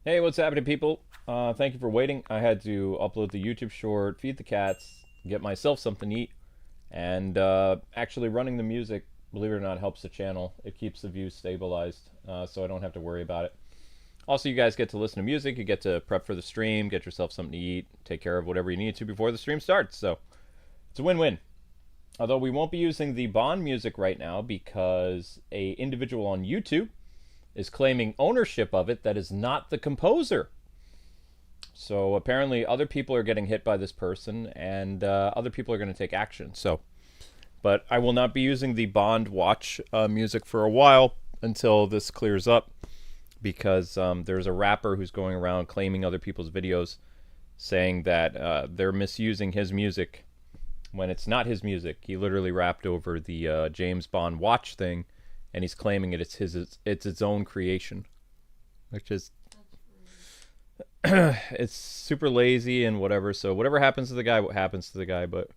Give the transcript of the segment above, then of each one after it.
Hey, what's happening, people? Thank you for waiting. I had to upload the YouTube short, feed the cats, get myself something to eat, and actually running the music, believe it or not, helps the channel. It keeps the views stabilized, so I don't have to worry about it. Also, you guys get to listen to music, you get to prep for the stream, get yourself something to eat, take care of whatever you need to before the stream starts, so it's a win-win. Although we won't be using the Bond music right now because a individual on YouTube is claiming ownership of it that is not the composer. So apparently, other people are getting hit by this person, and other people are going to take action. But I will not be using the Bond Watch music for a while until this clears up, because there's a rapper who's going around claiming other people's videos, saying that they're misusing his music when it's not his music. He literally rapped over the James Bond watch thing, and he's claiming it's its own creation, which is it's super lazy and whatever. So whatever happens to the guy, what happens to the guy. But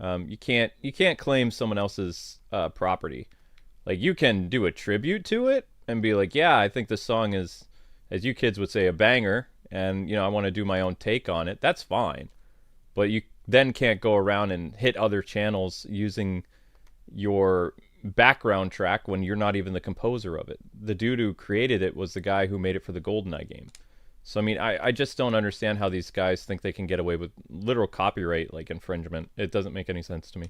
you can't claim someone else's property. Like, you can do a tribute to it and be like, yeah, I think this song is, as you kids would say, a banger, and I want to do my own take on it. That's fine, but you then can't go around and hit other channels using your background track when you're not even the composer of it. The dude who created it was the guy who made it for the GoldenEye game. So, I mean, I just don't understand how these guys think they can get away with literal copyright, like, infringement. It doesn't make any sense to me.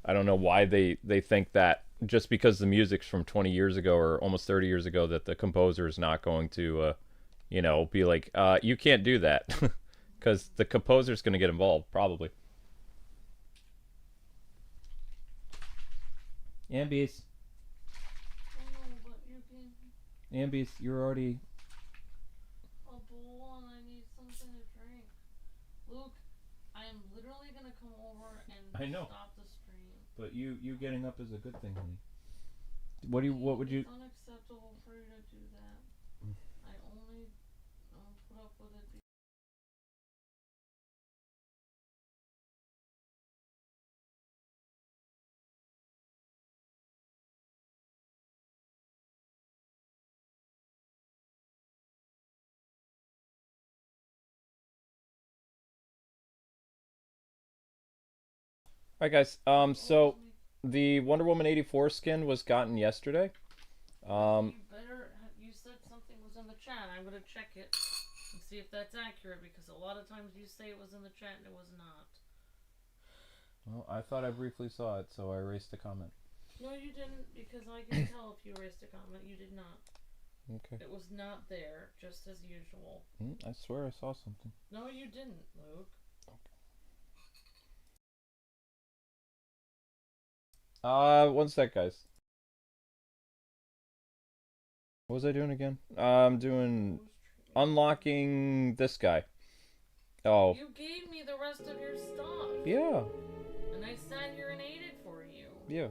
I don't know why they think that just because the music's from 20 years ago or almost 30 years ago that the composer is not going to, be like, you can't do that. Because the composer's going to get involved, probably. Ambies. Oh no, but you can Ambies, you're already... a bowl and I need something to drink. Luke, I am literally gonna come over and I know. stop the stream. But you getting up is a good thing, honey. What would you... It's unacceptable for you to do that. I only put up with it. Alright, guys. So the Wonder Woman 84 skin was gotten yesterday. Um, You said something was in the chat. I'm gonna check it and see if that's accurate because a lot of times you say it was in the chat and it was not. well, I thought I briefly saw it, so I erased the comment. No, you didn't, because I can tell if you erased a comment. You did not. Okay. It was not there, just as usual. I swear I saw something. No, you didn't, Luke. One sec, guys. What was I doing again? I'm doing unlocking this guy. Oh, You gave me the rest of your stuff. yeah, And I sat here and ate it for you. yeah.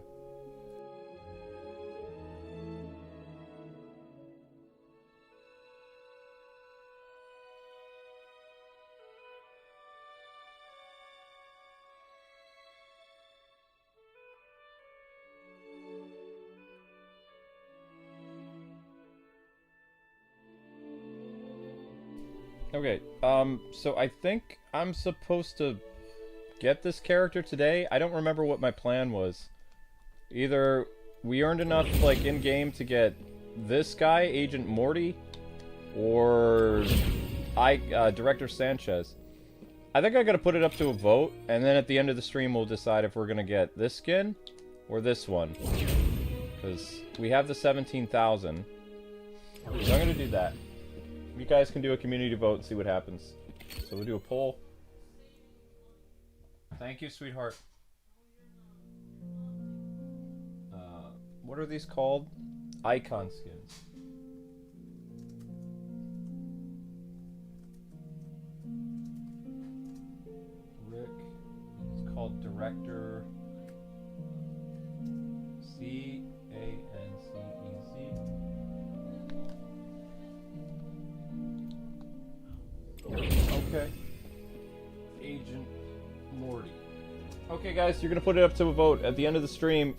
Okay, so I think I'm supposed to get this character today. I don't remember what my plan was. Either we earned enough, like, in-game to get this guy, Agent Morty, or Director Sanchez. I think I gotta put it up to a vote, and then at the end of the stream we'll decide if we're gonna get this skin or this one. Because we have the 17,000. So I'm gonna do that. You guys can do a community vote and see what happens. So we'll do a poll. Thank you, sweetheart. What are these called? Icon skins. Rick. It's called Director Cancez. Okay. Agent Morty. Okay, guys, you're gonna put it up to a vote. At the end of the stream,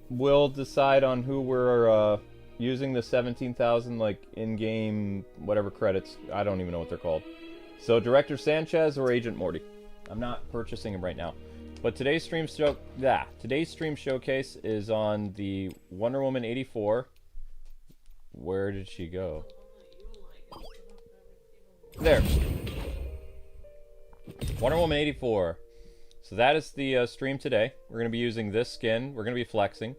we'll decide on who we're using the 17,000 like in-game whatever credits. I don't even know what they're called. So Director Sanchez or Agent Morty. I'm not purchasing him right now. But today's stream showcase is on the Wonder Woman 84. Where did she go? There. Wonder Woman 84. So that is the stream today. We're going to be using this skin. We're going to be flexing.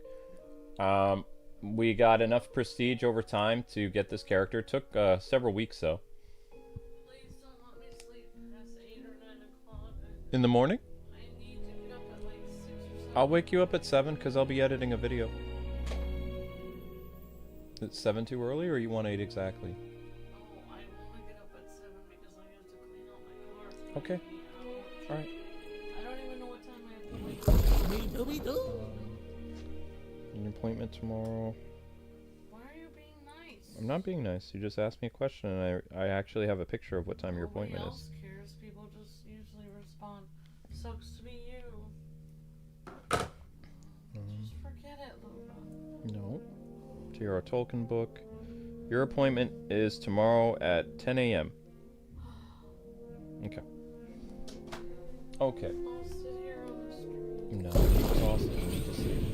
We got enough prestige over time to get this character. It took several weeks though. Please don't let me sleep past 8 or 9 o'clock. In the morning? I need to get up at like 6 or 7. I'll wake you up at 7 because I'll be editing a video. Is 7 too early or you want 8 exactly? Oh, I want to get up at 7 because I have to clean out my car. Okay. Alright. I don't even know what time I have to wake up. An appointment tomorrow. Why are you being nice? I'm not being nice. You just asked me a question and I actually have a picture of what time your appointment Nobody is. else cares. People just usually respond. Sucks to be you. Just forget it, Luca. No. J.R. Tolkien book. Your appointment is tomorrow at 10 a.m. Okay. Okay. I'll sit here on the street. No, you're exhausted. You need to sleep.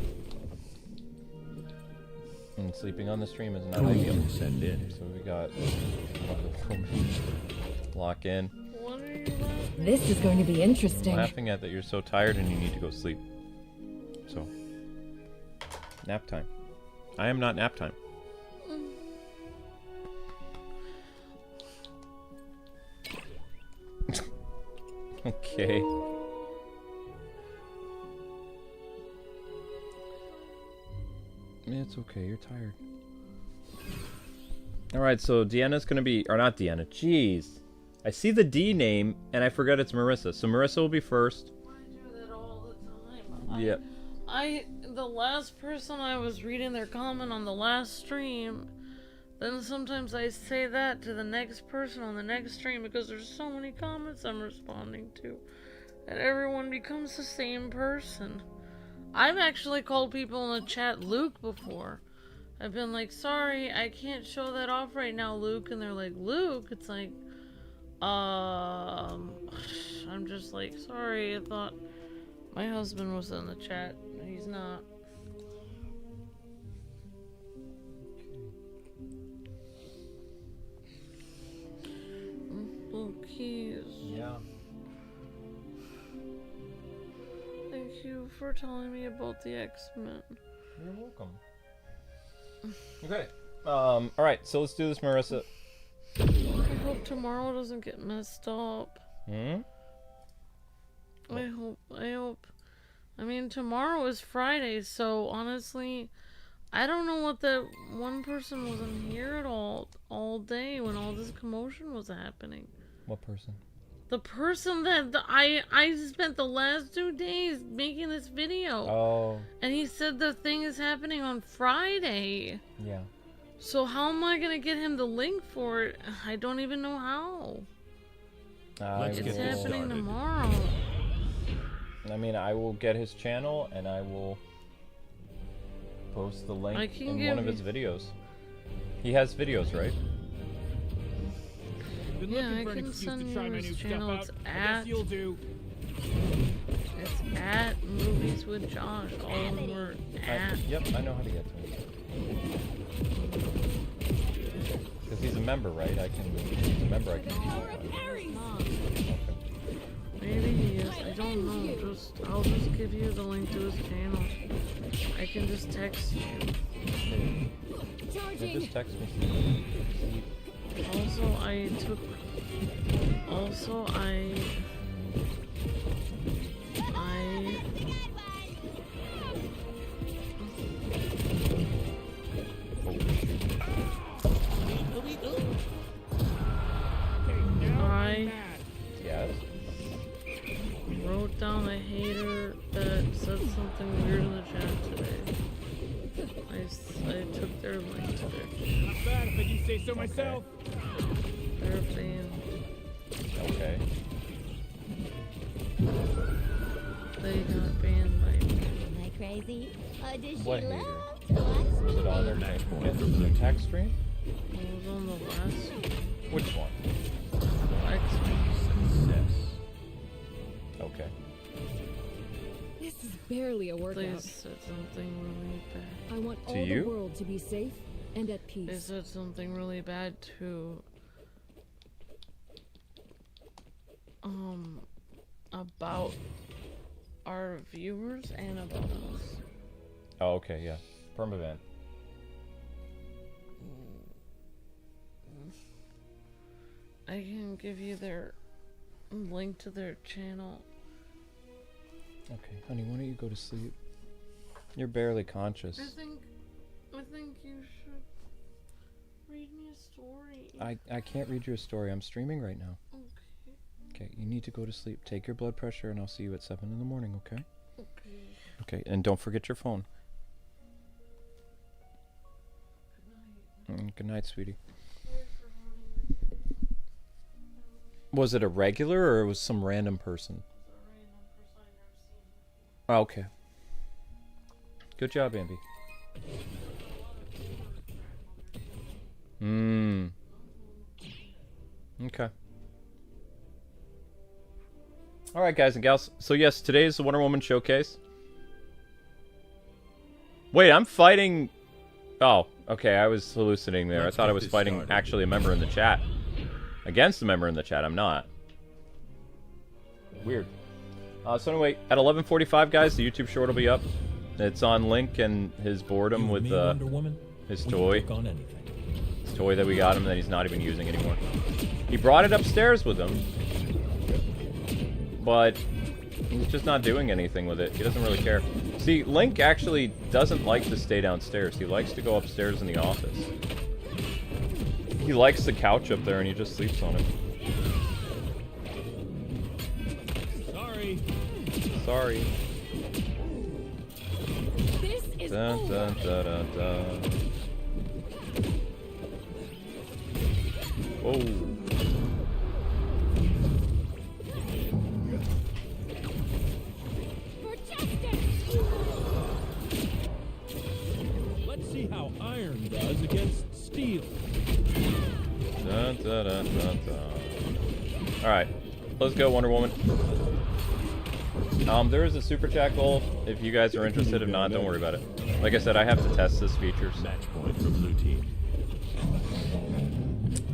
And sleeping on the stream is not ideal. Send in. So we got lock in. What are you laughing? This is going to be interesting. Laughing at that you're so tired and you need to go sleep. So nap time. I am not nap time. Okay. It's okay, you're tired. Alright, so Deanna's gonna be, or not Deanna, jeez. I see the D name and I forget it's Marissa. So Marissa will be first. I do that all the time. Yep. The last person I was reading their comment on the last stream, then sometimes I say that to the next person on the next stream because there's so many comments I'm responding to. And everyone becomes the same person. I've actually called people in the chat Luke before. I've been like, sorry, I can't show that off right now, Luke. And they're like, Luke? It's like, I'm just like, sorry, I thought my husband was in the chat. He's not. Luke, keys. Yeah. Thank you for telling me about the X-Men. You're welcome. Okay. Alright, so let's do this, Marissa. I hope tomorrow doesn't get messed up. Hmm? I hope. I mean, tomorrow is Friday, so honestly, I don't know what that one person wasn't here at all day when all this commotion was happening. What person? The person that I spent the last 2 days making this video. Oh. And he said the thing is happening on Friday. Yeah. So how am I gonna get him the link for it? I don't even know how. Let's It's get this happening started. tomorrow. I mean, I will get his channel and I will post the I link can in give one of you- his videos. He has videos, right? Been Yeah, looking I for an can excuse send to try you my his new stuff channel. out. It's I guess at- you'll do. It's at Movies with Josh. All one word. At. Yep, I know how to get to him. Because he's a member, right? He's a member, I can use that. He's not. Okay. Maybe he is. I don't know. I'll just give you the link to his channel. I can just text you. Yeah, just text me. Also, I Yes. wrote down a hater that said something weird in the chat today. I took their link today. Not bad if I do say so myself. They're banned. Okay. They got banned by me. crazy? Or does What she hater? love to watch me? Is it on their thing? The text stream? It was on the last Which one? Success. Okay. This is barely a They workout. said something really bad. I want To all you? the world to be safe and at They peace. said something really bad too. About our viewers and about us. Oh, okay, yeah. Permavan. I can give you their link to their channel. Okay, honey, why don't you go to sleep? You're barely conscious. I think you should read me a story. I can't read you a story. I'm streaming right now. Okay. Okay, you need to go to sleep. Take your blood pressure, and I'll see you at 7 in the morning, okay? Okay. Okay, and don't forget your phone. Good night. Good night, sweetie. Sorry for running. Was it a regular, or it was some random person? It's a random person I've never seen before. Oh, okay. Good job, Ambi. Okay. Alright, guys and gals. So, yes, today is the Wonder Woman showcase. Wait, I'm fighting... Oh, okay, I was hallucinating there. I thought I was fighting actually a member in the chat. Against a member in the chat, I'm not. Weird. So anyway, at 11:45, guys, the YouTube short will be up. It's on Link and his boredom with his toy. His toy that we got him that he's not even using anymore. He brought it upstairs with him, but he's just not doing anything with it. He doesn't really care. See, Link actually doesn't like to stay downstairs. He likes to go upstairs in the office. He likes the couch up there and he just sleeps on it. Sorry. Sorry. This is Dun, over. dun, dun, dun, dun. Whoa. For justice! Let's see how iron does against steel. Dun, dun, dun, dun, dun. Alright, let's go, Wonder Woman. There is a super chat goal if you guys are interested. If not, don't worry about it. Like I said, I have to test this feature. So. Match point for blue team.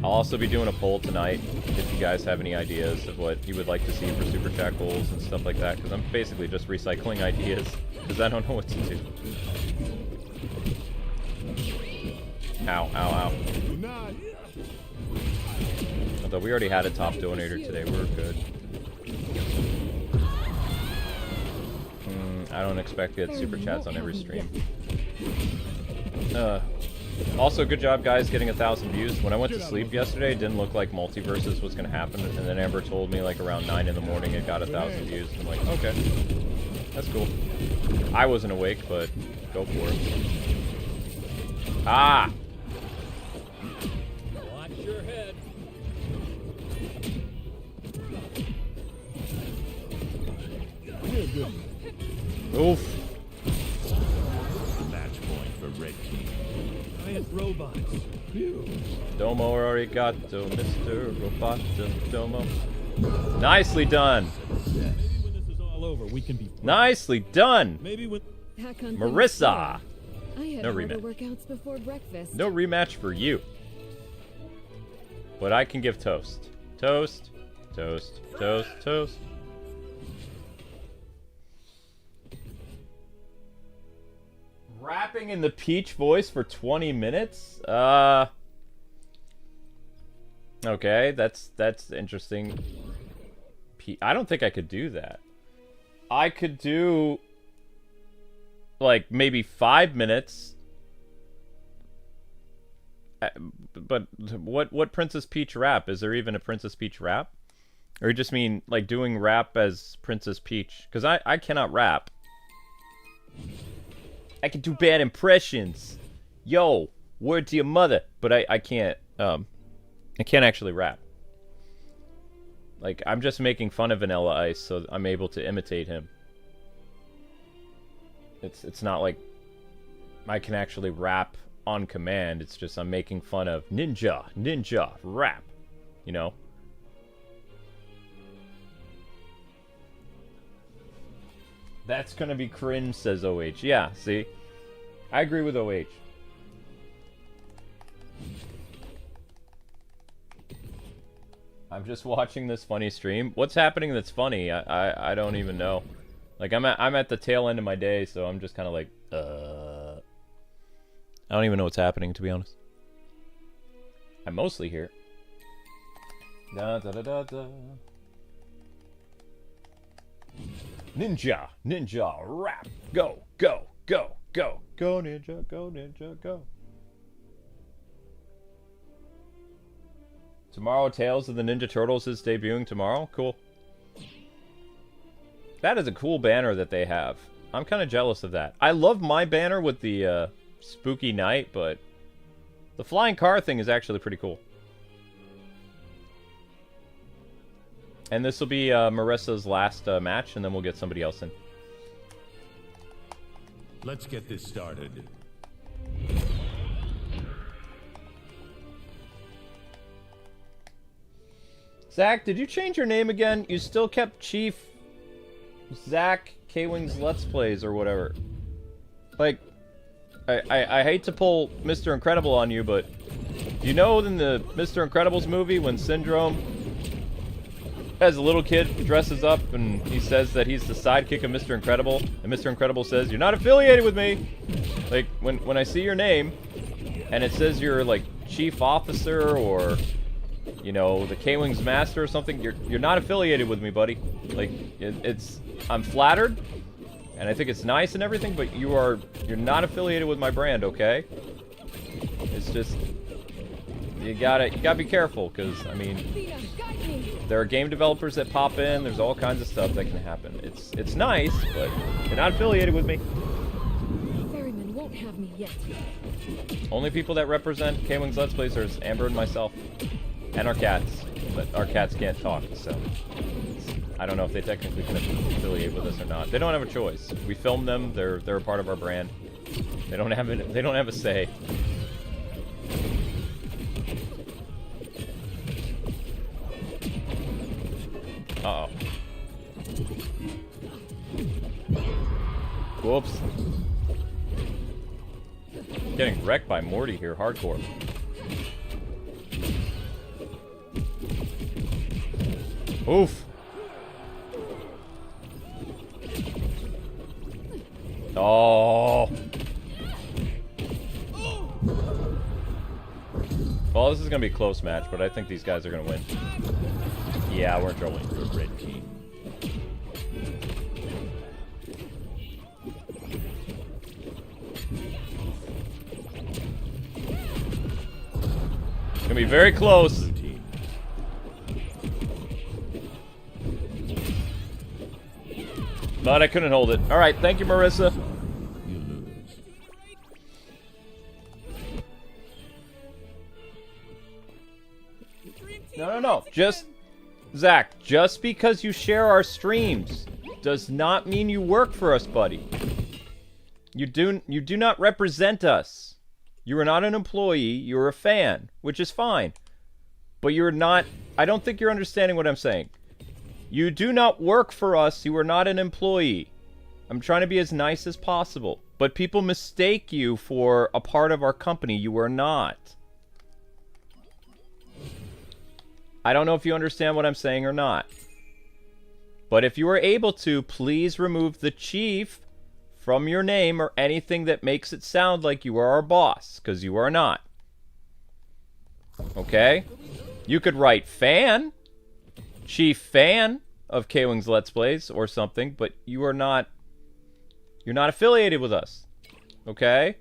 I'll also be doing a poll tonight if you guys have any ideas of what you would like to see for super chat goals and stuff like that, because I'm basically just recycling ideas because I don't know what to do. Ow, ow, ow. Although we already had a top donator today, we're good. I don't expect to get super chats on every stream. Also, good job, guys, getting 1,000 views. When I went to sleep yesterday, it didn't look like Multiversus was going to happen, and then Amber told me, like, around 9 in the morning it got 1,000 views. And I'm like, okay, that's cool. I wasn't awake, but go for it. Ah! Watch your head. Oof. Match point for red team. Giant robots. Phew. Domo arigato, Mr. Roboto Domo. Nicely done. Maybe when this is all over, we can be friends. Nicely done. Maybe when Back on Marissa. things. I had No harder rematch. workouts before breakfast. No rematch for you. But I can give toast. Toast. Toast. Toast. Toast. Rapping in the Peach voice for 20 minutes? Okay, that's interesting. I don't think I could do that. I could do like maybe 5 minutes. But what Princess Peach rap? Is there even a Princess Peach rap? Or you just mean like doing rap as Princess Peach? Because I cannot rap. I can do bad impressions. Yo, word to your mother. But I can't actually rap. Like, I'm just making fun of Vanilla Ice, so I'm able to imitate him. It's not like I can actually rap on command. It's just I'm making fun of ninja rap, you know. That's gonna be cringe, says OH. Yeah, see, I agree with OH. I'm just watching this funny stream. What's happening that's funny? I don't even know. Like I'm at the tail end of my day, so I'm just kind of like, I don't even know what's happening, to be honest. I'm mostly here. Da da da da da. Ninja, rap, go, ninja, go. Tomorrow, Tales of the Ninja Turtles is debuting tomorrow. Cool. That is a cool banner that they have. I'm kind of jealous of that. I love my banner with the spooky night, but the flying car thing is actually pretty cool. And this will be Marissa's last match, and then we'll get somebody else in. Let's get this started. Zach, did you change your name again? You still kept Chief Zach Kwingsletsplays or whatever. Like, I hate to pull Mr. Incredible on you, but you know in the Mr. Incredibles movie when Syndrome, as a little kid, dresses up and he says that he's the sidekick of Mr. Incredible, and Mr. Incredible says, "You're not affiliated with me." Like, when I see your name, and it says you're, like, Chief Officer or, you know, the K-Wings Master or something, you're not affiliated with me, buddy. Like, I'm flattered, and I think it's nice and everything, but you're not affiliated with my brand, okay? It's just, you gotta be careful, because, I mean, there are game developers that pop in, there's all kinds of stuff that can happen. It's nice, but you're not affiliated with me. Ferryman won't have me yet. Only people that represent K-Wings Let's Plays are Amber and myself. And our cats. But our cats can't talk, so I don't know if they technically can affiliate with us or not. They don't have a choice. We film them, they're a part of our brand. They don't have a say. Uh-oh. Whoops. Getting wrecked by Morty here, hardcore. Oof. Oh. Well, this is going to be a close match, but I think these guys are going to win. Yeah, we're in trouble. The Red King. It's going to be very close. But I couldn't hold it. Alright, thank you, Marissa. You lose. No. Just, Zach, just because you share our streams does not mean you work for us, buddy. You do not represent us. You are not an employee, you're a fan, which is fine. But you're not, I don't think you're understanding what I'm saying. You do not work for us. You are not an employee. I'm trying to be as nice as possible. But people mistake you for a part of our company. You are not. I don't know if you understand what I'm saying or not. But if you are able to, please remove the chief from your name or anything that makes it sound like you are our boss. Because you are not. Okay? You could write fan. Chief fan of K-Wings Let's Plays or something, but you're not affiliated with us. Okay?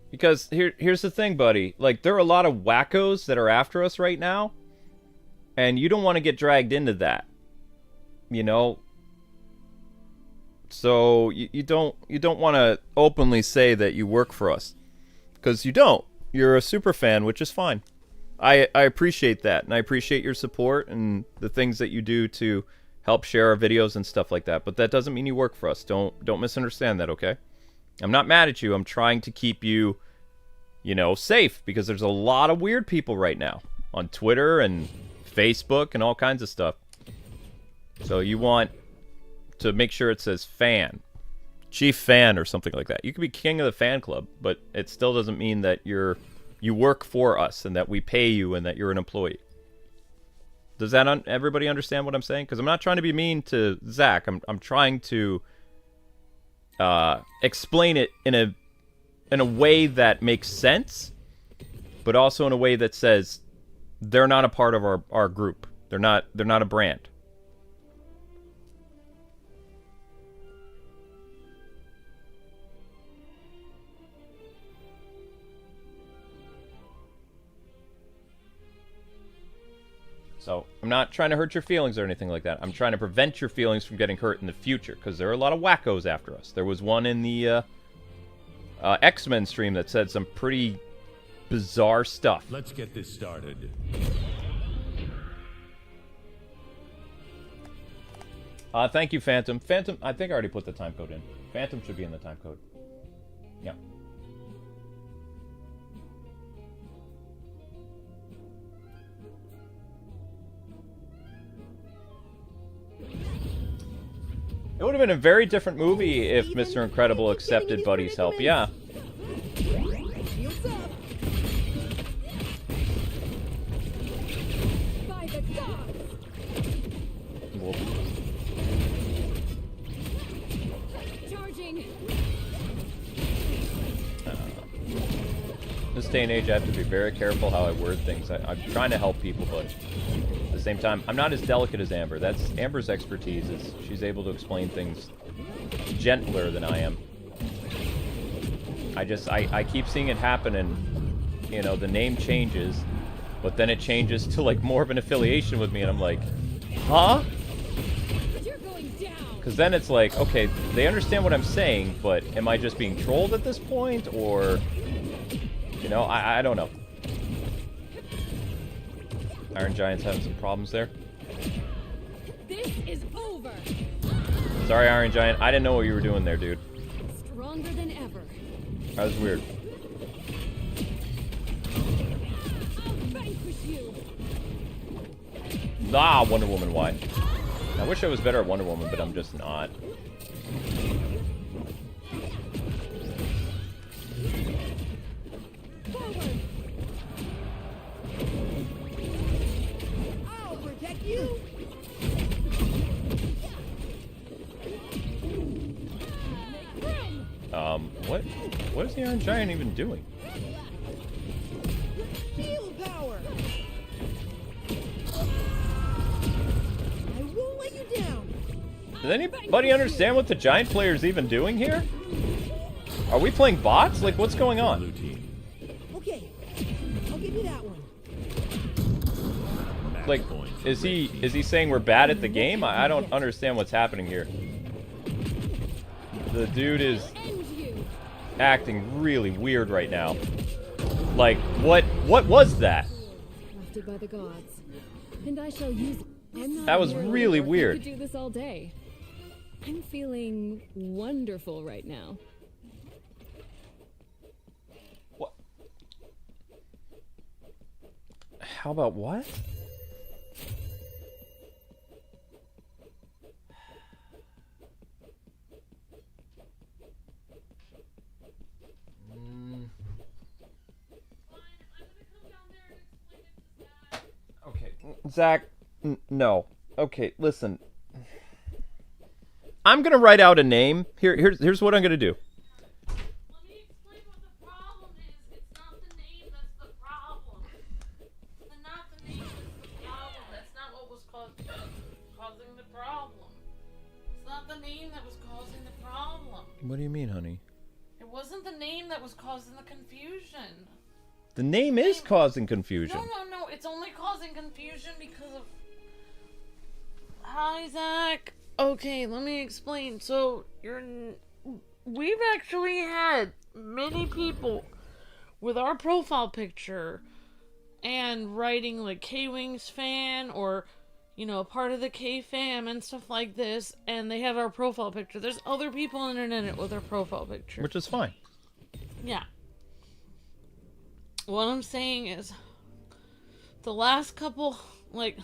Because here's the thing, buddy. Like, there are a lot of wackos that are after us right now, and you don't want to get dragged into that. You know? So you don't want to openly say that you work for us, because you don't. You're a super fan, which is fine. I appreciate that, and I appreciate your support and the things that you do to help share our videos and stuff like that. But that doesn't mean you work for us. Don't misunderstand that, okay? I'm not mad at you. I'm trying to keep you, you know, safe, because there's a lot of weird people right now on Twitter and Facebook and all kinds of stuff. So you want to make sure it says fan, chief fan or something like that. You could be king of the fan club, but it still doesn't mean that you work for us and that we pay you and that you're an employee. Does that everybody understand what I'm saying? Because I'm not trying to be mean to Zach. I'm trying to explain it in a way that makes sense, but also in a way that says they're not a part of our group. They're not a brand. So I'm not trying to hurt your feelings or anything like that. I'm trying to prevent your feelings from getting hurt in the future, because there are a lot of wackos after us. There was one in the X-Men stream that said some pretty bizarre stuff. Let's get this started. Thank you, Phantom. Phantom, I think I already put the time code in. Phantom should be in the time code. Yeah. It would have been a very different movie if Mr. Incredible accepted Buddy's help. Yeah. This day and age, I have to be very careful how I word things. I'm trying to help people, but at the same time, I'm not as delicate as Amber. That's Amber's expertise. Is she's able to explain things gentler than I am. I keep seeing it happen, and you know, the name changes, but then it changes to like more of an affiliation with me, and I'm like, huh? Because then it's like, okay, they understand what I'm saying, but am I just being trolled at this point, or, you know, I don't know. Iron Giant's having some problems there. This is over. Sorry, Iron Giant. I didn't know what you were doing there, dude. Stronger than ever. That was weird. I'll vanquish you. Ah, Wonder Woman, why? I wish I was better at Wonder Woman, but I'm just not. Forward. I'll protect you. What is the Iron Giant even doing? Shield power. I won't let you down. Does anybody understand what the Giant player is even doing here? Are we playing bots? Like, what's going on? Blue team. Okay, I'll give you that one. Match Like, point. is he saying we're bad at the game? I don't understand what's happening here. The dude is End you. acting really weird right now. Like, what was that? Crafted by the gods. And I shall use I'm not That was nearly really orc. I weird. could do this all day. I'm feeling wonderful right now. What? How about what? Okay, Zach, no. Okay, listen. I'm gonna write out a name. Here's what I'm gonna do. Let me explain what the problem is. It's not the name that's the problem. It's not the name that's the problem. That's not what was causing the problem. It's not the name that was causing the problem. What do you mean, honey? It wasn't the name that was causing the confusion. The name is causing confusion. No. It's only causing confusion because of... Hi, Zach. Okay, let me explain. So, we've actually had many people with our profile picture and writing like Kwings fan or, you know, part of the K fam and stuff like this, and they have our profile picture. There's other people on the internet with our profile picture. Which is fine. Yeah. What I'm saying is, the last couple, like,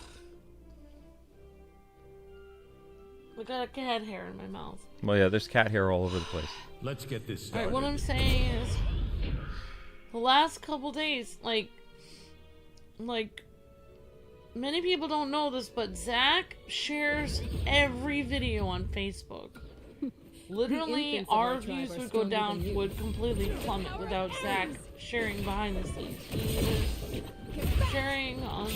I got a cat hair in my mouth. Well, yeah, there's cat hair all over the place. Let's get this started. Alright, what I'm saying is, the last couple days, like, many people don't know this, but Zach shares every video on Facebook. Literally, our views would go down, would completely plummet without Zach sharing behind the scenes. He was sharing on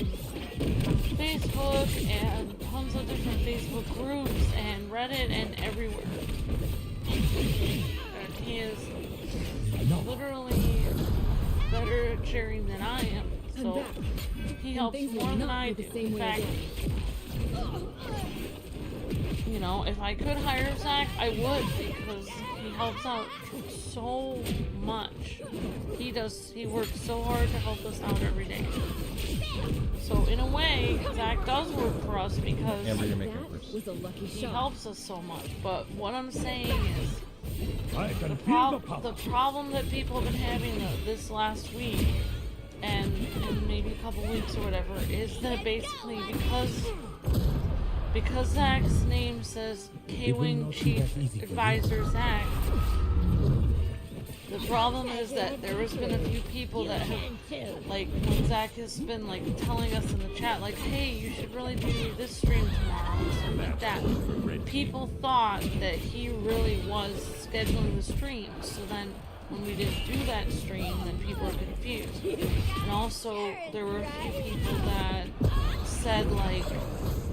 Facebook and tons of different Facebook groups and Reddit and everywhere. And he is literally better at sharing than I am. So he helps more than I do. In fact, you know, if I could hire Zach, I would, because he helps out so much. He works so hard to help us out every day. So in a way, Zach does work for us because he helps us so much. But what I'm saying is, the problem that people have been having this last week and maybe a couple weeks or whatever is that basically because Zach's name says Kwing Chief Advisor Zach, the problem is that there has been a few people that have, like, when Zach has been, like, telling us in the chat, like, hey, you should really do this stream tomorrow, and stuff like that. People thought that he really was scheduling the stream, so then when we didn't do that stream, then people were confused. And also, there were a few people that said, like,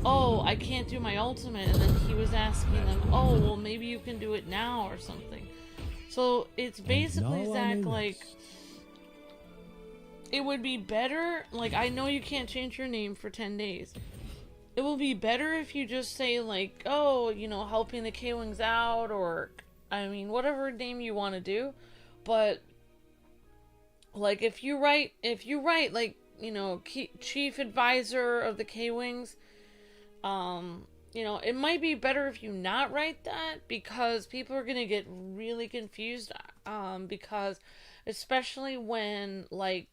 oh, I can't do my ultimate, and then he was asking them, oh, well, maybe you can do it now or something. So it's basically, Zach, like, it would be better, like, I know you can't change your name for 10 days. It will be better if you just say, like, oh, you know, helping the Kwings out, or, I mean, whatever name you want to do. But, like, if you write, like, you know, Chief Advisor of the Kwings, you know, it might be better if you not write that, because people are going to get really confused, because, especially when, like,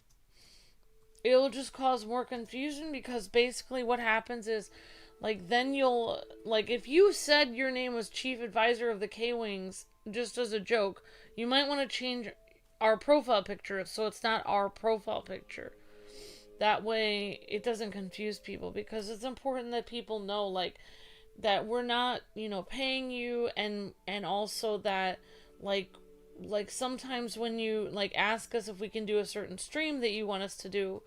it'll just cause more confusion, because basically what happens is, like, then you'll, like, if you said your name was Chief Advisor of the Kwings, just as a joke, you might want to change our profile picture so it's not our profile picture. That way it doesn't confuse people, because it's important that people know, like, that we're not, you know, paying you, and also that, like sometimes when you, like, ask us if we can do a certain stream that you want us to do,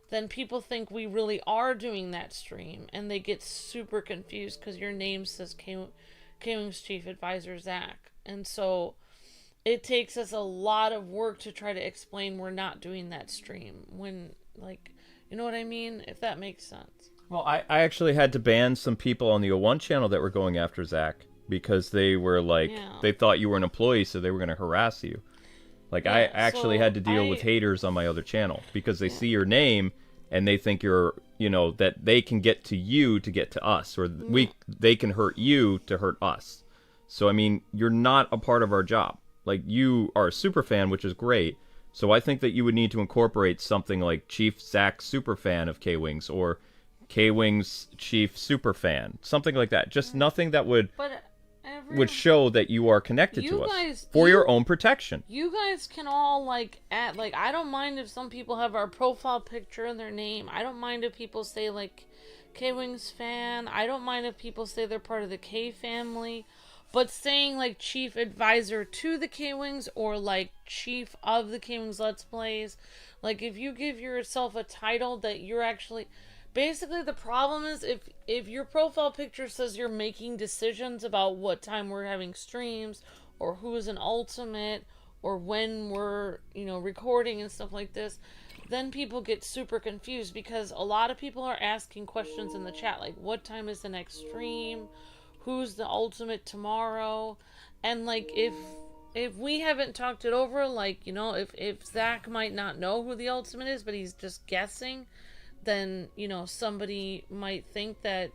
then people think we really are doing that stream, and they get super confused because your name says Kwings Chief Advisor Zach. And so it takes us a lot of work to try to explain we're not doing that stream when, like, you know what I mean? If that makes sense. Well, I actually had to ban some people on the O1 channel that were going after Zach because they were like, they thought you were an employee, so they were going to harass you. Like, I actually had to deal with haters on my other channel because they see your name and they think you're, you know, that they can get to you to get to us, or they can hurt you to hurt us. So, I mean, you're not a part of our job. Like, you are a super fan, which is great. So I think that you would need to incorporate something like Chief Zach Superfan of Kwings, or Kwings Chief Superfan, something like that. Just nothing that would show that you are connected to us for your own protection. You guys can all, like, I don't mind if some people have our profile picture in their name. I don't mind if people say, like, Kwings fan. I don't mind if people say they're part of the K family. But saying, like, Chief Advisor to the Kwings, or, like, Chief of the Kwingsletsplays, like, if you give yourself a title that you're actually... Basically, the problem is if your profile picture says you're making decisions about what time we're having streams, or who is an ultimate, or when we're, you know, recording and stuff like this, then people get super confused because a lot of people are asking questions in the chat like, what time is the next stream? Who's the ultimate tomorrow? And like, if we haven't talked it over, like, you know, if Zach might not know who the ultimate is, but he's just guessing, then, you know, somebody might think that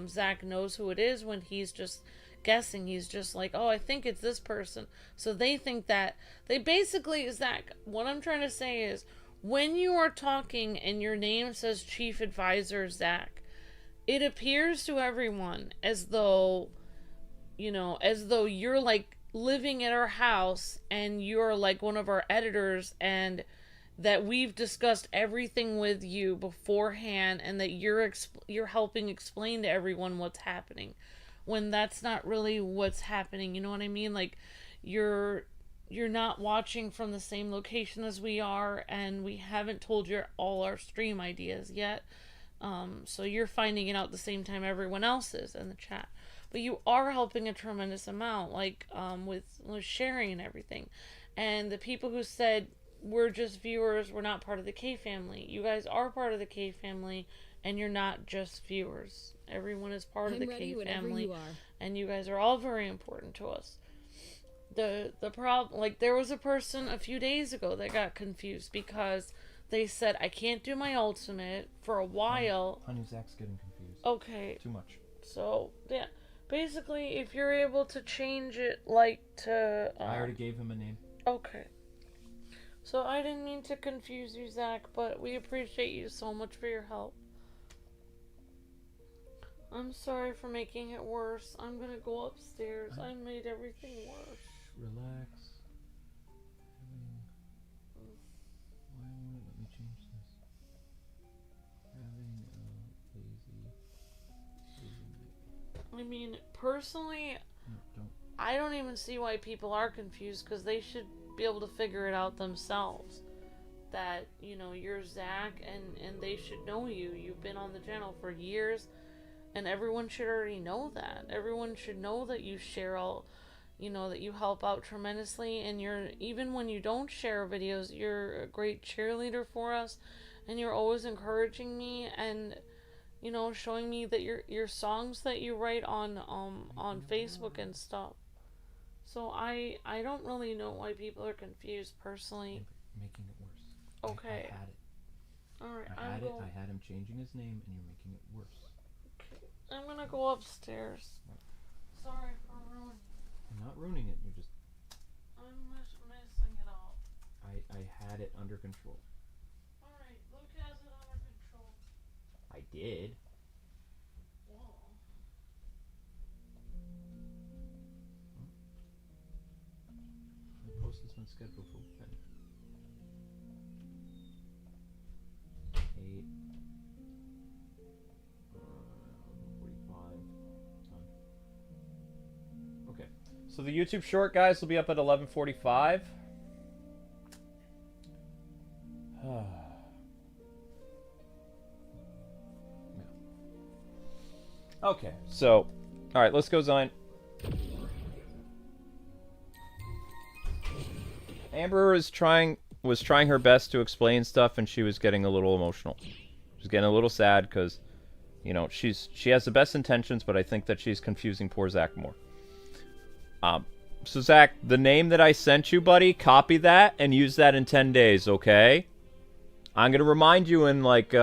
Zach knows who it is when he's just guessing. He's just like, oh, I think it's this person. So they think that they basically, Zach, what I'm trying to say is, when you are talking and your name says Chief Advisor Zach, it appears to everyone as though, you know, as though you're like living at our house and you're like one of our editors, and that we've discussed everything with you beforehand, and that you're helping explain to everyone what's happening, when that's not really what's happening. You know what I mean? Like, you're not watching from the same location as we are, and we haven't told you all our stream ideas yet. So you're finding it out the same time everyone else is in the chat. But you are helping a tremendous amount, like, with sharing and everything. And the people who said, we're just viewers, we're not part of the K family. You guys are part of the K family, and you're not just viewers. Everyone is part of the K family. You are. And you guys are all very important to us. The problem, like, there was a person a few days ago that got confused because they said, I can't do my ultimate for a while. Honey, Zach's getting confused. Okay. Too much. So, yeah. Basically, if you're able to change it, like, to... I already gave him a name. Okay. So, I didn't mean to confuse you, Zach, but we appreciate you so much for your help. I'm sorry for making it worse. I'm gonna go upstairs. I made everything worse. Relax. Why won't it let me change this? Having lazy. I mean, personally, No, don't. I don't even see why people are confused, because they should be able to figure it out themselves. That, you know, you're Zach, and they should know you. You've been on the channel for years, and everyone should already know that. Everyone should know that you share all, you know, that you help out tremendously, and you're, even when you don't share videos, you're a great cheerleader for us, and you're always encouraging me, and, you know, showing me that your songs that you write on Facebook and stuff. So I don't really know why people are confused personally. Making it worse. Okay. I had it. Alright, I had him changing his name, and you're making it worse. Okay. I'm gonna go upstairs. Sorry for ruining. I'm not ruining it. You're just. I'm messing it up. I had it under control. Alright, Luke has it under control. I did. Whoa. I post this on schedule for when? 8. 45. Done. Okay. So the YouTube short, guys, will be up at 11:45. Okay, so, all right, let's go, Zion. Amber was trying her best to explain stuff, and she was getting a little emotional. She was getting a little sad because, you know, she has the best intentions, but I think that she's confusing poor Zach more. So Zach, the name that I sent you, buddy, copy that and use that in 10 days, okay? I'm gonna remind you in like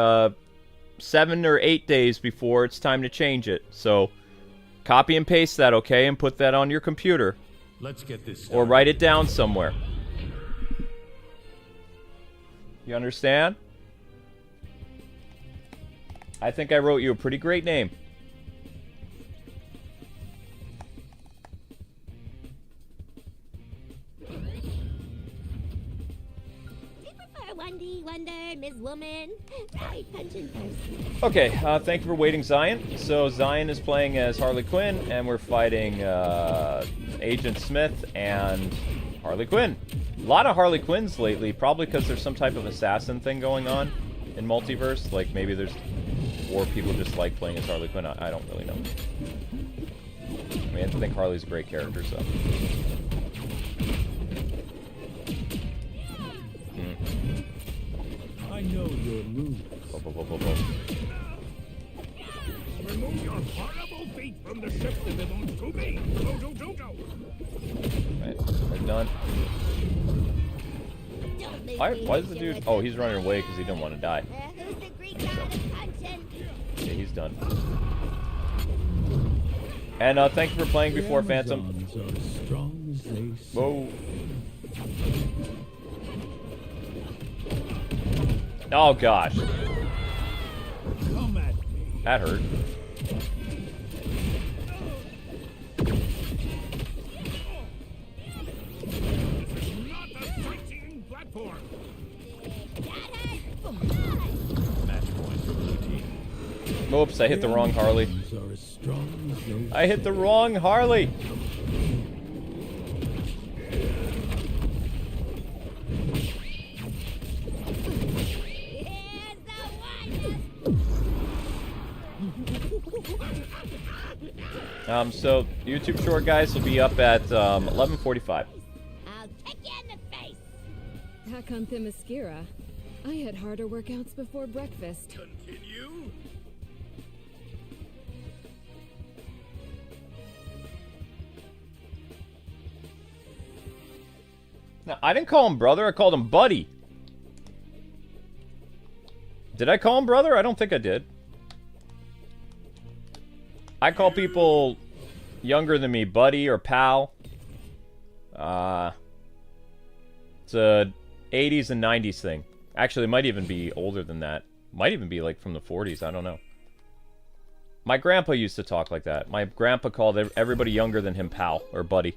7 or 8 days before it's time to change it. So copy and paste that, okay, and put that on your computer. Let's get this started. Or write it down somewhere. You understand? I think I wrote you a pretty great name. Wonder, Ms. Woman. Right, pension first. Okay, thank you for waiting, Zion. So Zion is playing as Harley Quinn, and we're fighting Agent Smith and Harley Quinn. A lot of Harley Quinns lately, probably because there's some type of assassin thing going on in Multiverse. Like maybe there's, or people just like playing as Harley Quinn. I don't really know. I mean, I think Harley's a great character, so. your moves. Boom, boom, boom, boom, boom. Remove your horrible feet from the ship that belongs to me. Go. Right, we're done. Don't make Why me is hit the you dude... with Oh, the- he's running away because he didn't want to die. Who's the Greek god of punching? Yeah, he's done. And thank you for playing before, Phantom. Amazons are as strong as they say. Whoa. Oh, gosh. Come at me. That hurt. Not a sightseeing platform. Match point for blue team. Oops, I hit the wrong Harley. Amazons are as strong as they I hit the wrong Harley. Here's the one. So YouTube short, guys, will be up at 11:45. I'll kick you in the face. Hack on Themyscira. I had harder workouts before breakfast. continue. Now, I didn't call him brother. I called him buddy. Did I call him brother? I don't think I did. I call people younger than me buddy or pal. It's a 80s and 90s thing. Actually, it might even be older than that. Might even be like from the 40s. I don't know. My grandpa used to talk like that. My grandpa called everybody younger than him pal or buddy.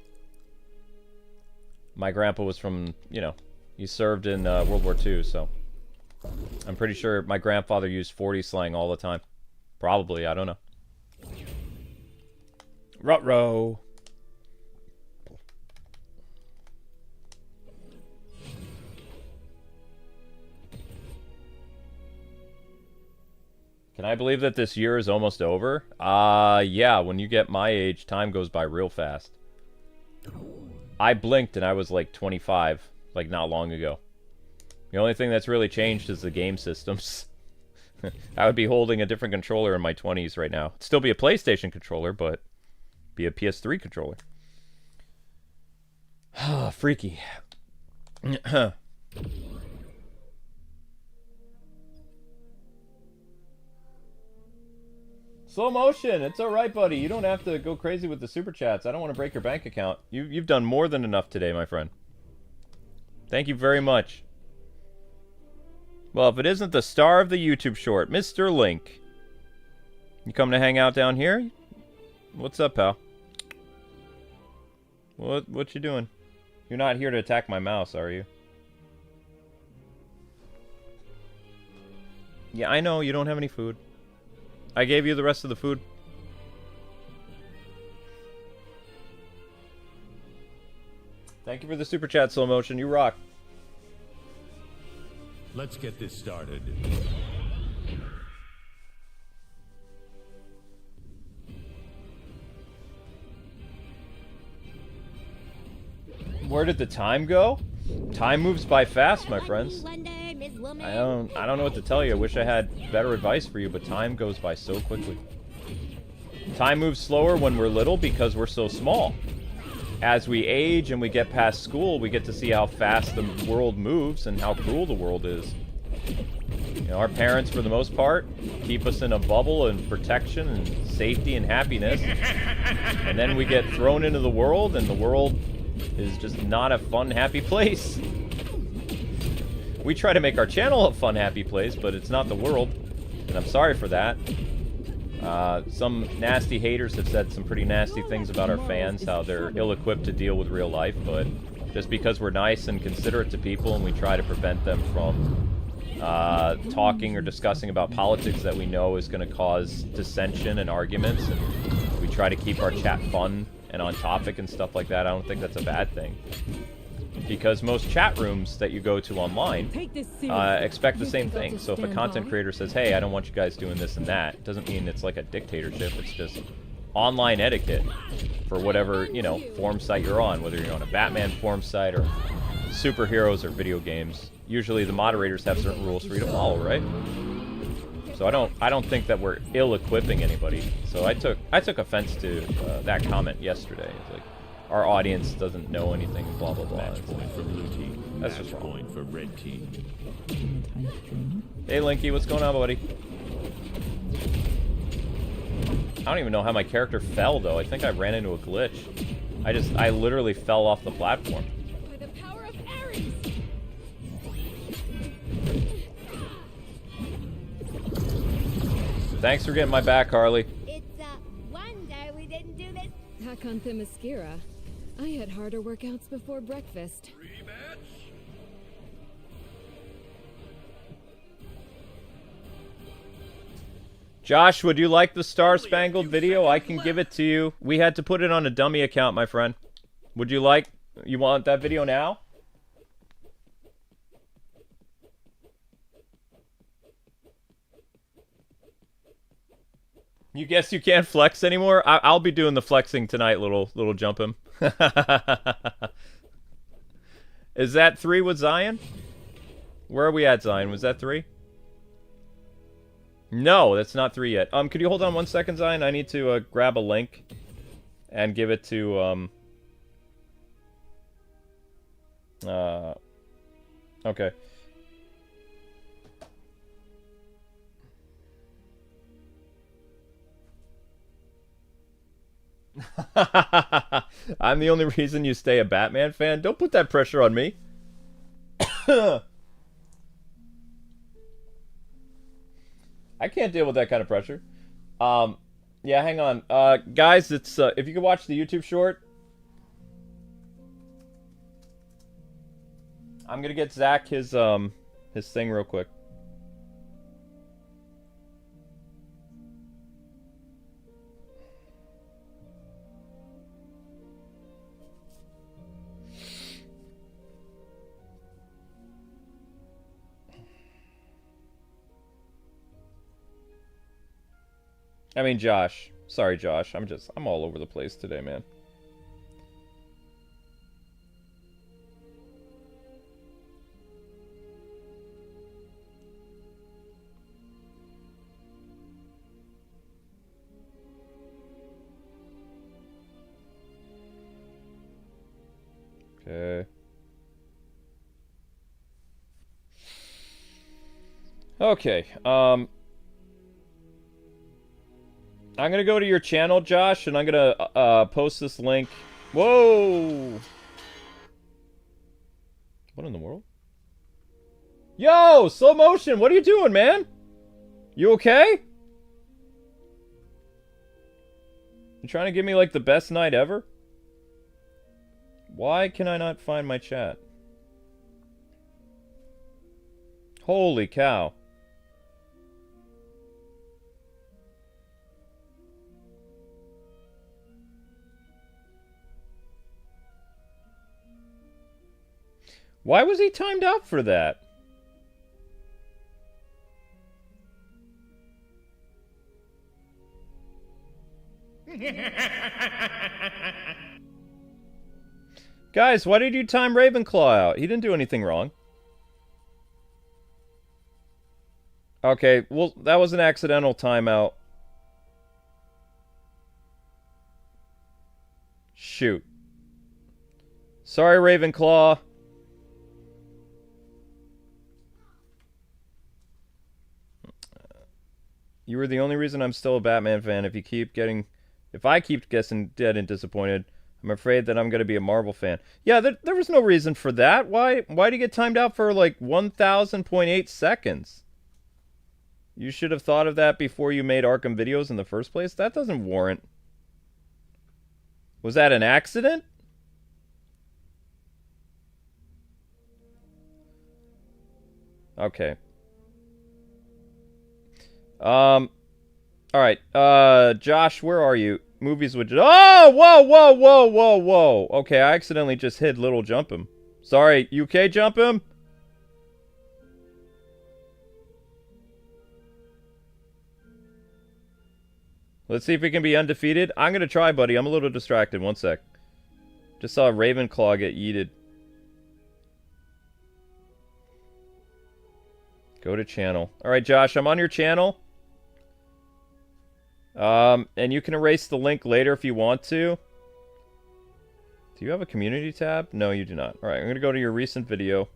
My grandpa was from, you know, he served in World War II, so I'm pretty sure my grandfather used 40 slang all the time. Probably, I don't know. Ruh-roh. Can I believe that this year is almost over? Yeah, when you get my age, time goes by real fast. I blinked and I was like 25, like not long ago. The only thing that's really changed is the game systems. I would be holding a different controller in my 20s right now. It'd still be a PlayStation controller, but be a PS3 controller. Freaky. Slow motion, it's alright, buddy. You don't have to go crazy with the super chats. I don't want to break your bank account. You've done more than enough today, my friend. Thank you very much. Well, if it isn't the star of the YouTube short, Mr. Link. You come to hang out down here? What's up, pal? What you doing? You're not here to attack my mouse, are you? Yeah, I know, you don't have any food. I gave you the rest of the food. Thank you for the super chat, Slow Motion. You rock. Let's get this started. Where did the time go? Time moves by fast, my friends. Wonder, Miss Woman. I don't know what to tell you. I wish I had better advice for you, but time goes by so quickly. Time moves slower when we're little because we're so small. As we age and we get past school, we get to see how fast the world moves and how cruel the world is. You know, our parents, for the most part, keep us in a bubble and protection and safety and happiness. And then we get thrown into the world, and the world is just not a fun, happy place. We try to make our channel a fun, happy place, but it's not the world, and I'm sorry for that. Some nasty haters have said some pretty nasty things about our fans, how they're ill-equipped to deal with real life, but just because we're nice and considerate to people and we try to prevent them from talking or discussing about politics that we know is going to cause dissension and arguments, and we try to keep our chat fun and on topic and stuff like that, I don't think that's a bad thing. Because most chat rooms that you go to online expect the same thing. So if a content creator says, hey, I don't want you guys doing this and that, it doesn't mean it's like a dictatorship. It's just online etiquette for whatever, you know, forum site you're on. Whether you're on a Batman forum site or superheroes or video games, usually the moderators have certain rules for you to follow, right? So I don't think that we're ill-equipping anybody. So I took offense to that comment yesterday. It's like, our audience doesn't know anything, blah blah blah. Match point for blue team. That's just Match wrong. point for red team. Hey Linky, what's going on, buddy? I don't even know how my character fell though. I think I ran into a glitch. I literally fell off the platform. By the power of Ares! Thanks for getting my back, Harley. It's a wonder we didn't do this. Hack on Themyscira. I had harder workouts before breakfast. Josh, would you like the Star Spangled video? I can give it to you. We had to put it on a dummy account, my friend. Would you like... You want that video now? You guess you can't flex anymore? I'll be doing the flexing tonight, LilJumphim. Is that 3 with Zion? Where are we at, Zion? Was that 3? No, that's not 3 yet. Could you hold on 1 second, Zion? I need to grab a link and give it to okay. I'm the only reason you stay a Batman fan? Don't put that pressure on me. I can't deal with that kind of pressure. Yeah, hang on. Guys, it's if you could watch the YouTube short. I'm gonna get Zach his thing real quick. I mean, Josh. Sorry, Josh. I'm all over the place today, man. Okay. Okay, I'm gonna go to your channel, Josh, and I'm gonna post this link. Whoa! What in the world? Yo, slow motion, what are you doing, man? You okay? You trying to give me like the best night ever? Why can I not find my chat? Holy cow. Why was he timed out for that? Guys, why did you time Ravenclaw out? He didn't do anything wrong. Okay, well, that was an accidental timeout. Shoot. Sorry, Ravenclaw. You were the only reason I'm still a Batman fan. If I keep guessing dead and disappointed, I'm afraid that I'm going to be a Marvel fan. Yeah, there was no reason for that. Why do you get timed out for like 1,000.8 seconds? You should have thought of that before you made Arkham videos in the first place. That doesn't warrant. Was that an accident? Okay. All right. Josh, where are you? Movies with... Oh! Whoa, whoa, whoa, whoa, whoa. Okay, I accidentally just hit LilJumphim. Sorry, UK Jumphim? Let's see if we can be undefeated. I'm gonna try, buddy. I'm a little distracted. 1 sec. Just saw Ravenclaw get yeeted. Go to channel. All right, Josh, I'm on your channel. And you can erase the link later if you want to. Do you have a community tab? No, you do not. All right, I'm going to go to your recent video.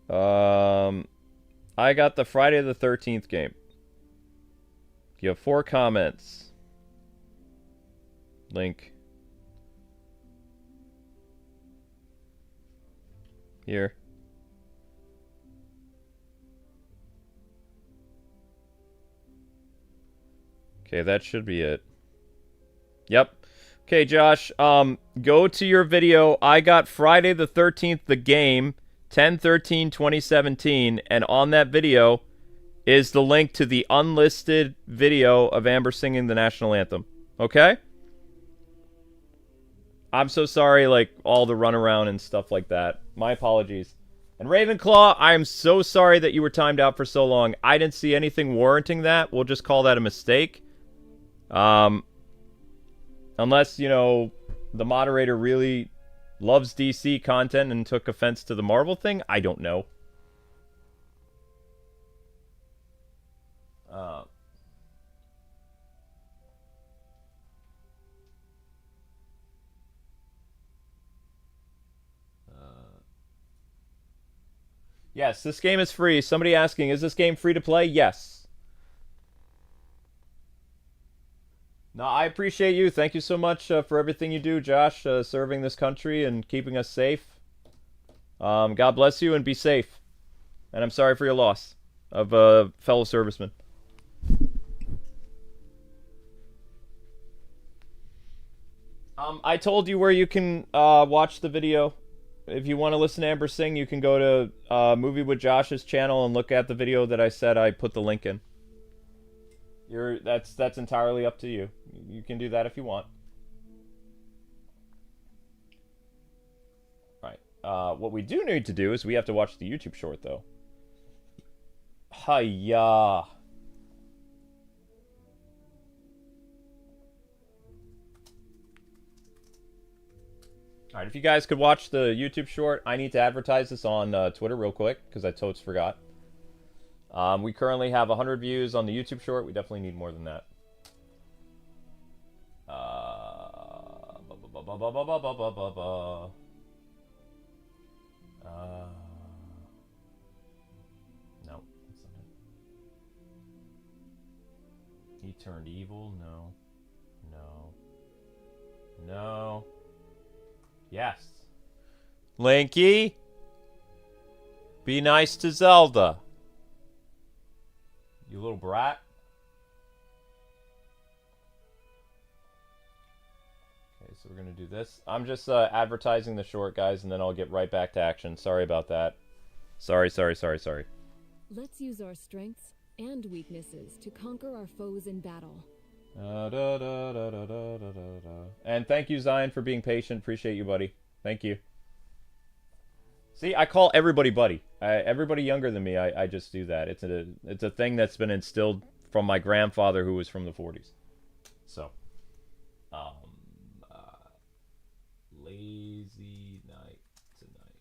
I got the Friday the 13th game. You have 4 comments. Link. Here. Okay, that should be it. Yep. Okay, Josh, go to your video. I got Friday the 13th, the game, 10/13/2017, and on that video is the link to the unlisted video of Amber singing the national anthem. Okay? I'm so sorry, like, all the runaround and stuff like that. My apologies. And Ravenclaw, I am so sorry that you were timed out for so long. I didn't see anything warranting that. We'll just call that a mistake. Unless, you know, the moderator really loves DC content and took offense to the Marvel thing, I don't know. Yes, this game is free. Somebody asking, is this game free to play? Yes. No, I appreciate you. Thank you so much for everything you do, Josh, serving this country and keeping us safe. God bless you and be safe. And I'm sorry for your loss of a fellow serviceman. I told you where you can watch the video. If you want to listen to Amber sing, you can go to Movie with Josh's channel and look at the video that I said I put the link in. That's entirely up to you. You can do that if you want. Alright. What we do need to do is we have to watch the YouTube short, though. Hiya. Alright, if you guys could watch the YouTube short, I need to advertise this on Twitter real quick, because I totes forgot. We currently have 100 views on the YouTube short. We definitely need more than that. No, that's not it. He turned evil? No. No. No. Yes. Linky, be nice to Zelda. You little brat. Okay, so we're going to do this. I'm just advertising the short, guys, and then I'll get right back to action. Sorry about that. Sorry. Let's use our strengths and weaknesses to conquer our foes in battle. And thank you, Zion, for being patient. Appreciate you, buddy. Thank you. See, I call everybody buddy. Everybody younger than me, I just do that. It's a thing that's been instilled from my grandfather, who was from the 40s. So, lazy night tonight.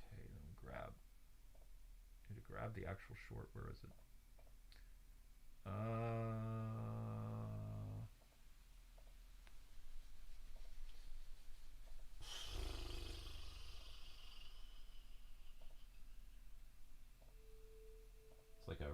Okay, let me need to grab the actual short. Where is it? It's like a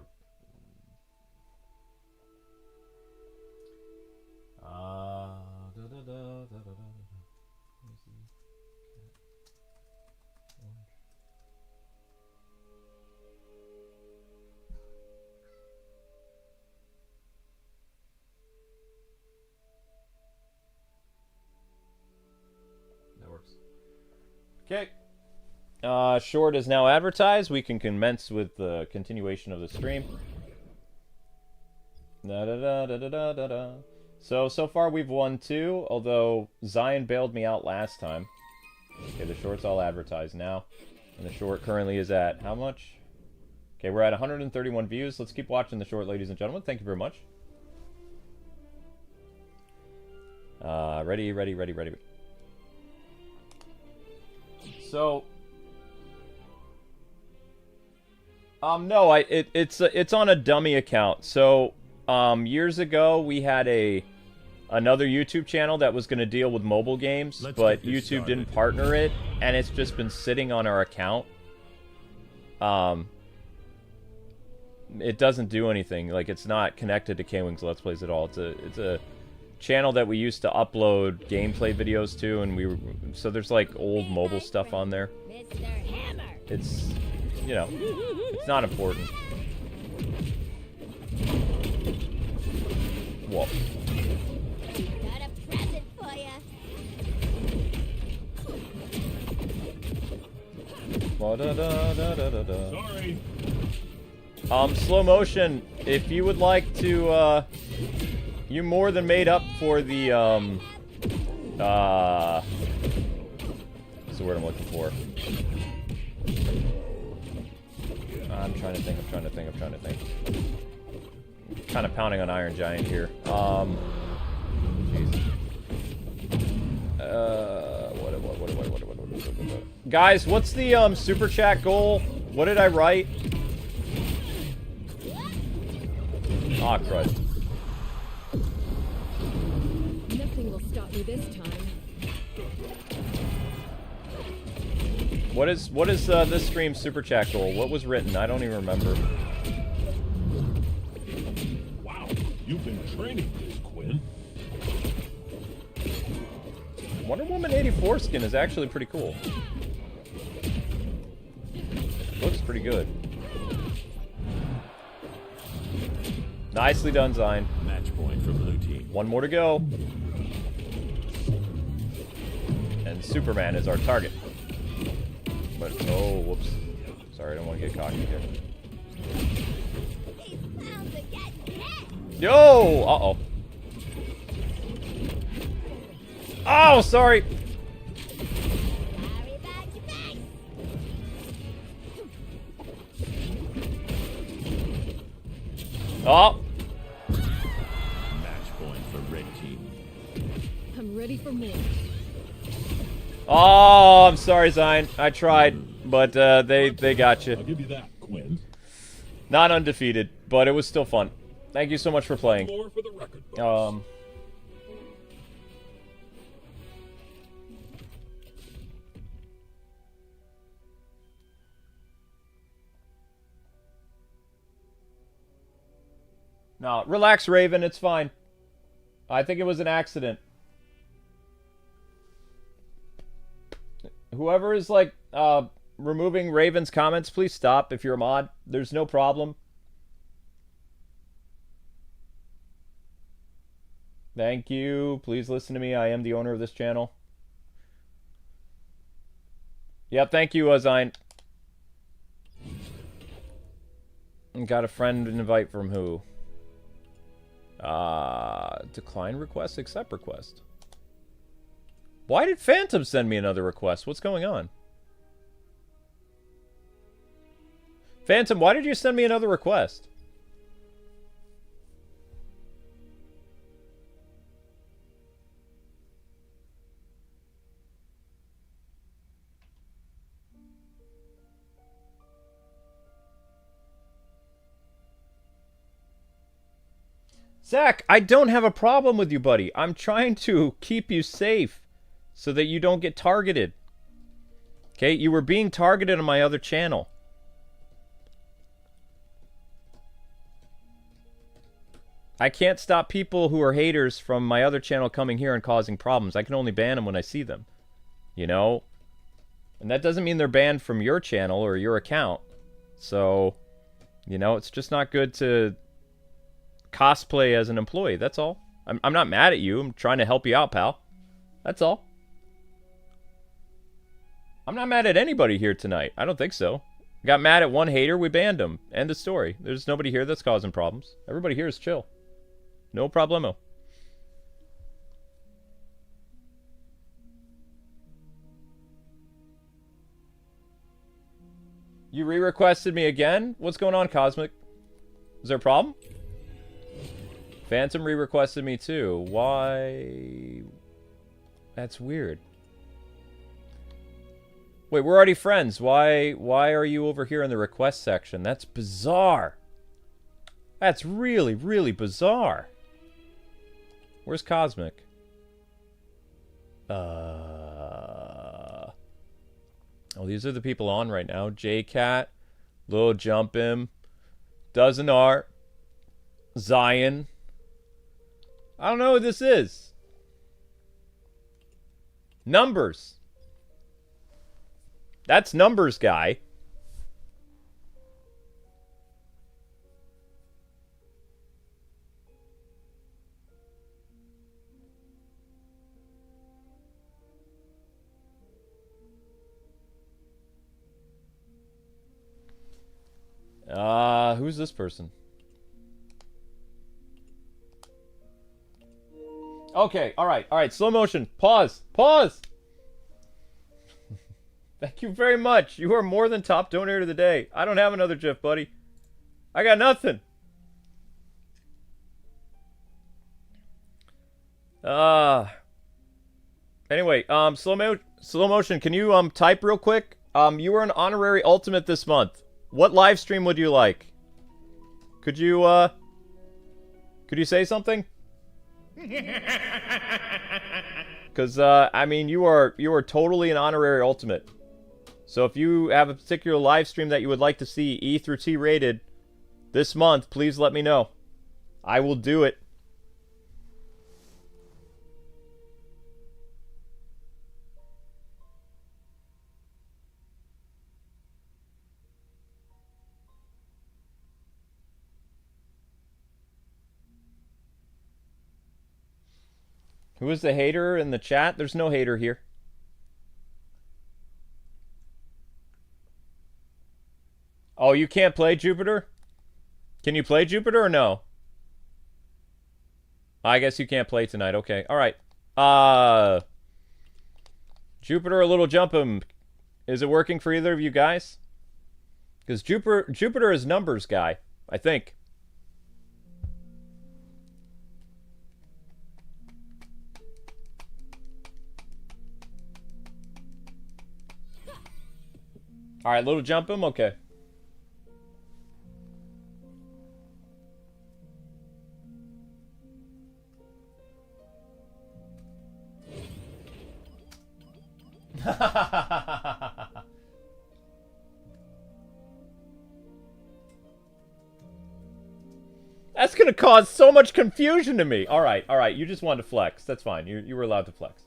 that works. Okay. Short is now advertised. We can commence with the continuation of the stream. So far we've won 2, although Zion bailed me out last time. Okay, the short's all advertised now. And the short currently is at how much? Okay, we're at 131 views. Let's keep watching the short, ladies and gentlemen. Thank you very much. Ready. So, No, it's on a dummy account. So, years ago we had another YouTube channel that was going to deal with mobile games, but YouTube didn't partner it, and it's just been sitting on our account. It doesn't do anything. Like, it's not connected to Kwings Let's Plays at all. It's a channel that we used to upload gameplay videos to, and so there's like old mobile stuff on there. Mr. Hammer. It's, you know, it's not important. Whoa. Got a present for you. Sorry. Slow motion, if you would like to, you more than made up for the, what's the word I'm looking for? I'm trying to think. Kind of pounding on Iron Giant here. Jeez. What? Guys, what's the, super chat goal? What did I write? Ah, crud. Nothing will stop me this time. What is this stream's super chat goal? What was written? I don't even remember. Wow, you've been training this, Quinn. Wonder Woman 84 skin is actually pretty cool. Looks pretty good. Nicely done, Zine. Match point for blue team. One more to go. And Superman is our target. But, oh, whoops. Sorry, I don't want to get cocky here. These clowns are getting hit. Yo! Uh-oh. Oh, sorry! Sorry about your face. Oh! Match point for red team. I'm ready for more. Oh, I'm sorry, Zine. I tried, but they got you. I'll give you that, Quinn. Not undefeated, but it was still fun. Thank you so much for playing. More for the record books. No, relax, Raven. It's fine. I think it was an accident. Whoever is, like, removing Raven's comments, please stop if you're a mod. There's no problem. Thank you. Please listen to me. I am the owner of this channel. Yep, thank you, Zine. Got a friend invite from who? Decline request, accept request. Why did Phantom send me another request? What's going on? Phantom, why did you send me another request? Zach, I don't have a problem with you, buddy. I'm trying to keep you safe so that you don't get targeted. Okay, you were being targeted on my other channel. I can't stop people who are haters from my other channel coming here and causing problems. I can only ban them when I see them. You know? And that doesn't mean they're banned from your channel or your account. So, you know, it's just not good to cosplay as an employee. That's all. I'm not mad at you. I'm trying to help you out, pal. That's all. I'm not mad at anybody here tonight. I don't think so. Got mad at one hater, we banned him. End of story. There's nobody here that's causing problems. Everybody here is chill. No problemo. You re-requested me again? What's going on, Cosmic? Is there a problem? Phantom re-requested me too. Why? That's weird. Wait, we're already friends. Why are you over here in the request section? That's bizarre. That's really, really bizarre. Where's Cosmic? Oh, these are the people on right now. Jaycat, LilJumphim, DozenR, Zion. I don't know who this is. Numbers. That's Numbers guy. Who's this person? Okay, alright, slow motion. Pause. Thank you very much. You are more than top donator of the day. I don't have another GIF, buddy. I got nothing. Anyway, slow motion, can you type real quick? You were an honorary ultimate this month. What live stream would you like? Could you say something? Because I mean, you are totally an honorary ultimate. So if you have a particular live stream that you would like to see E through T rated this month, please let me know. I will do it. Who is the hater in the chat? There's no hater here. Oh, you can't play Jupitar? Can you play Jupitar or no? I guess you can't play tonight. Okay. All right. Jupitar or LilJumphim, is it working for either of you guys? Because Jupitar is Numbers guy, I think. Alright, LilJumphim? Okay. That's gonna cause so much confusion to me. Alright, you just wanted to flex. That's fine. You were allowed to flex.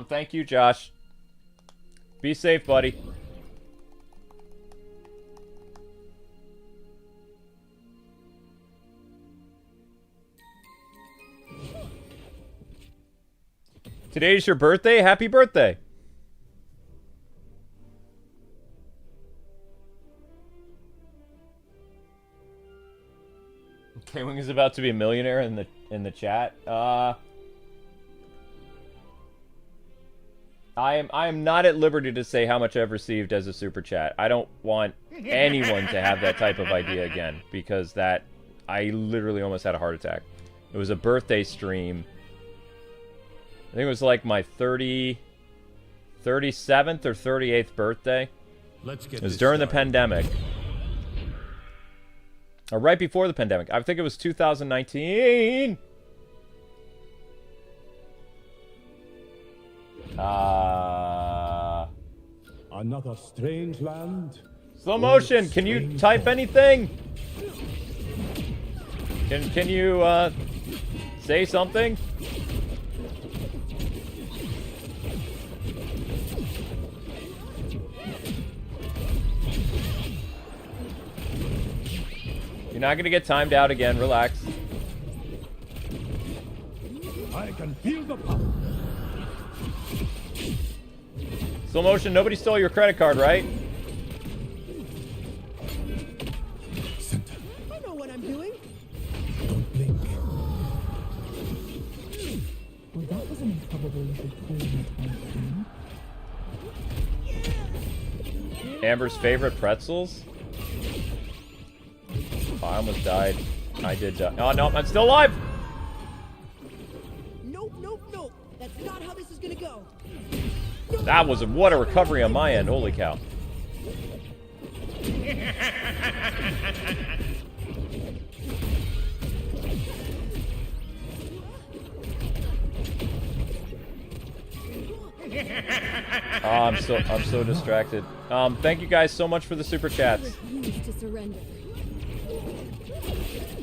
Thank you, Josh. Be safe, buddy. Today's your birthday? Happy birthday. Kwing is about to be a millionaire in the chat. I am not at liberty to say how much I've received as a super chat. I don't want anyone to have that type of idea again, because I literally almost had a heart attack. It was a birthday stream. I think it was like my 37th or 38th birthday. It was during the pandemic. Or right before the pandemic. I think it was 2019. Another strange land. Slow motion, can you type anything? Can you say something? You're not gonna get timed out again, relax. I can feel the power. Slow motion, nobody stole your credit card, right? I know what I'm doing. Don't blink. Well, that was an improbable little coin Amber's favorite pretzels? Oh, I almost died. I did die. Oh, no, I'm still alive! Not how this is gonna go. That was what a recovery on my end. Holy cow. Oh, I'm so distracted. Thank you guys so much for the super chats. Refuse to surrender.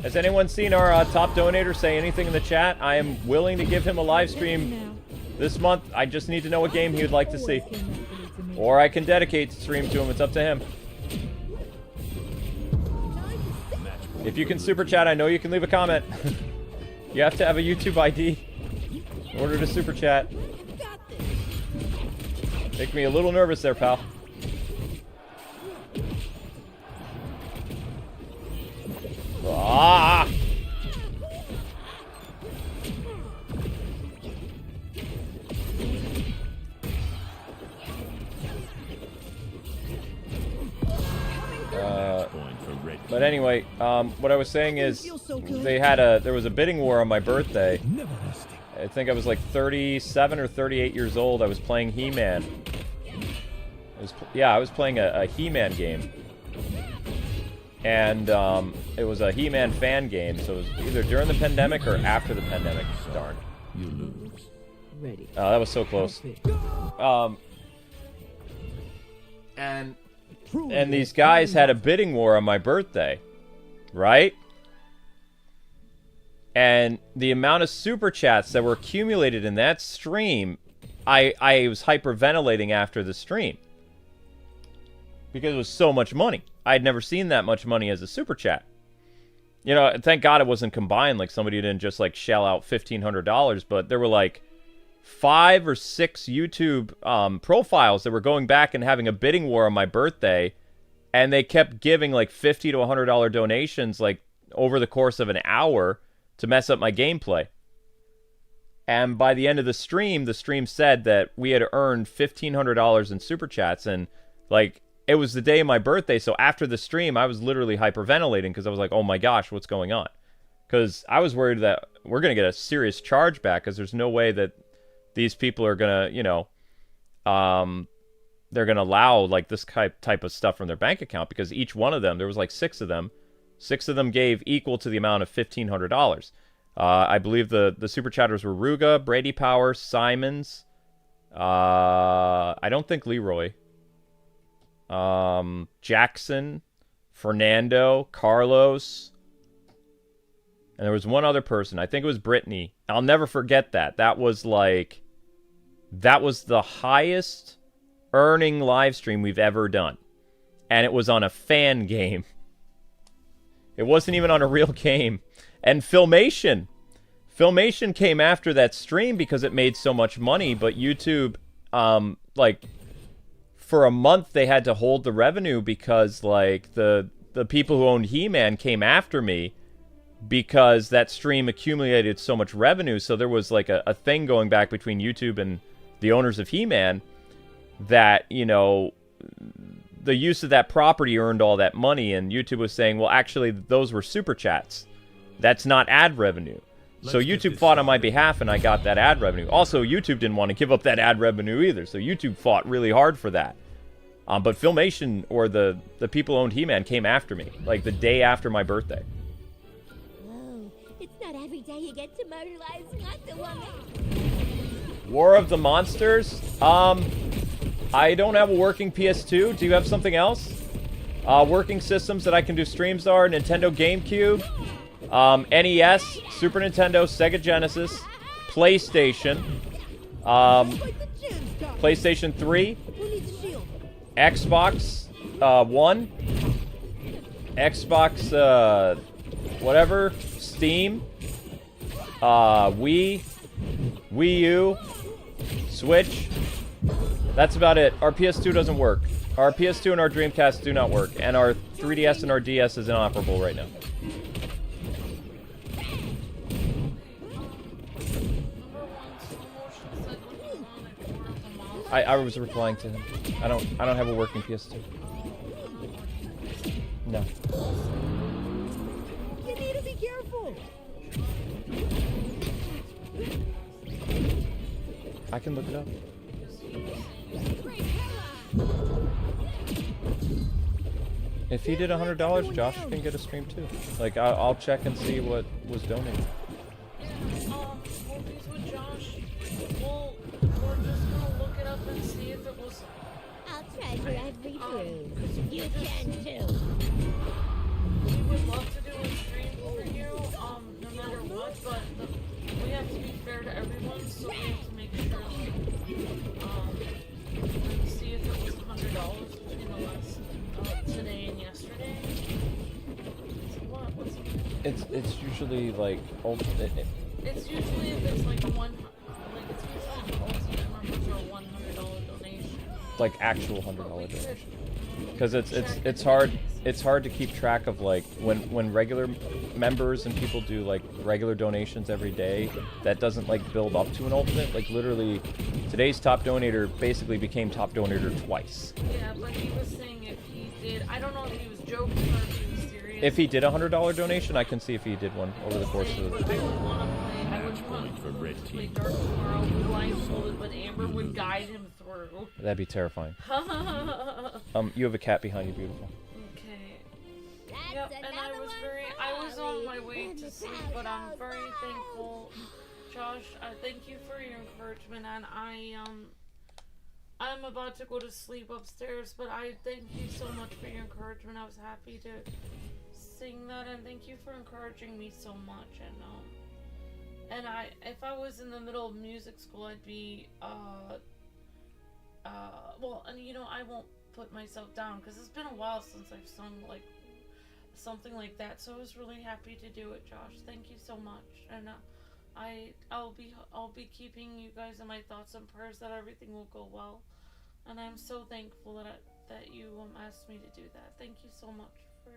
Has anyone seen our top donator say anything in the chat? I am willing to give him a live stream this month. I just need to know what game he would like to see. Or I can dedicate the stream to him. It's up to him. If you can super chat, I know you can leave a comment. You have to have a YouTube ID in order to super chat. Make me a little nervous there, pal. Ah! But anyway, what I was saying is there was a bidding war on my birthday. I think I was like 37 or 38 years old. I was playing He-Man. I was playing a He-Man game. And it was a He-Man fan game, so it was either during the pandemic or after the pandemic. Darn. You lose. Ready. Oh, that was so close. And these guys had a bidding war on my birthday, right? And the amount of super chats that were accumulated in that stream, I was hyperventilating after the stream. Because it was so much money. I had never seen that much money as a super chat. You know, thank God it wasn't combined, like somebody didn't just like shell out $1,500, but there were like 5 or 6 YouTube profiles that were going back and having a bidding war on my birthday, and they kept giving like $50 to $100 donations like over the course of an hour to mess up my gameplay. And by the end of the stream said that we had earned $1,500 in super chats, and like it was the day of my birthday, so after the stream I was literally hyperventilating because I was like, oh my gosh, what's going on? Because I was worried that we're going to get a serious charge back, because there's no way that these people are going to, you know, they're going to allow like this type of stuff from their bank account, because each one of them, there was like 6 of them. 6 of them gave equal to the amount of $1,500. I believe the super chatters were Ruga, Brady Power, Simons. I don't think Leroy. Jackson, Fernando, Carlos. And there was one other person. I think it was Brittany. I'll never forget that. That was the highest earning live stream we've ever done. And it was on a fan game. It wasn't even on a real game. And Filmation came after that stream because it made so much money, but YouTube, like, for a month they had to hold the revenue because, like, the people who owned He-Man came after me because that stream accumulated so much revenue. So there was, like, a thing going back between YouTube and the owners of He-Man that, you know, the use of that property earned all that money, and YouTube was saying, well, actually, those were super chats. That's not ad revenue. So YouTube fought on my behalf, and I got that ad revenue. Also, YouTube didn't want to give up that ad revenue either, so YouTube fought really hard for that. But Filmation, or the people who owned He-Man, came after me, like the day after my birthday. Whoa, it's not every day you get to murderize Wonder Woman. War of the Monsters? I don't have a working PS2. Do you have something else? Working systems that I can do streams are Nintendo GameCube, NES, Super Nintendo, Sega Genesis, PlayStation, PlayStation 3, Xbox One, Xbox whatever, Steam, Wii U, Switch. That's about it. Our PS2 doesn't work. Our PS2 and our Dreamcast do not work, and our 3DS and our DS is inoperable right now. I was replying to him. I don't have a working PS2. No. You need to be careful. I can look it up. Because he was saying, If he did $100, Josh can get a stream too. Like, I'll check and see what was donated. well, these with Josh, we're just gonna look it up and see if it was. I'll treasure every bruise. You can too. We would love to do a stream for you, no matter what, but we have to be fair to everyone, so we have to make sure, like, see if it was $100 between the last, today and yesterday. So what? What's it? It's usually like It's usually if it's like it's usually the ultimate members are $100 donation. like actual $100 donation. Because it's hard to keep track of like when regular members and people do like regular donations every day, that doesn't like build up to an ultimate. Like literally today's top donator basically became top donator twice. Yeah, but he was saying if he did, I don't know if he was joking or if he was serious. If he did a $100 donation, I can see if he did one over the course of the I would want to play Dark tomorrow blindfolded, but Amber would guide him through. That'd be terrifying. You have a cat behind you, beautiful. Okay. Yep, and I was on my way to sleep, but I'm very thankful, Josh. Thank you for your encouragement, and I'm about to go to sleep upstairs, but I thank you so much for your encouragement. I was happy to sing that, and thank you for encouraging me so much. And if I was in the middle of music school, I'd be well, and you know, I won't put myself down because it's been a while since I've sung like something like that, so I was really happy to do it, Josh. Thank you so much, and I'll be keeping you guys in my thoughts and prayers that everything will go well, and I'm so thankful that you asked me to do that. Thank you so much for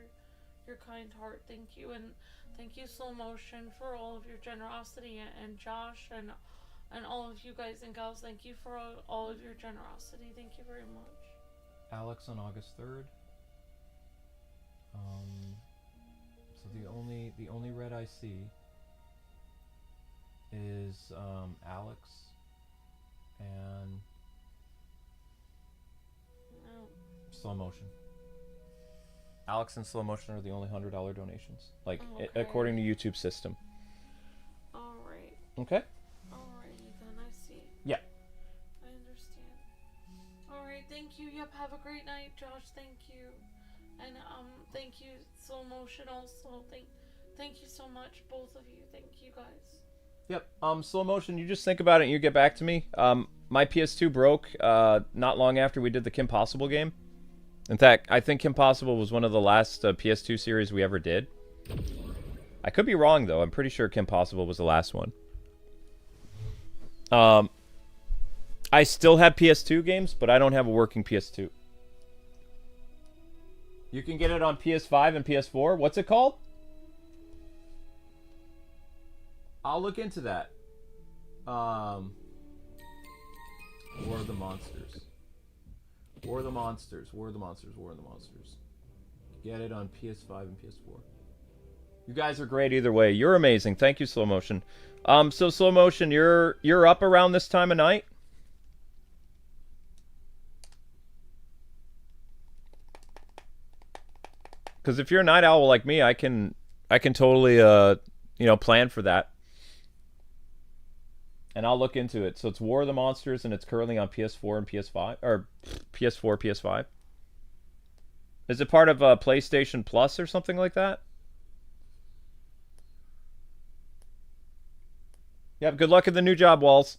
your kind heart. Thank you, and thank you, Slow Motion, for all of your generosity, and Josh and all of you guys and gals. Thank you for all of your generosity. Thank you very much. Alex on August 3rd. So the only red I see is Alex and No. Slow Motion. Alex and Slow Motion are the only $100 donations, like Okay. according to YouTube system. All right. Okay. Alrighty then. I see. Yeah. I understand. Alright, thank you. Yep, have a great night, Josh. Thank you. And thank you, Slow Motion also. Thank you so much, both of you. Thank you guys. Yep. Slow Motion, you just think about it and you get back to me. My PS2 broke not long after we did the Kim Possible game. In fact, I think Kim Possible was one of the last PS2 series we ever did. I could be wrong though. I'm pretty sure Kim Possible was the last one. I still have PS2 games, but I don't have a working PS2. You can get it on PS5 and PS4. What's it called? I'll look into that. War of the Monsters. War of the Monsters. War of the Monsters. War of the Monsters. Get it on PS5 and PS4. You guys are great either way. You're amazing. Thank you, Slow Motion. So Slow Motion, you're up around this time of night? Because if you're a night owl like me, I can totally plan for that. And I'll look into it. So it's War of the Monsters, and it's currently on PS4 and PS5, or PS4, PS5. Is it part of PlayStation Plus or something like that? Yep. Good luck at the new job, Walls.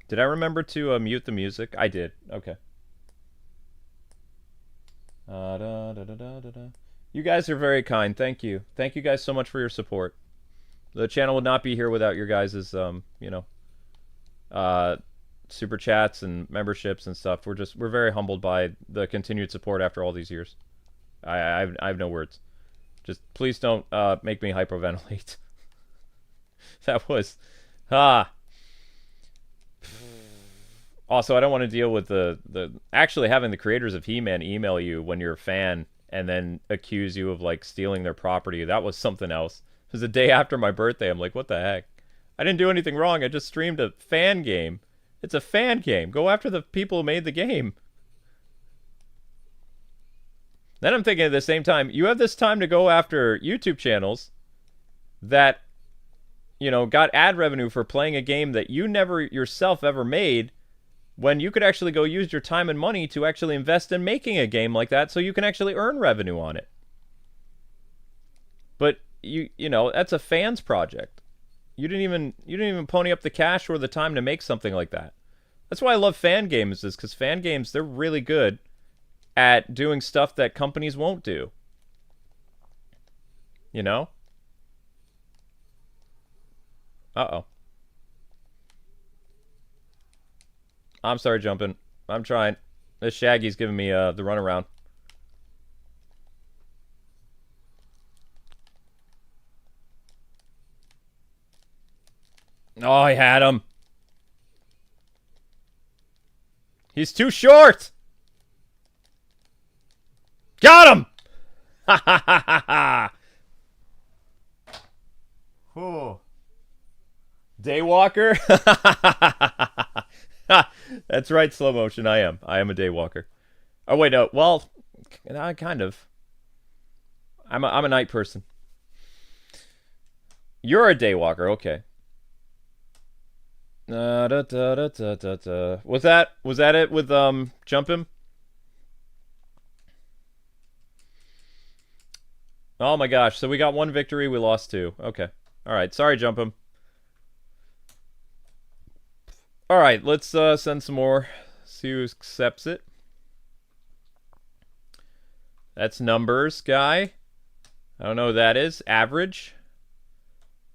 Did I remember to mute the music? I did. Okay. You guys are very kind. Thank you. Thank you guys so much for your support. The channel would not be here without your guys' super chats and memberships and stuff. We're very humbled by the continued support after all these years. I have no words. Just please don't make me hyperventilate. That was Also, I don't want to deal with the actually having the creators of He-Man email you when you're a fan and then accuse you of like stealing their property. That was something else. It was the day after my birthday. I'm like, what the heck? I didn't do anything wrong. I just streamed a fan game It's a fan game. Go after the people who made the game. Then I'm thinking at the same time, you have this time to go after YouTube channels that, you know, got ad revenue for playing a game that you never yourself ever made, when you could actually go use your time and money to actually invest in making a game like that so you can actually earn revenue on it. But you know, that's a fan's project. You didn't even pony up the cash or the time to make something like that. That's why I love fan games, is because fan games, they're really good at doing stuff that companies won't do. You know? Uh-oh. I'm sorry, jumping. I'm trying. This Shaggy's giving me the runaround. Oh, I had him. He's too short. Got him! Ha ha ha ha ha! Oh. Daywalker? That's right, slow motion. I am a daywalker. Oh wait, no. Well, kind of. I'm a night person. You're a daywalker. Okay. Was that it with JumphIm? Oh my gosh, so we got 1 victory, we lost 2. Okay. Alright, sorry JumphIm. Alright, let's send some more. See who accepts it. That's numbers, guy. I don't know who that is. Average.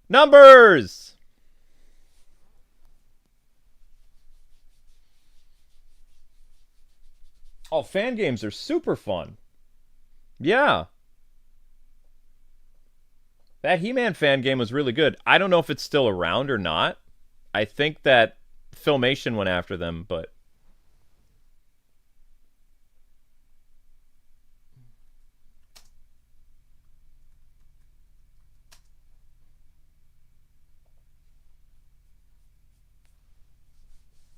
Numbers! Oh, fan games are super fun. Yeah. That He-Man fan game was really good. I don't know if it's still around or not. I think that Filmation went after them, but...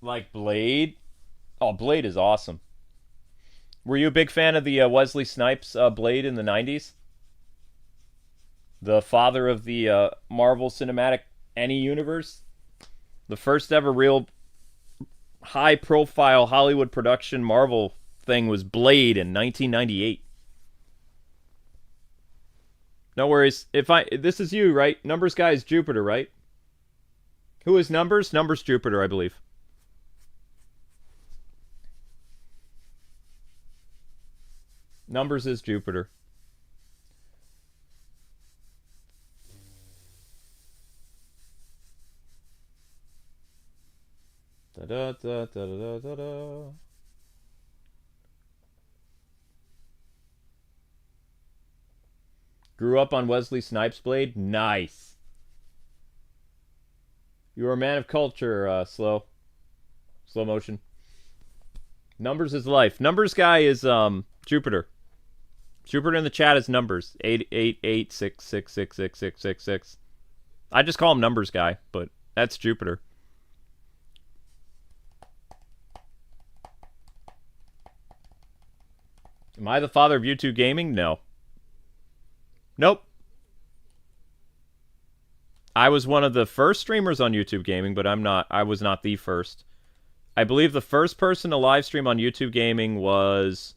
Like Blade? Oh, Blade is awesome. Were you a big fan of the Wesley Snipes Blade in the 90s? The father of the Marvel Cinematic Any universe? The first ever real high-profile Hollywood production Marvel thing was Blade in 1998. No worries. This is you, right? Numbers guy is Jupitar, right? Who is Numbers? Numbers Jupitar, I believe. Numbers is Jupitar. Da da da da da da da. Grew up on Wesley Snipes Blade. Nice. You are a man of culture, slow motion. Numbers is life. Numbers guy is Jupitar. Jupitar in the chat is Numbers. 88866666666. I just call him Numbers guy, but that's Jupitar. Am I the father of YouTube gaming? No. Nope. I was one of the first streamers on YouTube gaming, but I was not the first. I believe the first person to live stream on YouTube gaming was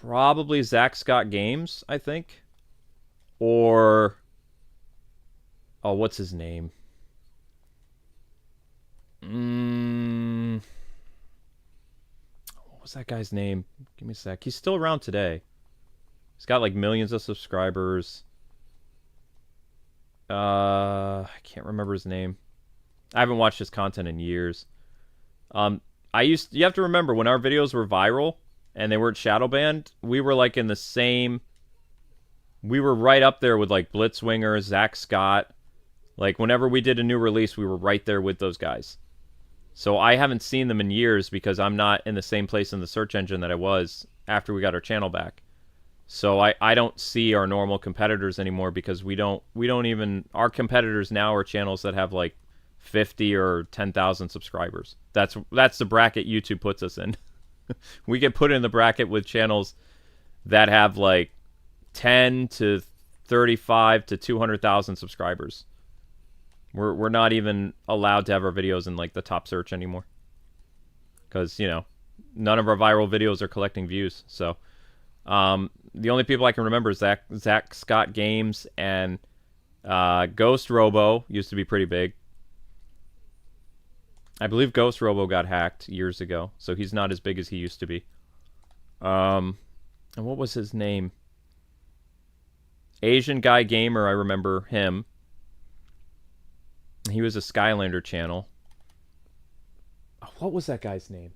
probably Zach Scott Games, I think. Or what's his name? What was that guy's name? Give me a sec. He's still around today. He's got like millions of subscribers. I can't remember his name. I haven't watched his content in years. You have to remember, when our videos were viral and they weren't shadow banned, we were like in the same... We were right up there with like Blitzwinger, Zach Scott. Like whenever we did a new release, we were right there with those guys. So I haven't seen them in years because I'm not in the same place in the search engine that I was after we got our channel back. So I don't see our normal competitors anymore because we don't even, our competitors now are channels that have like 50 or 10,000 subscribers. That's the bracket YouTube puts us in. We get put in the bracket with channels that have like 10 to 35 to 200,000 subscribers. We're not even allowed to have our videos in like the top search anymore. Because, you know, none of our viral videos are collecting views. So the only people I can remember is Zach Scott Games and Ghost Robo used to be pretty big. I believe Ghost Robo got hacked years ago, so he's not as big as he used to be. And what was his name? Asian Guy Gamer, I remember him. He was a Skylander channel. What was that guy's name?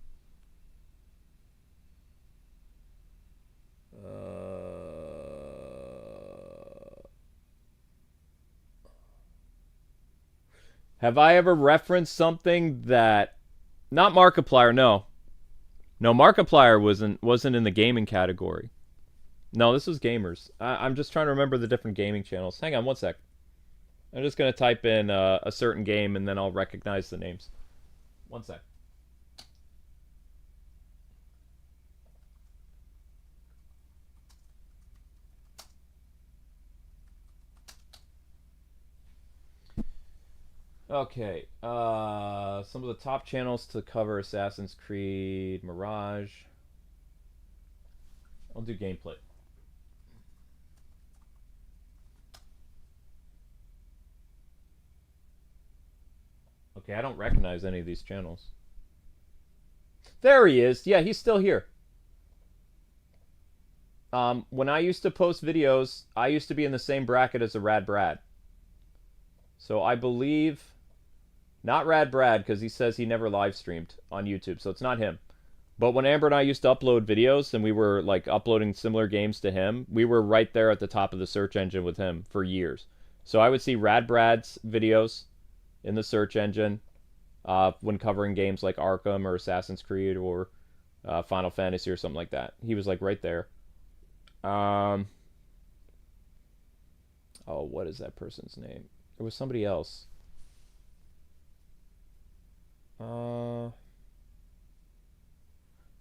Have I ever referenced something that... Not Markiplier, no. No, Markiplier wasn't in the gaming category. No, this was gamers. I'm just trying to remember the different gaming channels. Hang on one sec. I'm just going to type in a certain game and then I'll recognize the names. One sec. Okay, some of the top channels to cover Assassin's Creed, Mirage. I'll do gameplay. Okay, I don't recognize any of these channels. There he is. Yeah, he's still here. When I used to post videos, I used to be in the same bracket as a Rad Brad. So I believe... Not Rad Brad, because he says he never live streamed on YouTube, so it's not him. But when Amber and I used to upload videos, and we were like uploading similar games to him, we were right there at the top of the search engine with him for years. So I would see Rad Brad's videos in the search engine when covering games like Arkham or Assassin's Creed or Final Fantasy or something like that. He was like right there. Oh, what is that person's name? There was somebody else.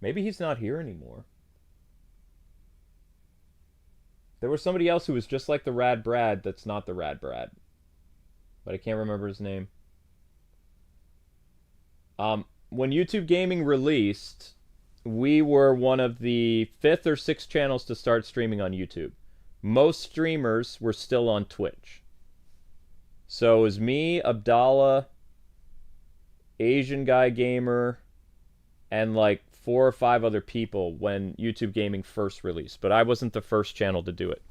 Maybe he's not here anymore. There was somebody else who was just like the Rad Brad that's not the Rad Brad. But I can't remember his name. When YouTube Gaming released, we were one of the 5th or 6th channels to start streaming on YouTube. Most streamers were still on Twitch. So it was me, Abdallah, Asian Guy Gamer, and like 4 or 5 other people when YouTube Gaming first released. But I wasn't the first channel to do it.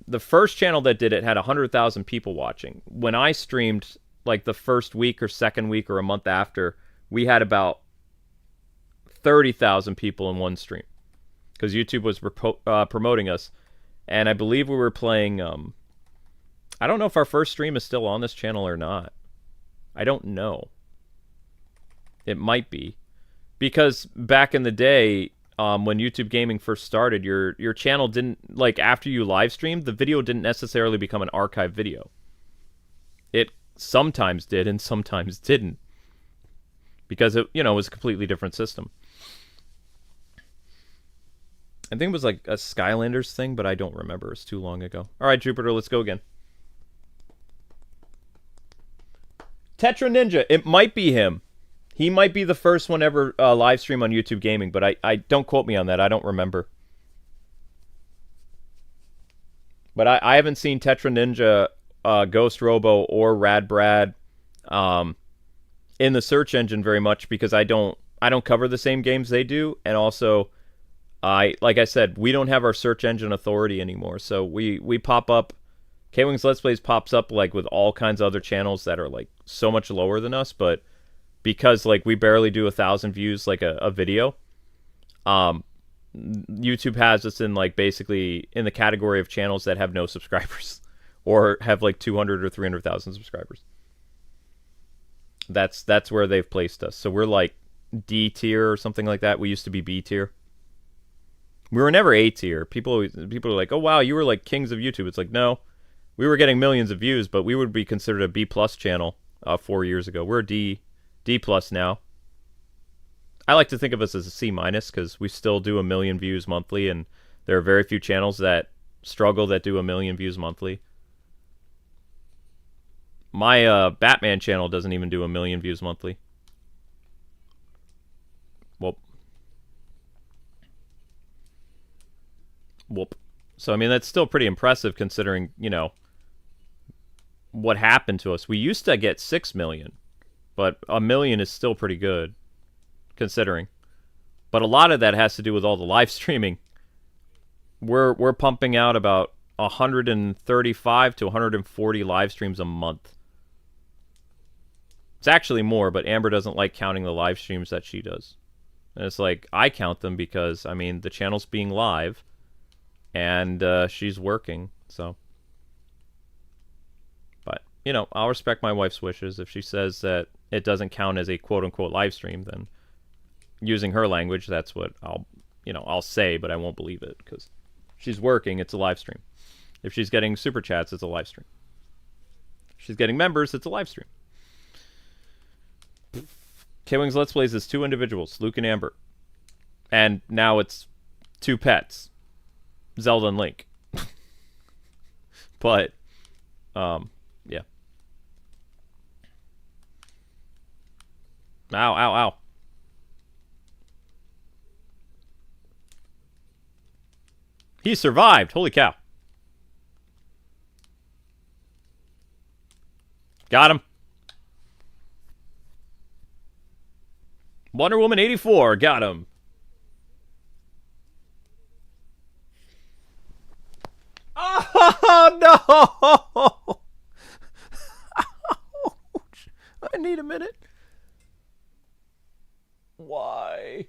The first channel that did it had 100,000 people watching. When I streamed, like the first week or second week or a month after, we had about 30,000 people in one stream. Because YouTube was promoting us. And I believe we were playing... I don't know if our first stream is still on this channel or not. I don't know. It might be. Because back in the day, when YouTube Gaming first started, your channel didn't... Like, after you live streamed, the video didn't necessarily become an archive video. It sometimes did and sometimes didn't. Because it, you know, was a completely different system. I think it was like a Skylanders thing, but I don't remember. It's too long ago. All right, Jupiter, let's go again. Tetra Ninja. It might be him. He might be the first one ever live stream on YouTube Gaming, but I don't quote me on that. I don't remember. But I haven't seen Tetra Ninja, Ghost Robo, or Rad Brad in the search engine very much because I don't cover the same games they do, and also like I said, we don't have our search engine authority anymore. So we pop up. Kwingsletsplays pops up like with all kinds of other channels that are like so much lower than us, but because like we barely do 1,000 views like a video, YouTube has us in like basically in the category of channels that have no subscribers or have like 200 or 300,000 subscribers. That's where they've placed us. So we're like D tier or something like that. We used to be B tier. We were never A tier. People are like, oh wow, you were like kings of YouTube. It's like, no, we were getting millions of views, but we would be considered a B plus channel 4 years ago. We're a D plus now. I like to think of us as a C minus because we still do 1 million views monthly, and there are very few channels that struggle that do 1 million views monthly. My Batman channel doesn't even do 1 million views monthly. Whoop. So, I mean, that's still pretty impressive considering, you know, what happened to us. We used to get 6 million, but 1 million is still pretty good considering. But a lot of that has to do with all the live streaming. We're pumping out about 135 to 140 live streams a month. It's actually more, but Amber doesn't like counting the live streams that she does. And it's like, I count them because, I mean, the channel's being live. And she's working, so. But, you know, I'll respect my wife's wishes. If she says that it doesn't count as a quote-unquote live stream, then using her language, that's what I'll say, but I won't believe it, because she's working, it's a live stream. If she's getting super chats, it's a live stream. If she's getting members, it's a live stream. Kwingsletsplays is 2 individuals, Luke and Amber. And now it's 2 pets. Zelda and Link. But, yeah. Ow, ow, ow. He survived! Holy cow. Got him. Wonder Woman 84, got him. Oh, no! Ouch. I need a minute. Why?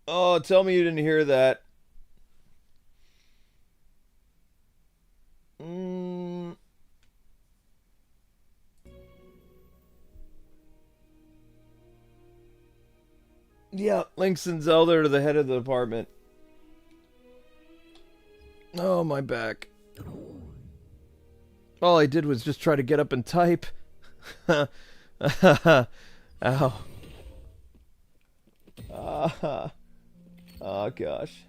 Oh, tell me you didn't hear that. Yeah, Lynx and Zelda are the head of the department. Oh, my back. All I did was just try to get up and type. Ow. Oh, gosh.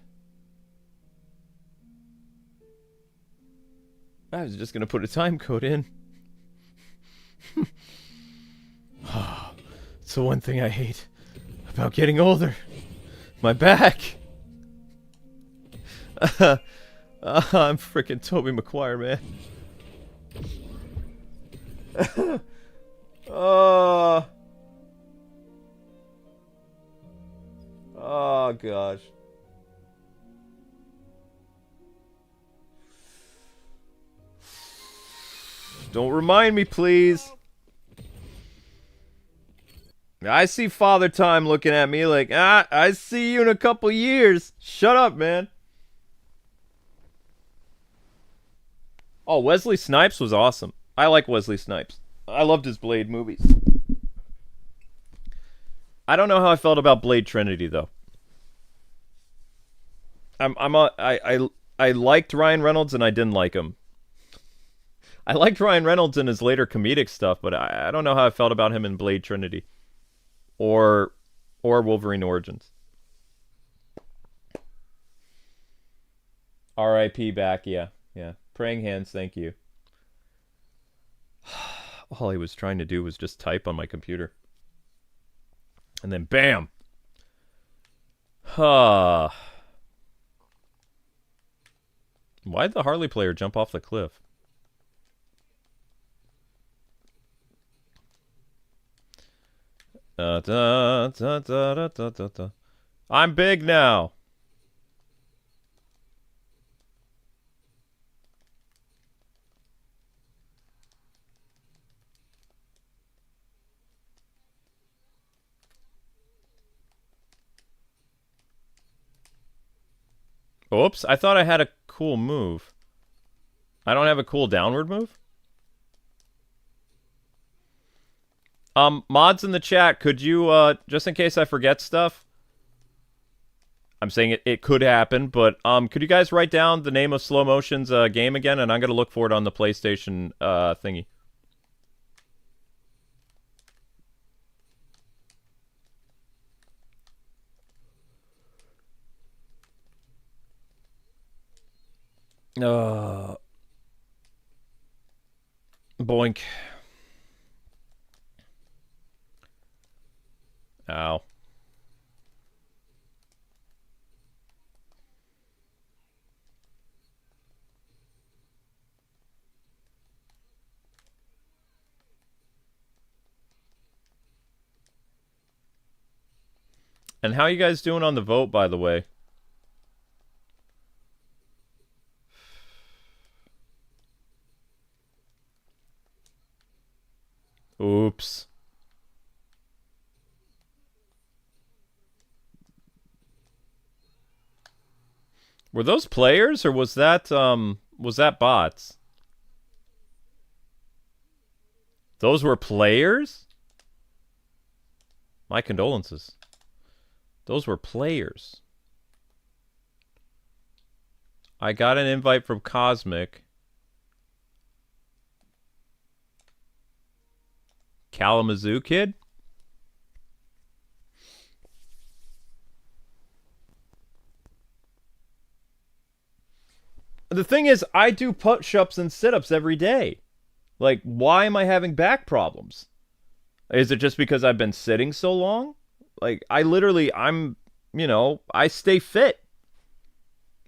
I was just going to put a time code in. It's the one thing I hate about getting older. My back. I'm freaking Tobey Maguire, man. Oh. Oh, gosh. Don't remind me, please. I see Father Time looking at me like, I see you in a couple years. Shut up, man. Oh, Wesley Snipes was awesome. I like Wesley Snipes. I loved his Blade movies. I don't know how I felt about Blade Trinity, though. I liked Ryan Reynolds and I didn't like him. I liked Ryan Reynolds in his later comedic stuff, but I don't know how I felt about him in Blade Trinity. Or Wolverine Origins. R.I.P. back, yeah. Praying hands, thank you. All I was trying to do was just type on my computer. And then bam! Why'd the Harley player jump off the cliff? I'm big now. Oops, I thought I had a cool move. I don't have a cool downward move? Mods in the chat, could you, just in case I forget stuff, I'm saying it could happen, but could you guys write down the name of Slow Motion's game again, and I'm going to look for it on the PlayStation thingy. Boink. Ow. And how are you guys doing on the vote, by the way? Oops. Were those players, or was that bots? Those were players? My condolences. Those were players. I got an invite from Cosmic. Kalamazoo kid? The thing is, I do push-ups and sit-ups every day. Like, why am I having back problems? Is it just because I've been sitting so long? Like, I stay fit.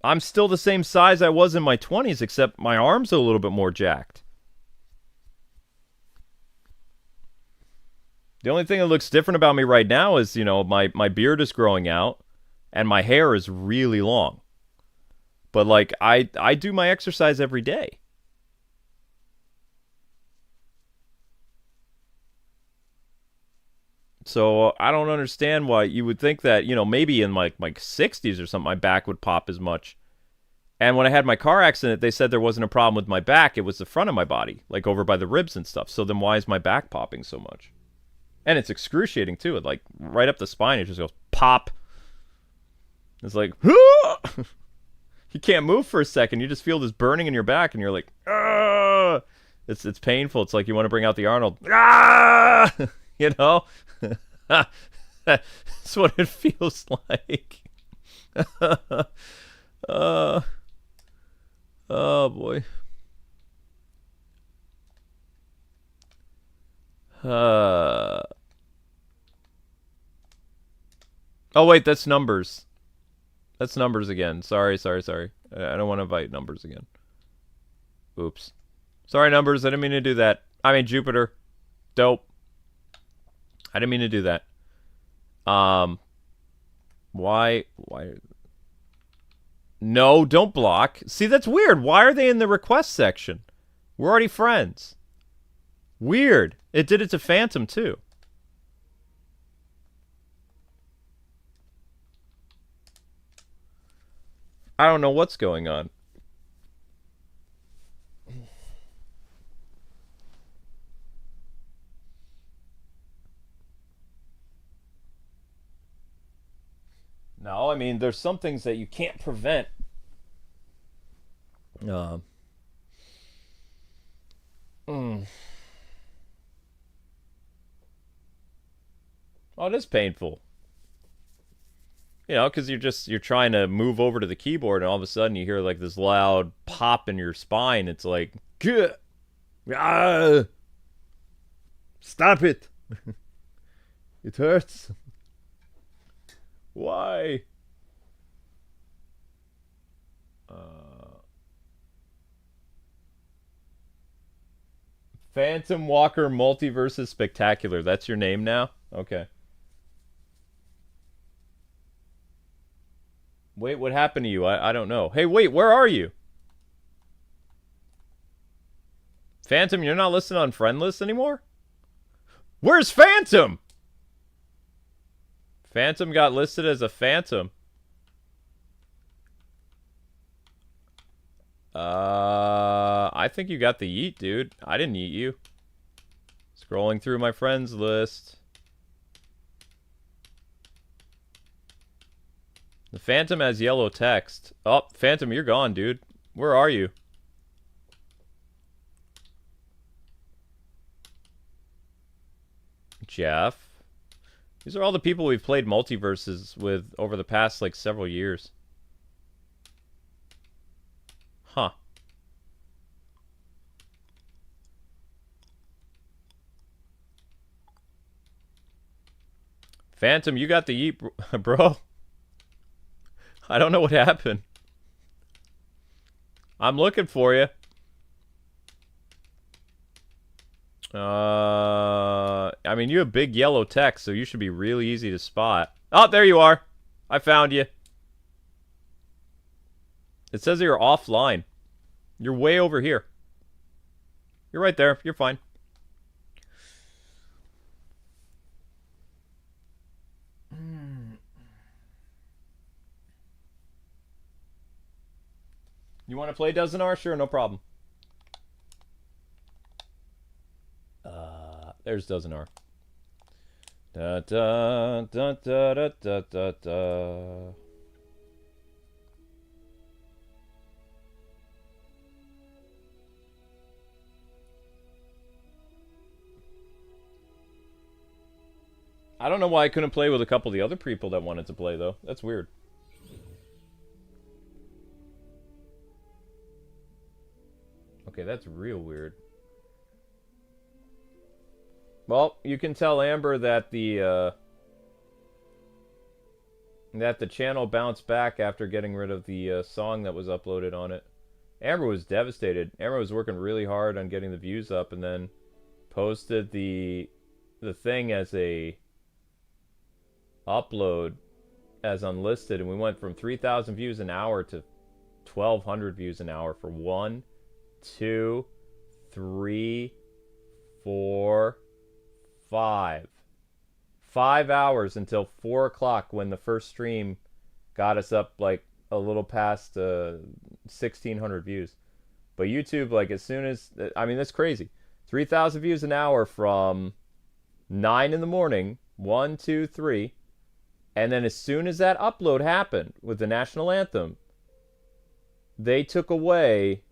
I'm still the same size I was in my 20s, except my arms are a little bit more jacked. The only thing that looks different about me right now is, my beard is growing out, and my hair is really long. But, like, I do my exercise every day. So I don't understand why you would think that, maybe in my 60s or something, my back would pop as much. And when I had my car accident, they said there wasn't a problem with my back. It was the front of my body, like over by the ribs and stuff. So then why is my back popping so much? And it's excruciating, too. It, like, right up the spine, it just goes pop. It's like, you can't move for a second. You just feel this burning in your back, and you're like, ah! It's painful. It's like you want to bring out the Arnold. Ah! That's what it feels like. Oh boy. Oh wait, that's numbers. That's numbers again. Sorry. I don't want to invite numbers again. Oops. Sorry, numbers. I didn't mean to do that. I mean, Jupiter. Dope. I didn't mean to do that. Why? No, don't block. See, that's weird. Why are they in the request section? We're already friends. Weird. It did it to Phantom, too. I don't know what's going on. No, I mean, there's some things that you can't prevent. Oh, it is painful. Because you're trying to move over to the keyboard, and all of a sudden you hear like this loud pop in your spine. It's like, ah, stop it! It hurts. Why? Phantom Walker Multiversus Spectacular. That's your name now? Okay. Wait, what happened to you? I don't know. Hey, wait, where are you? Phantom, you're not listed on friend list anymore? Where's Phantom? Phantom got listed as a Phantom. I think you got the yeet, dude. I didn't yeet you. Scrolling through my friends list. The Phantom has yellow text. Oh, Phantom, you're gone, dude. Where are you? Jeff. These are all the people we've played Multiversus with over the past, like, several years. Huh. Phantom, you got the yeet, bro. I don't know what happened. I'm looking for you. I mean, you have big yellow text, so you should be really easy to spot. Oh, there you are. I found you. It says you're offline. You're way over here. You're right there. You're fine. You want to play DozenR? Sure, no problem. There's DozenR. Da da da da da da da da. I don't know why I couldn't play with a couple of the other people that wanted to play, though. That's weird. Okay, that's real weird. Well, you can tell Amber that the channel bounced back after getting rid of the song that was uploaded on it. Amber was devastated. Amber was working really hard on getting the views up, and then posted the thing as a upload as unlisted, and we went from 3,000 views an hour to 1,200 views an hour for 1, 2, 3, 4, 5. 5 hours until 4 o'clock when the first stream got us up like a little past 1,600 views. But YouTube, like as soon as, I mean, that's crazy. 3,000 views an hour from 9 in the morning, 1, 2, 3. And then as soon as that upload happened with the national anthem, they took away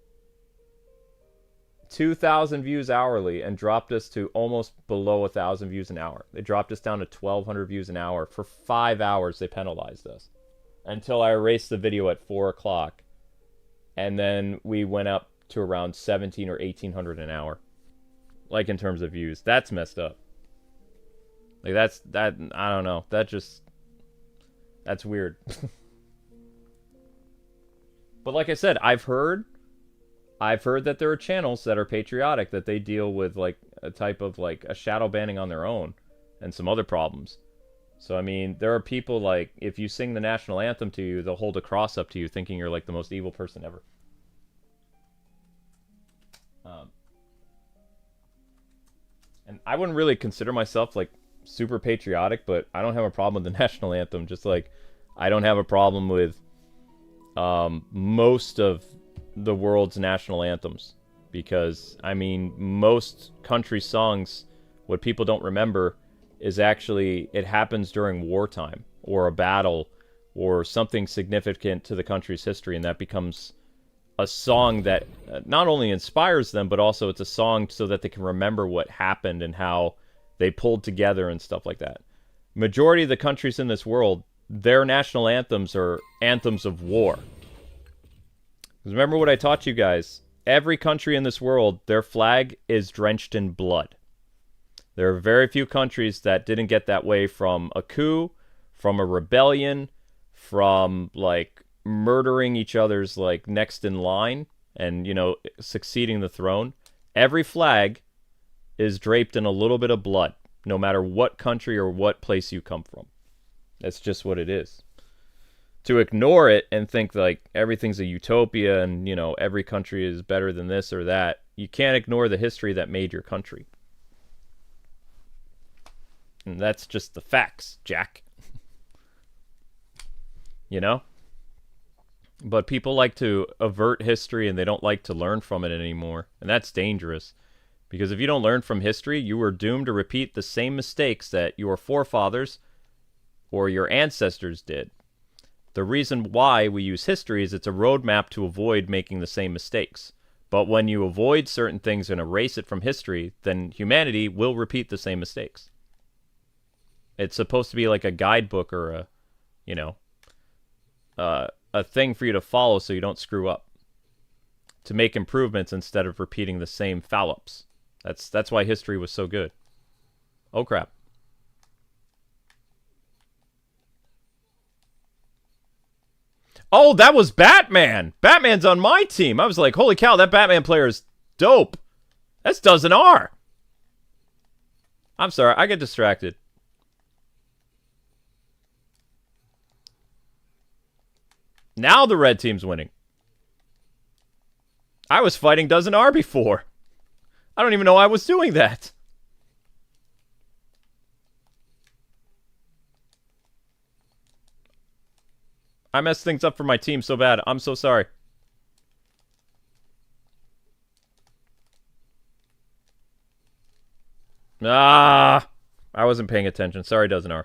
2,000 views hourly and dropped us to almost below 1,000 views an hour. They dropped us down to 1,200 views an hour. For 5 hours, they penalized us. Until I erased the video at 4 o'clock. And then we went up to around 1,700 or 1,800 an hour. Like in terms of views. That's messed up. Like that, I don't know. That's weird. But like I said, I've heard that there are channels that are patriotic, that they deal with like a type of like a shadow banning on their own and some other problems. So I mean, there are people like, if you sing the national anthem to you, they'll hold a cross up to you thinking you're like the most evil person ever. And I wouldn't really consider myself like super patriotic, but I don't have a problem with the national anthem, just like I don't have a problem with most of the world's national anthems, because I mean, most country songs, what people don't remember is actually it happens during wartime or a battle or something significant to the country's history, and that becomes a song that not only inspires them, but also it's a song so that they can remember what happened and how they pulled together and stuff like that. Majority of the countries in this world, their national anthems are anthems of war. Remember what I taught you guys. Every country in this world, their flag is drenched in blood. There are very few countries that didn't get that way from a coup, from a rebellion, from like murdering each other's like next in line and, you know, succeeding the throne. Every flag is draped in a little bit of blood, no matter what country or what place you come from. That's just what it is. To ignore it and think like everything's a utopia and, you know, every country is better than this or that, you can't ignore the history that made your country. And that's just the facts, Jack. You know? But people like to avert history and they don't like to learn from it anymore. And that's dangerous. Because if you don't learn from history, you are doomed to repeat the same mistakes that your forefathers or your ancestors did. The reason why we use history is it's a roadmap to avoid making the same mistakes. But when you avoid certain things and erase it from history, then humanity will repeat the same mistakes. It's supposed to be like a guidebook or a, you know, a thing for you to follow so you don't screw up. To make improvements instead of repeating the same foul-ups. That's why history was so good. Oh, crap. Oh, that was Batman! Batman's on my team! I was like, holy cow, that Batman player is dope! That's DozenR! I'm sorry, I get distracted. Now the red team's winning. I was fighting DozenR before. I don't even know I was doing that. I messed things up for my team so bad. I'm so sorry. Ah, I wasn't paying attention. Sorry, DozenR.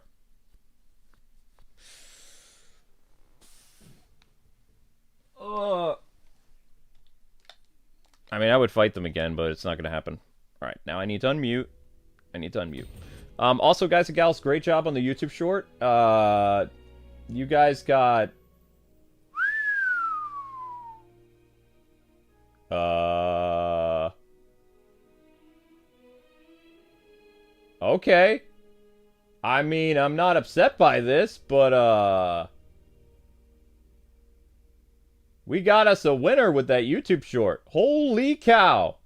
I mean, I would fight them again, but it's not going to happen. All right, now I need to unmute. Also, guys and gals, great job on the YouTube short. You guys got... Okay. I mean, I'm not upset by this, but, we got us a winner with that YouTube short. Holy cow.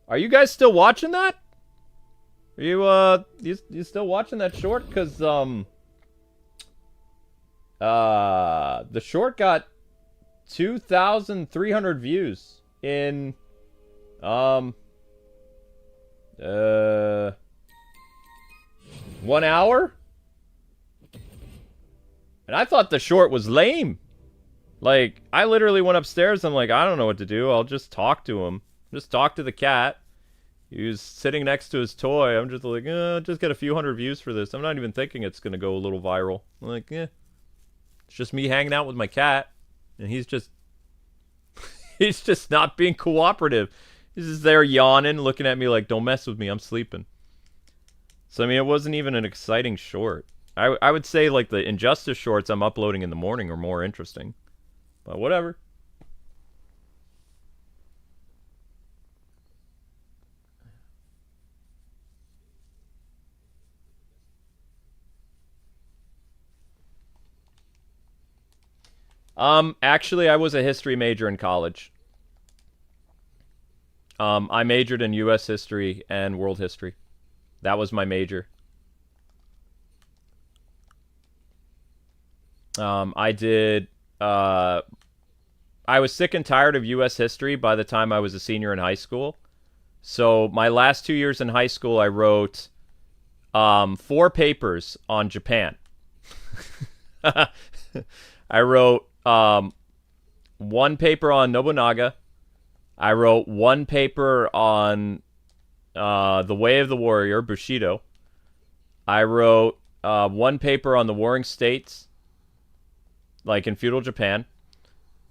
Are you guys still watching that? Are you still watching that short? Because, the short got 2,300 views in, 1 hour? And I thought the short was lame. Like, I literally went upstairs and I'm like, I don't know what to do. I'll just talk to him. Just talk to the cat. He was sitting next to his toy. I'm just like, just get a few hundred views for this. I'm not even thinking it's going to go a little viral. I'm like, it's just me hanging out with my cat. And he's just... he's just not being cooperative. He's just there yawning, looking at me like, don't mess with me, I'm sleeping. So, I mean, it wasn't even an exciting short. I would say, like, the Injustice shorts I'm uploading in the morning are more interesting. But whatever. Actually, I was a history major in college. I majored in U.S. history and world history. That was my major. I was sick and tired of U.S. history by the time I was a senior in high school. So my last 2 years in high school, I wrote 4 papers on Japan. I wrote 1 paper on Nobunaga. I wrote 1 paper on The Way of the Warrior, Bushido. I wrote 1 paper on the Warring States, like in feudal Japan.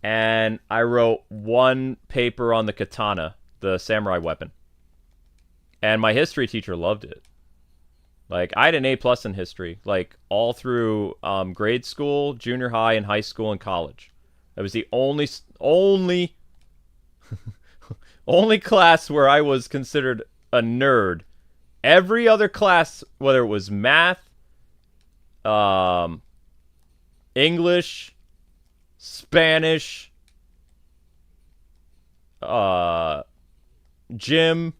And I wrote 1 paper on the katana, the samurai weapon. And my history teacher loved it. Like, I had an A+ in history, like, all through grade school, junior high, and high school and college. That was the only only class where I was considered a nerd. Every other class, whether it was math, English, Spanish, gym,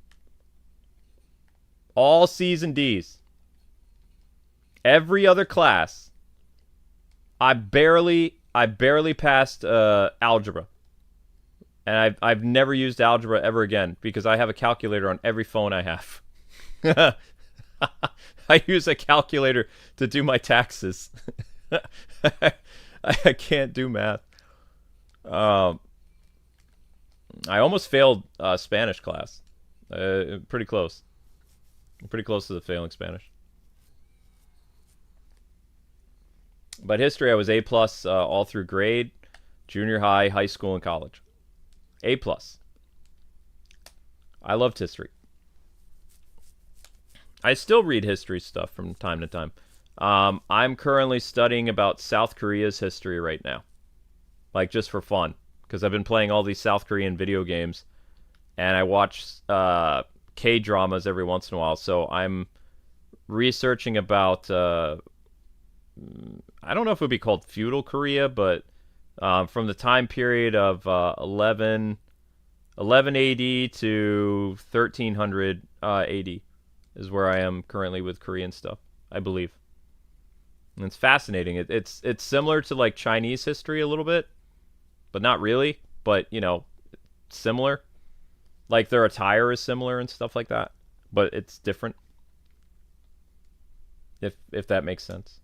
all C's and D's. Every other class, I barely passed algebra. And I've never used algebra ever again because I have a calculator on every phone I have. I use a calculator to do my taxes. I can't do math. I almost failed Spanish class. Pretty close. Pretty close to the failing Spanish. But history, I was A+ all through grade, junior high, high school, and college. A+. I loved history. I still read history stuff from time to time. I'm currently studying about South Korea's history right now. Like, just for fun. Because I've been playing all these South Korean video games. And I watch K-dramas every once in a while. So I'm researching about... I don't know if it would be called feudal Korea, but from the time period of 11 AD to 1300 AD is where I am currently with Korean stuff, I believe. And it's fascinating. It's similar to like Chinese history a little bit, but not really. But, you know, similar. Like their attire is similar and stuff like that, but it's different. If that makes sense.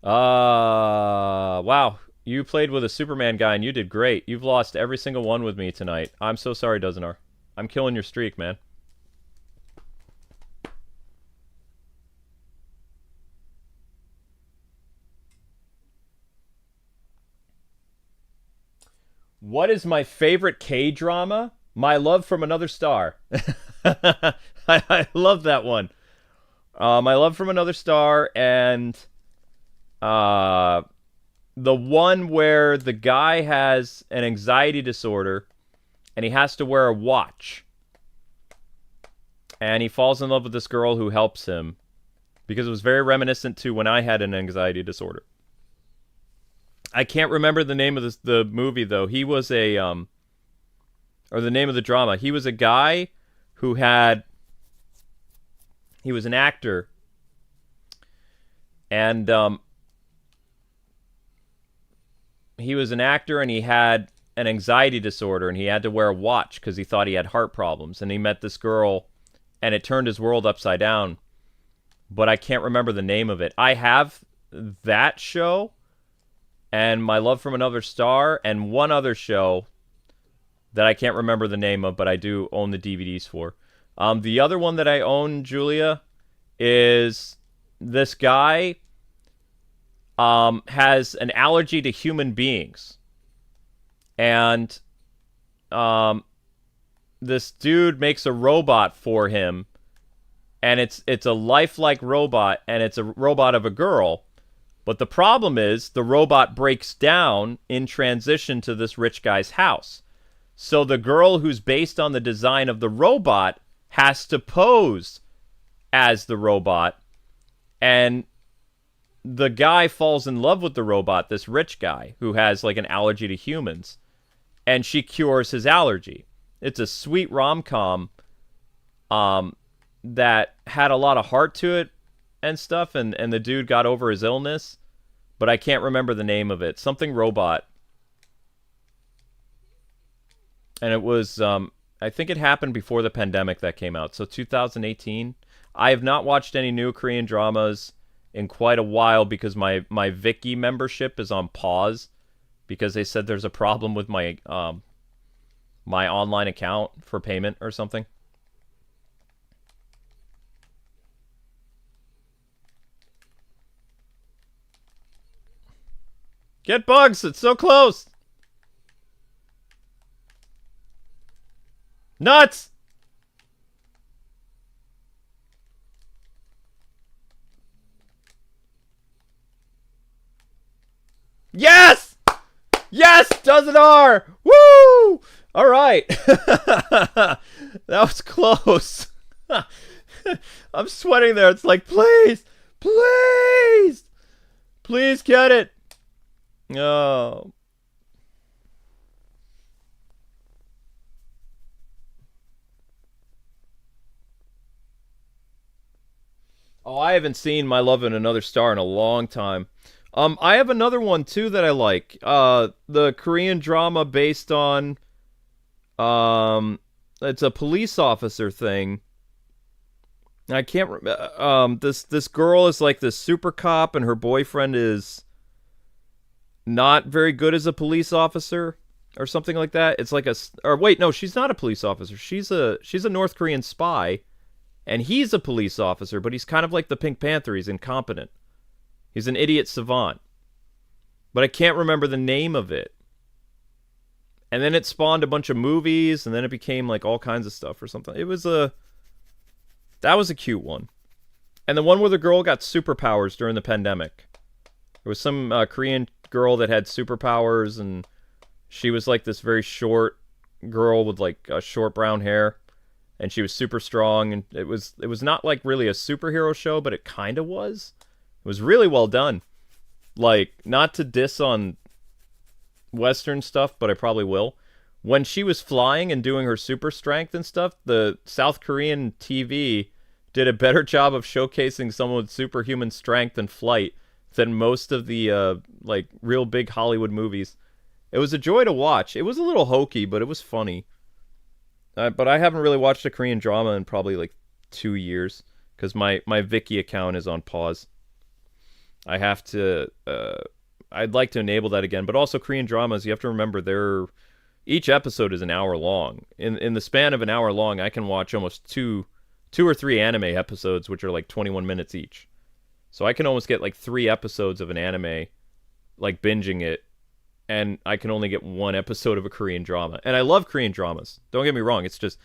Wow. You played with a Superman guy and you did great. You've lost every single one with me tonight. I'm so sorry, DozenR. I'm killing your streak, man. What is my favorite K-drama? My Love from Another Star. I love that one. My Love from Another Star and... the one where the guy has an anxiety disorder and he has to wear a watch. And he falls in love with this girl who helps him. Because it was very reminiscent to when I had an anxiety disorder. I can't remember the name of the movie, though. He was a... or the name of the drama. He was a guy who had... He was an actor. And, he was an actor and he had an anxiety disorder and he had to wear a watch because he thought he had heart problems. And he met this girl and it turned his world upside down. But I can't remember the name of it. I have that show and My Love from Another Star and one other show that I can't remember the name of, but I do own the DVDs for. The other one that I own, Julia, is this guy... has an allergy to human beings. And this dude makes a robot for him. And it's a lifelike robot, and it's a robot of a girl. But the problem is, the robot breaks down in transition to this rich guy's house. So the girl who's based on the design of the robot has to pose as the robot. And... the guy falls in love with the robot, this rich guy, who has, like, an allergy to humans. And she cures his allergy. It's a sweet rom-com that had a lot of heart to it and stuff, and the dude got over his illness. But I can't remember the name of it. Something Robot. And it was, I think it happened before the pandemic that came out. So 2018. I have not watched any new Korean dramas in quite a while because my Viki membership is on pause because they said there's a problem with my my online account for payment or something. Get bugs! It's so close! Nuts! Yes! Yes! DozenR! Woo! All right. That was close. I'm sweating there. It's like, please! Please! Please get it! Oh. Oh, I haven't seen My Love in Another Star in a long time. I have another one too that I like. The Korean drama based on it's a police officer thing. I can't remember. This girl is like this super cop and her boyfriend is not very good as a police officer or something like that. It's like or wait, no, she's not a police officer. She's a North Korean spy, and he's a police officer, but he's kind of like the Pink Panther. He's incompetent. He's an idiot savant. But I can't remember the name of it. And then it spawned a bunch of movies, and then it became like all kinds of stuff or something. That was a cute one. And the one where the girl got superpowers during the pandemic. There was some Korean girl that had superpowers, and she was like this very short girl with like short brown hair, and she was super strong. And it was not like really a superhero show, but it kind of was. It was really well done. Like, not to diss on Western stuff, but I probably will. When she was flying and doing her super strength and stuff, the South Korean TV did a better job of showcasing someone with superhuman strength and flight than most of the like real big Hollywood movies. It was a joy to watch. It was a little hokey, but it was funny. But I haven't really watched a Korean drama in probably like 2 years because my Viki account is on pause. I have to. I'd like to enable that again, but also Korean dramas. You have to remember each episode is an hour long. In the span of an hour long, I can watch almost two or three anime episodes, which are like 21 minutes each. So I can almost get like 3 episodes of an anime, like binging it, and I can only get 1 episode of a Korean drama. And I love Korean dramas. Don't get me wrong. It's just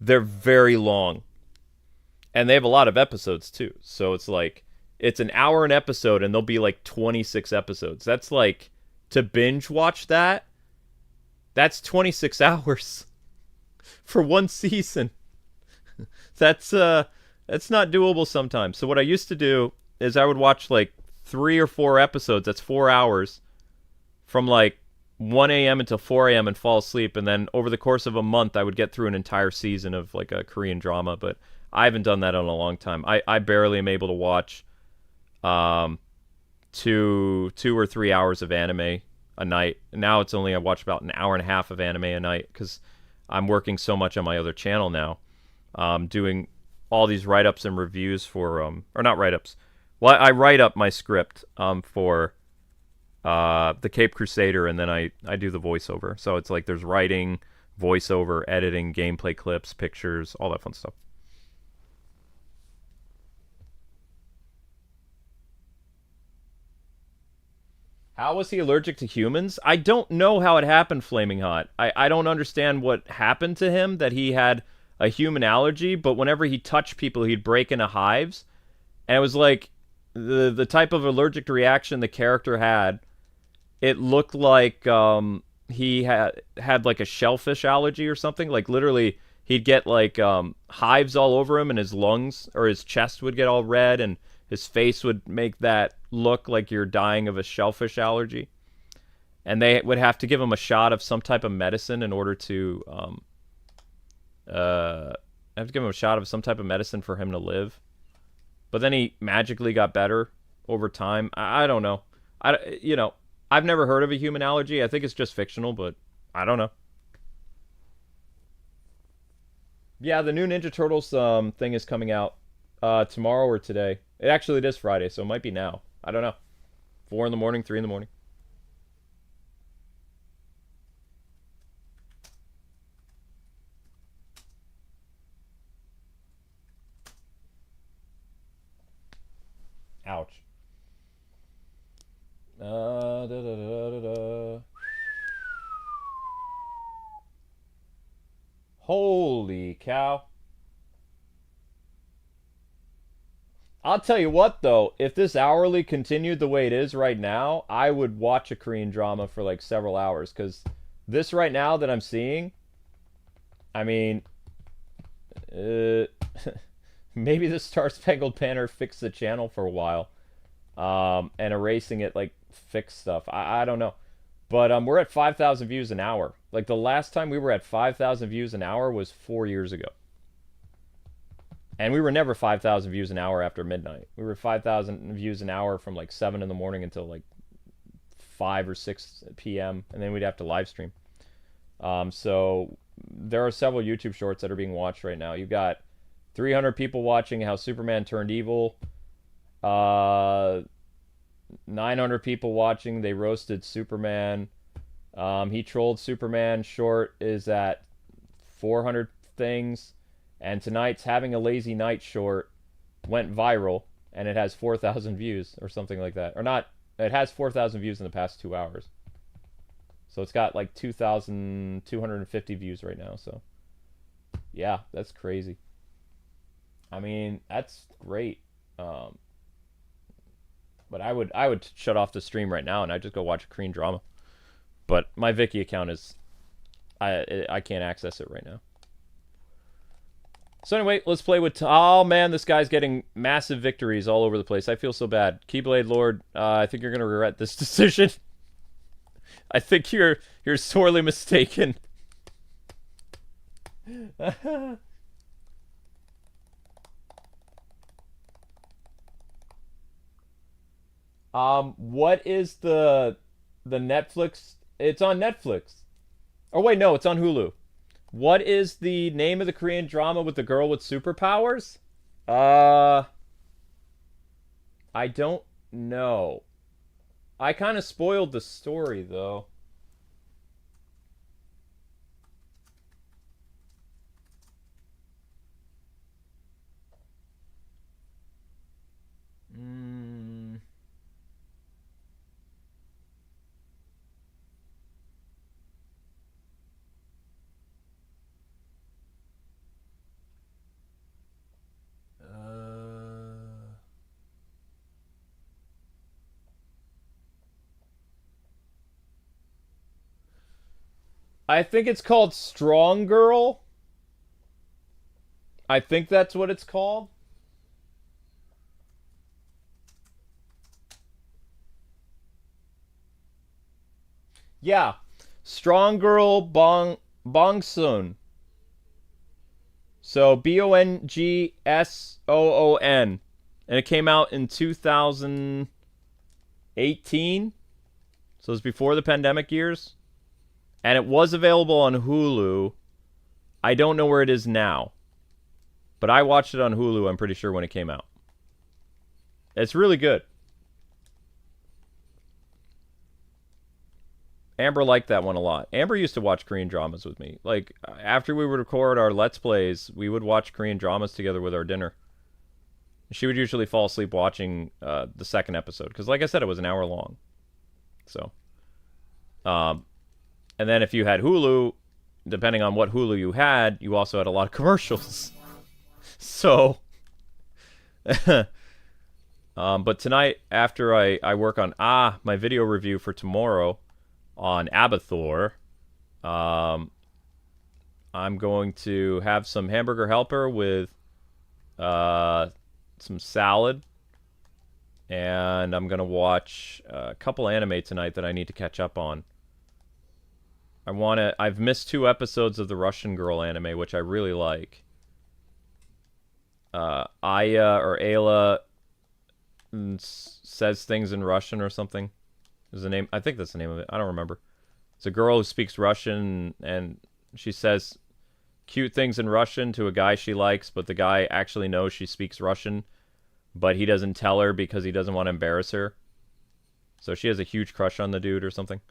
they're very long, and they have a lot of episodes too. So it's like. It's an hour an episode, and there'll be like 26 episodes. That's like, to binge watch that, that's 26 hours for 1 season. That's not doable sometimes. So what I used to do is I would watch like 3 or 4 episodes. That's 4 hours from like 1 a.m. until 4 a.m. and fall asleep. And then over the course of a month, I would get through an entire season of like a Korean drama. But I haven't done that in a long time. I barely am able to watch 2 or 3 hours of anime a night. Now it's only I watch about an hour and a half of anime a night because I'm working so much on my other channel now, doing all these write-ups and reviews for or not write-ups. Well, I write up my script for the Cape Crusader, and then I do the voiceover. So it's like there's writing, voiceover, editing, gameplay clips, pictures, all that fun stuff. How was he allergic to humans? I don't know how it happened, Flaming Hot. I don't understand what happened to him, that he had a human allergy, but whenever he touched people, he'd break into hives. And it was like the type of allergic reaction the character had, it looked like he had like a shellfish allergy or something. Like literally, he'd get like hives all over him, and his lungs or his chest would get all red, and his face would make that look like you're dying of a shellfish allergy. And they would have to give him a shot of some type of medicine in order to have to give him a shot of some type of medicine for him to live. But then he magically got better over time. I don't know. I've never heard of a human allergy. I think it's just fictional, but I don't know. Yeah, the new Ninja Turtles thing is coming out tomorrow or today. It is Friday, so it might be now. I don't know. 4 in the morning, 3 in the morning. Ouch. Da, da, da, da, da. Holy cow. I'll tell you what, though, if this hourly continued the way it is right now, I would watch a Korean drama for like several hours, because this right now that I'm seeing, I mean, maybe the Star Spangled Banner fixed the channel for a while, and erasing it like fixed stuff. I don't know, but we're at 5,000 views an hour. Like the last time we were at 5,000 views an hour was 4 years ago. And we were never 5,000 views an hour after midnight. We were 5,000 views an hour from like 7 in the morning until like 5 or 6 p.m. And then we'd have to live stream. So there are several YouTube shorts that are being watched right now. You've got 300 people watching how Superman turned evil. 900 people watching. They roasted Superman. He trolled Superman. Short is at 400 things. And tonight's Having a Lazy Night short went viral. And it has 4,000 views or something like that. Or not. It has 4,000 views in the past 2 hours. So it's got like 2,250 views right now. So yeah, that's crazy. I mean, that's great. But I would shut off the stream right now and I'd just go watch a Korean drama. But my Viki account is, I can't access it right now. So anyway, let's play with... Oh man, this guy's getting massive victories all over the place. I feel so bad. Keybladelord, I think you're gonna regret this decision. I think you're sorely mistaken. What is the Netflix? It's on Netflix. Oh wait, no, it's on Hulu. What is the name of the Korean drama with the girl with superpowers? I don't know. I kind of spoiled the story though. I think it's called Strong Girl. I think that's what it's called. Yeah. Strong Girl Bongsoon. So Bongsoon. And it came out in 2018. So it was before the pandemic years. And it was available on Hulu. I don't know where it is now. But I watched it on Hulu, I'm pretty sure, when it came out. It's really good. Amber liked that one a lot. Amber used to watch Korean dramas with me. Like, after we would record our Let's Plays, we would watch Korean dramas together with our dinner. She would usually fall asleep watching the second episode. Because, like I said, it was an hour long. So, and then if you had Hulu, depending on what Hulu you had, you also had a lot of commercials. So, but tonight, after I work on my video review for tomorrow on Abathor, I'm going to have some hamburger helper with some salad, and I'm going to watch a couple anime tonight that I need to catch up on. I've missed 2 episodes of the Russian Girl anime, which I really like. Aya or Ayla says things in Russian or something. Is the name? I think that's the name of it. I don't remember. It's a girl who speaks Russian, and she says cute things in Russian to a guy she likes, but the guy actually knows she speaks Russian, but he doesn't tell her because he doesn't want to embarrass her. So she has a huge crush on the dude or something.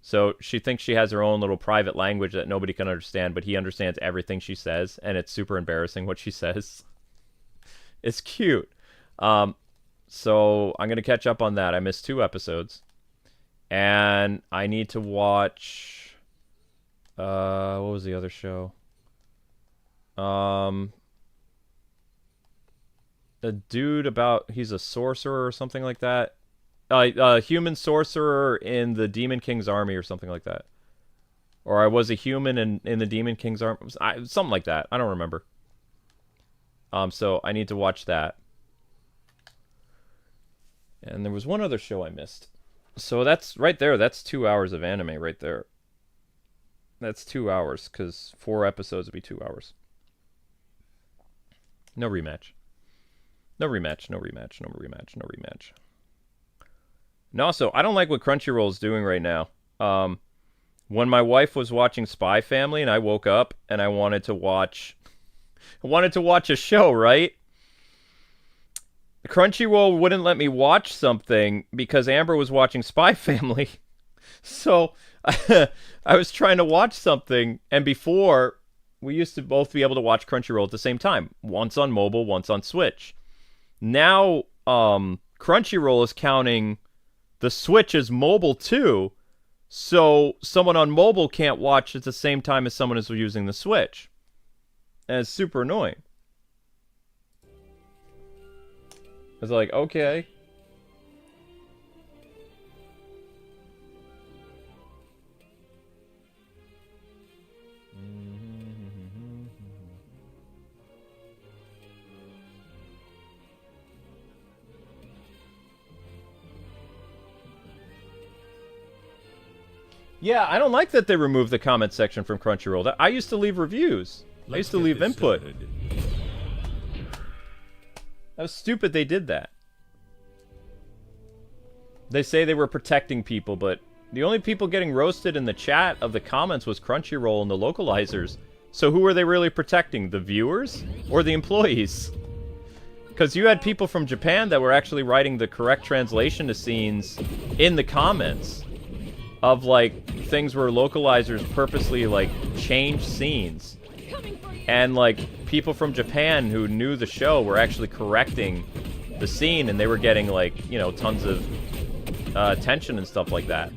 So she thinks she has her own little private language that nobody can understand, but he understands everything she says, and it's super embarrassing what she says. It's cute. So I'm going to catch up on that. I missed 2 episodes. And I need to watch... what was the other show? A dude about... He's a sorcerer or something like that. A human sorcerer in the Demon King's army or something like that. Or I was a human in the Demon King's army. Something like that. I don't remember. So I need to watch that. And there was one other show I missed. So that's right there. That's 2 hours of anime right there. That's 2 hours, because 4 episodes would be 2 hours. No rematch. No rematch, no rematch, no rematch, no rematch. And also, I don't like what Crunchyroll's doing right now. When my wife was watching Spy Family and I woke up and I wanted to watch a show, right? Crunchyroll wouldn't let me watch something because Amber was watching Spy Family. So I was trying to watch something, and before, we used to both be able to watch Crunchyroll at the same time. Once on mobile, once on Switch. Now, Crunchyroll is counting the Switch as mobile too, so someone on mobile can't watch at the same time as someone is using the Switch. And it's super annoying. It's like, okay. Yeah, I don't like that they removed the comment section from Crunchyroll. I used to leave reviews. I used to leave input. That was stupid they did that. They say they were protecting people, but the only people getting roasted in the chat of the comments was Crunchyroll and the localizers. So who were they really protecting? The viewers? Or the employees? Because you had people from Japan that were actually writing the correct translation to scenes in the comments. Of, like, things where localizers purposely, like, change scenes. And, like, people from Japan who knew the show were actually correcting the scene, and they were getting, like, you know, tons of attention and stuff like that.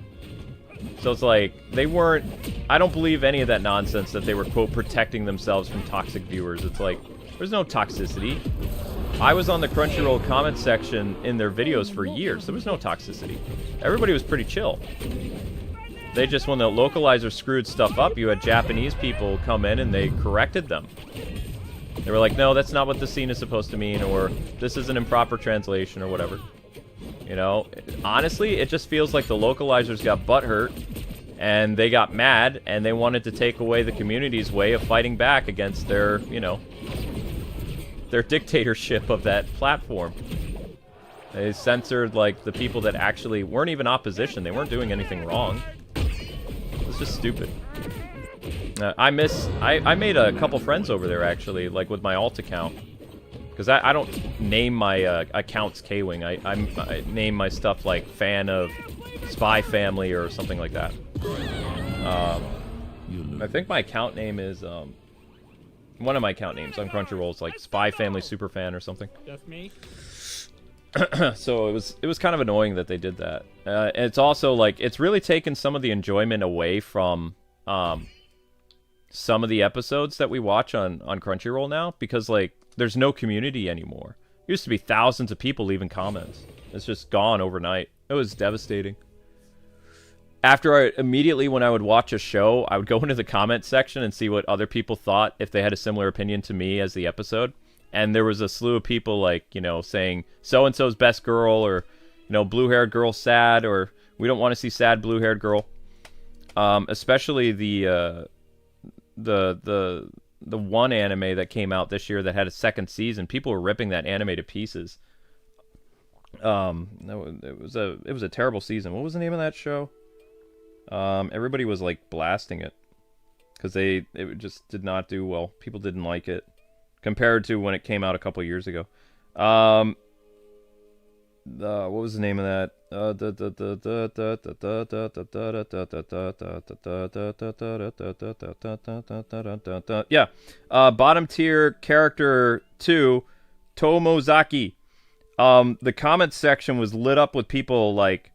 So it's like, they weren't... I don't believe any of that nonsense that they were, quote, protecting themselves from toxic viewers. It's like, there's no toxicity. I was on the Crunchyroll comment section in their videos for years. There was no toxicity. Everybody was pretty chill. They just, when the localizer screwed stuff up, you had Japanese people come in and they corrected them. They were like, no, that's not what the scene is supposed to mean, or this is an improper translation, or whatever. You know, honestly, it just feels like the localizers got butthurt, and they got mad, and they wanted to take away the community's way of fighting back against their, you know, their dictatorship of that platform. They censored, like, the people that actually weren't even opposition. They weren't doing anything wrong. It's just stupid. I made a couple friends over there, actually, like, with my alt account. Because I don't name my accounts Kwing. I name my stuff, like, fan of Spy Family or something like that. I think my account name is, one of my account names on Crunchyroll is, like, Spy Family Superfan or something. Just me? So it was kind of annoying that they did that. It's also like it's really taken some of the enjoyment away from some of the episodes that we watch on Crunchyroll now, because like there's no community anymore. There used to be thousands of people leaving comments. It's just gone overnight. It was devastating. Immediately when I would watch a show, I would go into the comment section and see what other people thought if they had a similar opinion to me as the episode. And there was a slew of people, like, you know, saying so-and-so's best girl, or, you know, blue-haired girl sad, or we don't want to see sad blue-haired girl. Especially the one anime that came out this year that had a second season. People were ripping that anime to pieces. It was a terrible season. What was the name of that show? Everybody was, like, blasting it. Because it just did not do well. People didn't like it. Compared to when it came out a couple years ago. What was the name of that? Yeah. Bottom tier character 2, Tomozaki. The comment section was lit up with people, like,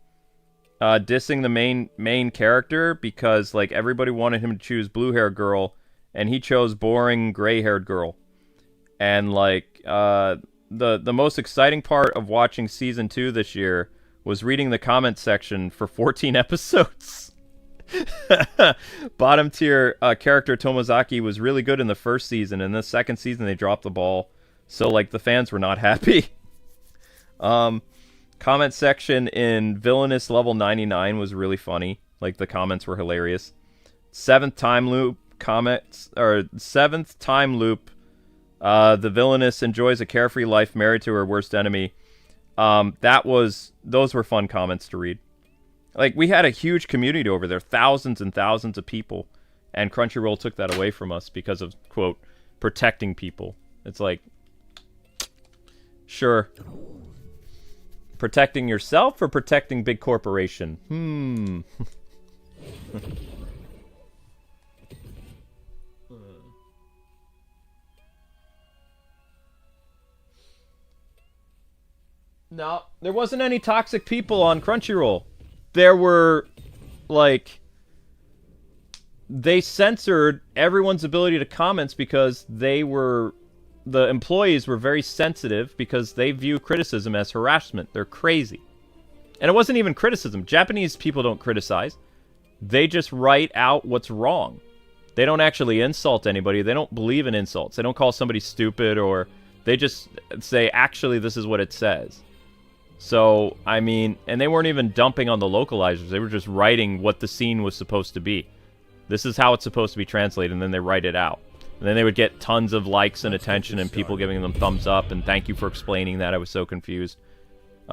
dissing the main character because, like, everybody wanted him to choose blue-haired girl, and he chose boring gray-haired girl. And, like, the most exciting part of watching Season 2 this year was reading the comment section for 14 episodes. Bottom tier character Tomozaki was really good in the first season, and the second season they dropped the ball. So, like, the fans were not happy. Comment section in Villainous Level 99 was really funny. Like, the comments were hilarious. Seventh time loop, the villainess enjoys a carefree life married to her worst enemy. Those were fun comments to read. Like, we had a huge community over there, thousands and thousands of people, and Crunchyroll took that away from us because of, quote, protecting people. It's like, Sure. Protecting yourself or protecting big corporation? No, there wasn't any toxic people on Crunchyroll. There were, like, they censored everyone's ability to comment because the employees were very sensitive because they view criticism as harassment. They're crazy. And it wasn't even criticism. Japanese people don't criticize. They just write out what's wrong. They don't actually insult anybody. They don't believe in insults. They don't call somebody stupid, or they just say, actually, this is what it says. So, I mean, and they weren't even dumping on the localizers. They were just writing what the scene was supposed to be. This is how it's supposed to be translated, and then they write it out. And then they would get tons of likes and attention and people giving them thumbs up and thank you for explaining that. I was so confused.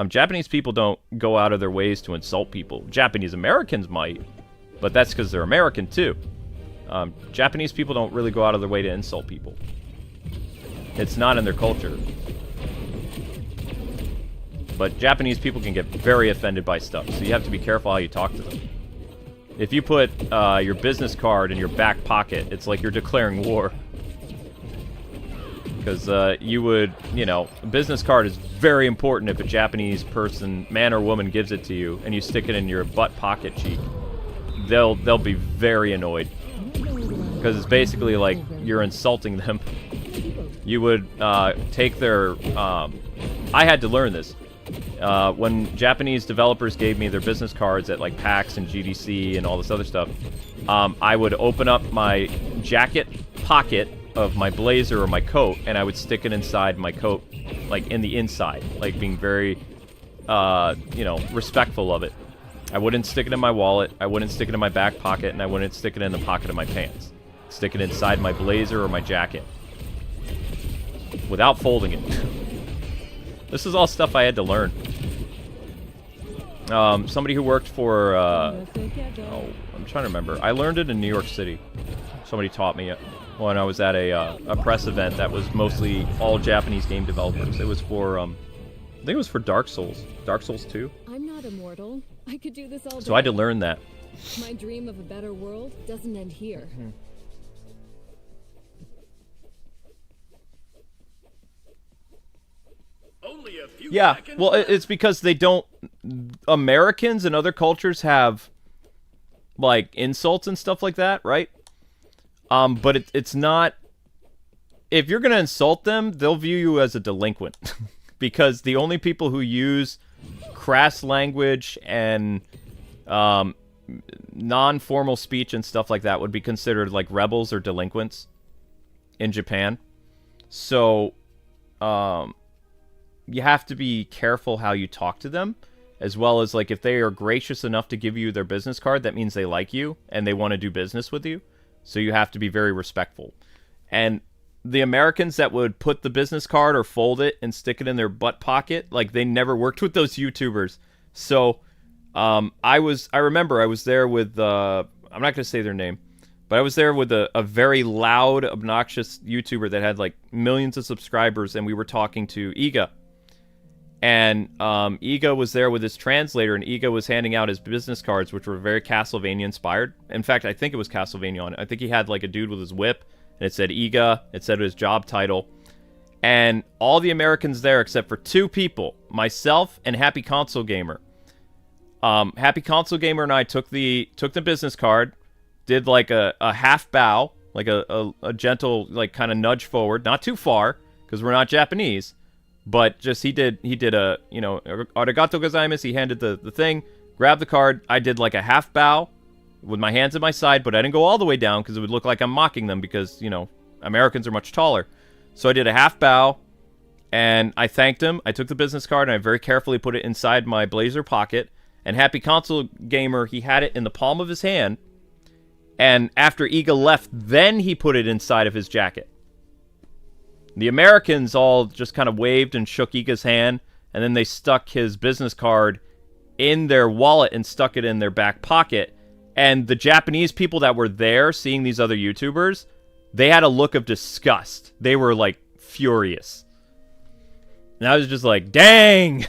Japanese people don't go out of their ways to insult people. Japanese Americans might, but that's because they're American too. Japanese people don't really go out of their way to insult people. It's not in their culture. But Japanese people can get very offended by stuff, so you have to be careful how you talk to them. If you put your business card in your back pocket, it's like you're declaring war. Because you would, you know, a business card is very important if a Japanese person, man or woman, gives it to you, and you stick it in your butt pocket cheek. They'll be very annoyed. Because it's basically like you're insulting them. You would take their... I had to learn this. When Japanese developers gave me their business cards at like PAX and GDC and all this other stuff, I would open up my jacket pocket of my blazer or my coat, and I would stick it inside my coat, like in the inside, like being very, you know, respectful of it. I wouldn't stick it in my wallet, I wouldn't stick it in my back pocket, and I wouldn't stick it in the pocket of my pants. Stick it inside my blazer or my jacket. Without folding it. This is all stuff I had to learn. Somebody who worked for, oh, I'm trying to remember. I learned it in New York City. Somebody taught me it when I was at a press event that was mostly all Japanese game developers. It was for, I think it was for Dark Souls. Dark Souls 2. I'm not immortal. I could do this all day. So I had to learn that. My dream of a better world doesn't end here. Only a few Yeah, seconds well, left. it's because they don't... Americans and other cultures have, like, insults and stuff like that, right? But it's not... If you're going to insult them, they'll view you as a delinquent. Because the only people who use crass language and non-formal speech and stuff like that would be considered, like, rebels or delinquents in Japan. So, you have to be careful how you talk to them, as well as, like, if they are gracious enough to give you their business card, that means they like you and they want to do business with you. So you have to be very respectful. And the Americans that would put the business card or fold it and stick it in their butt pocket, like, they never worked with those YouTubers. So I remember I was there with, I'm not going to say their name, but I was there with a very loud, obnoxious YouTuber that had, like, millions of subscribers, and we were talking to Iga. And Iga was there with his translator, and Iga was handing out his business cards, which were very Castlevania-inspired. In fact, I think it was Castlevania on it. I think he had, like, a dude with his whip, and it said Iga, it said his job title. And all the Americans there, except for two people, myself and Happy Console Gamer. Happy Console Gamer and I took the business card, did, like, a half bow, like a gentle, like, kind of nudge forward, not too far, because we're not Japanese. But just he did a, you know, arigato gozaimasu. He handed the thing, grabbed the card. I did like a half bow with my hands at my side, but I didn't go all the way down because it would look like I'm mocking them because, you know, Americans are much taller. So I did a half bow, and I thanked him. I took the business card, and I very carefully put it inside my blazer pocket. And Happy Console Gamer, he had it in the palm of his hand. And after Iga left, then he put it inside of his jacket. The Americans all just kind of waved and shook Iga's hand, and then they stuck his business card in their wallet and stuck it in their back pocket. And the Japanese people that were there seeing these other YouTubers, they had a look of disgust. They were, like, furious. And I was just like, dang!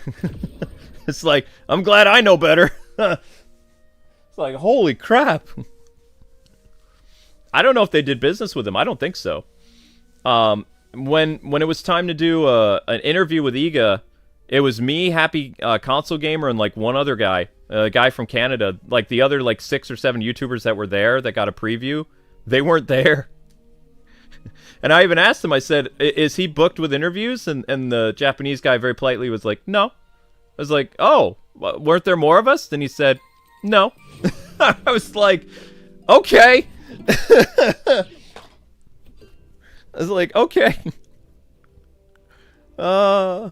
It's like, I'm glad I know better. It's like, holy crap. I don't know if they did business with him. I don't think so. When it was time to do an interview with Iga, it was me, Happy Console Gamer, and like one other guy, a guy from Canada. Like the other like 6 or 7 YouTubers that were there that got a preview, they weren't there. And I even asked him, I said, is he booked with interviews? And the Japanese guy very politely was like, no. I was like, oh, weren't there more of us? Then he said, no. I was like, okay. I was like, okay. So,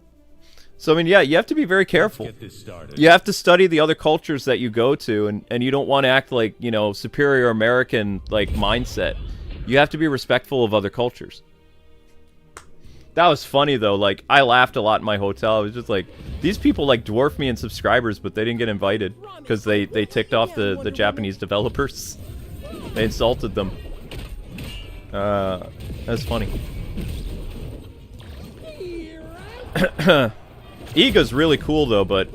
I mean, yeah, you have to be very careful. Get this started. You have to study the other cultures that you go to, and you don't want to act like, you know, superior American, like, mindset. You have to be respectful of other cultures. That was funny, though. Like, I laughed a lot in my hotel. I was just like, these people, like, dwarf me in subscribers, but they didn't get invited because they ticked off the Japanese developers. They insulted them. That's funny. Iga's really cool, though, but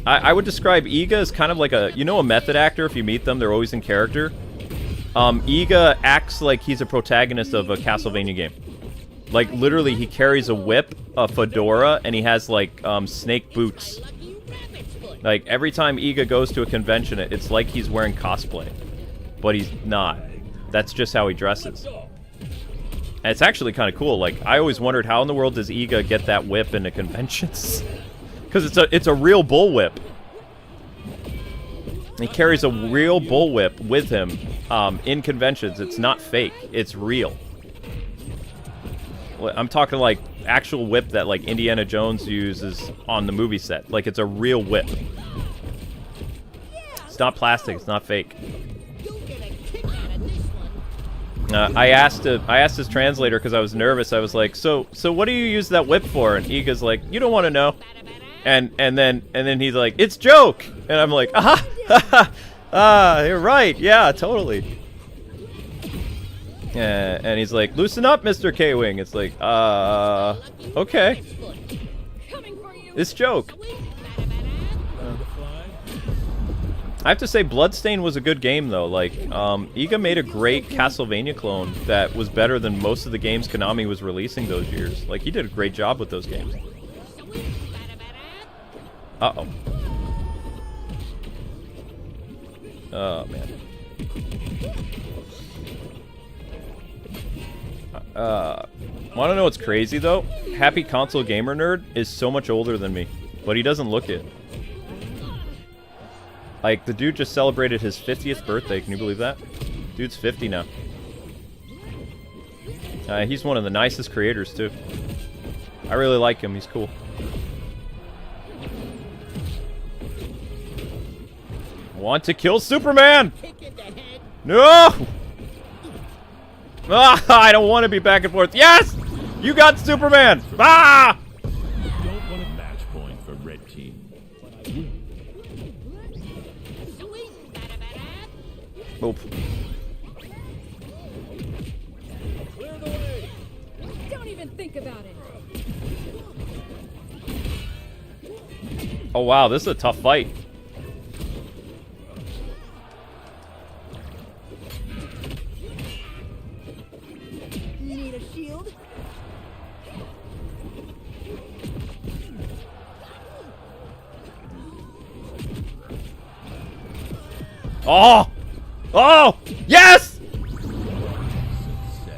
I would describe Iga as kind of like a, you know, a method actor. If you meet them, they're always in character. Iga acts like he's a protagonist of a Castlevania game. Like, literally, he carries a whip, a fedora, and he has, like, snake boots. Like, every time Iga goes to a convention, it's like he's wearing cosplay. But he's not. That's just how he dresses. And it's actually kind of cool. Like, I always wondered, how in the world does Iga get that whip into conventions? Because it's a real bullwhip. He carries a real bullwhip with him in conventions. It's not fake. It's real. I'm talking like actual whip that like Indiana Jones uses on the movie set. Like it's a real whip. It's not plastic. It's not fake. I asked his translator because I was nervous. I was like, so what do you use that whip for? And Iga's like, you don't want to know. And then he's like, it's joke. And I'm like, you're right. Yeah, totally. And he's like, loosen up, Mr. K-Wing. It's like, okay. It's joke. I have to say, Bloodstain was a good game, though. Like, Iga made a great Castlevania clone that was better than most of the games Konami was releasing those years. Like, he did a great job with those games. Uh-oh. Oh, man. Want to know what's crazy, though? Happy Console Gamer Nerd is so much older than me, but he doesn't look it. Like, the dude just celebrated his 50th birthday. Can you believe that? Dude's 50 now. He's one of the nicest creators, too. I really like him. He's cool. Want to kill Superman! No! Ah, I don't want to be back and forth. Yes! You got Superman! Ah! Don't want a match point for red team. Nope. Don't even think about it. Oh wow, this is a tough fight. Need a shield? Oh! Oh! Yes!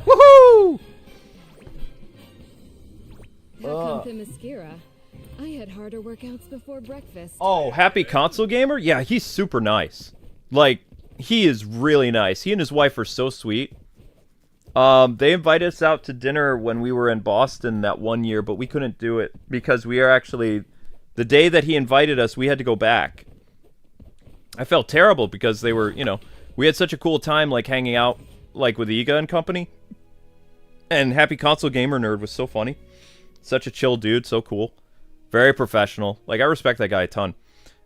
Woohoo! How come the mascara? I had harder workouts before breakfast. Oh, Happy Console Gamer? Yeah, he's super nice. Like, he is really nice. He and his wife are so sweet. They invited us out to dinner when we were in Boston that one year, but we couldn't do it because we are actually... The day that he invited us, we had to go back. I felt terrible because they were, you know... We had such a cool time, like, hanging out, like, with Iga and company. And Happy Console Gamer Nerd was so funny. Such a chill dude, so cool. Very professional. Like, I respect that guy a ton.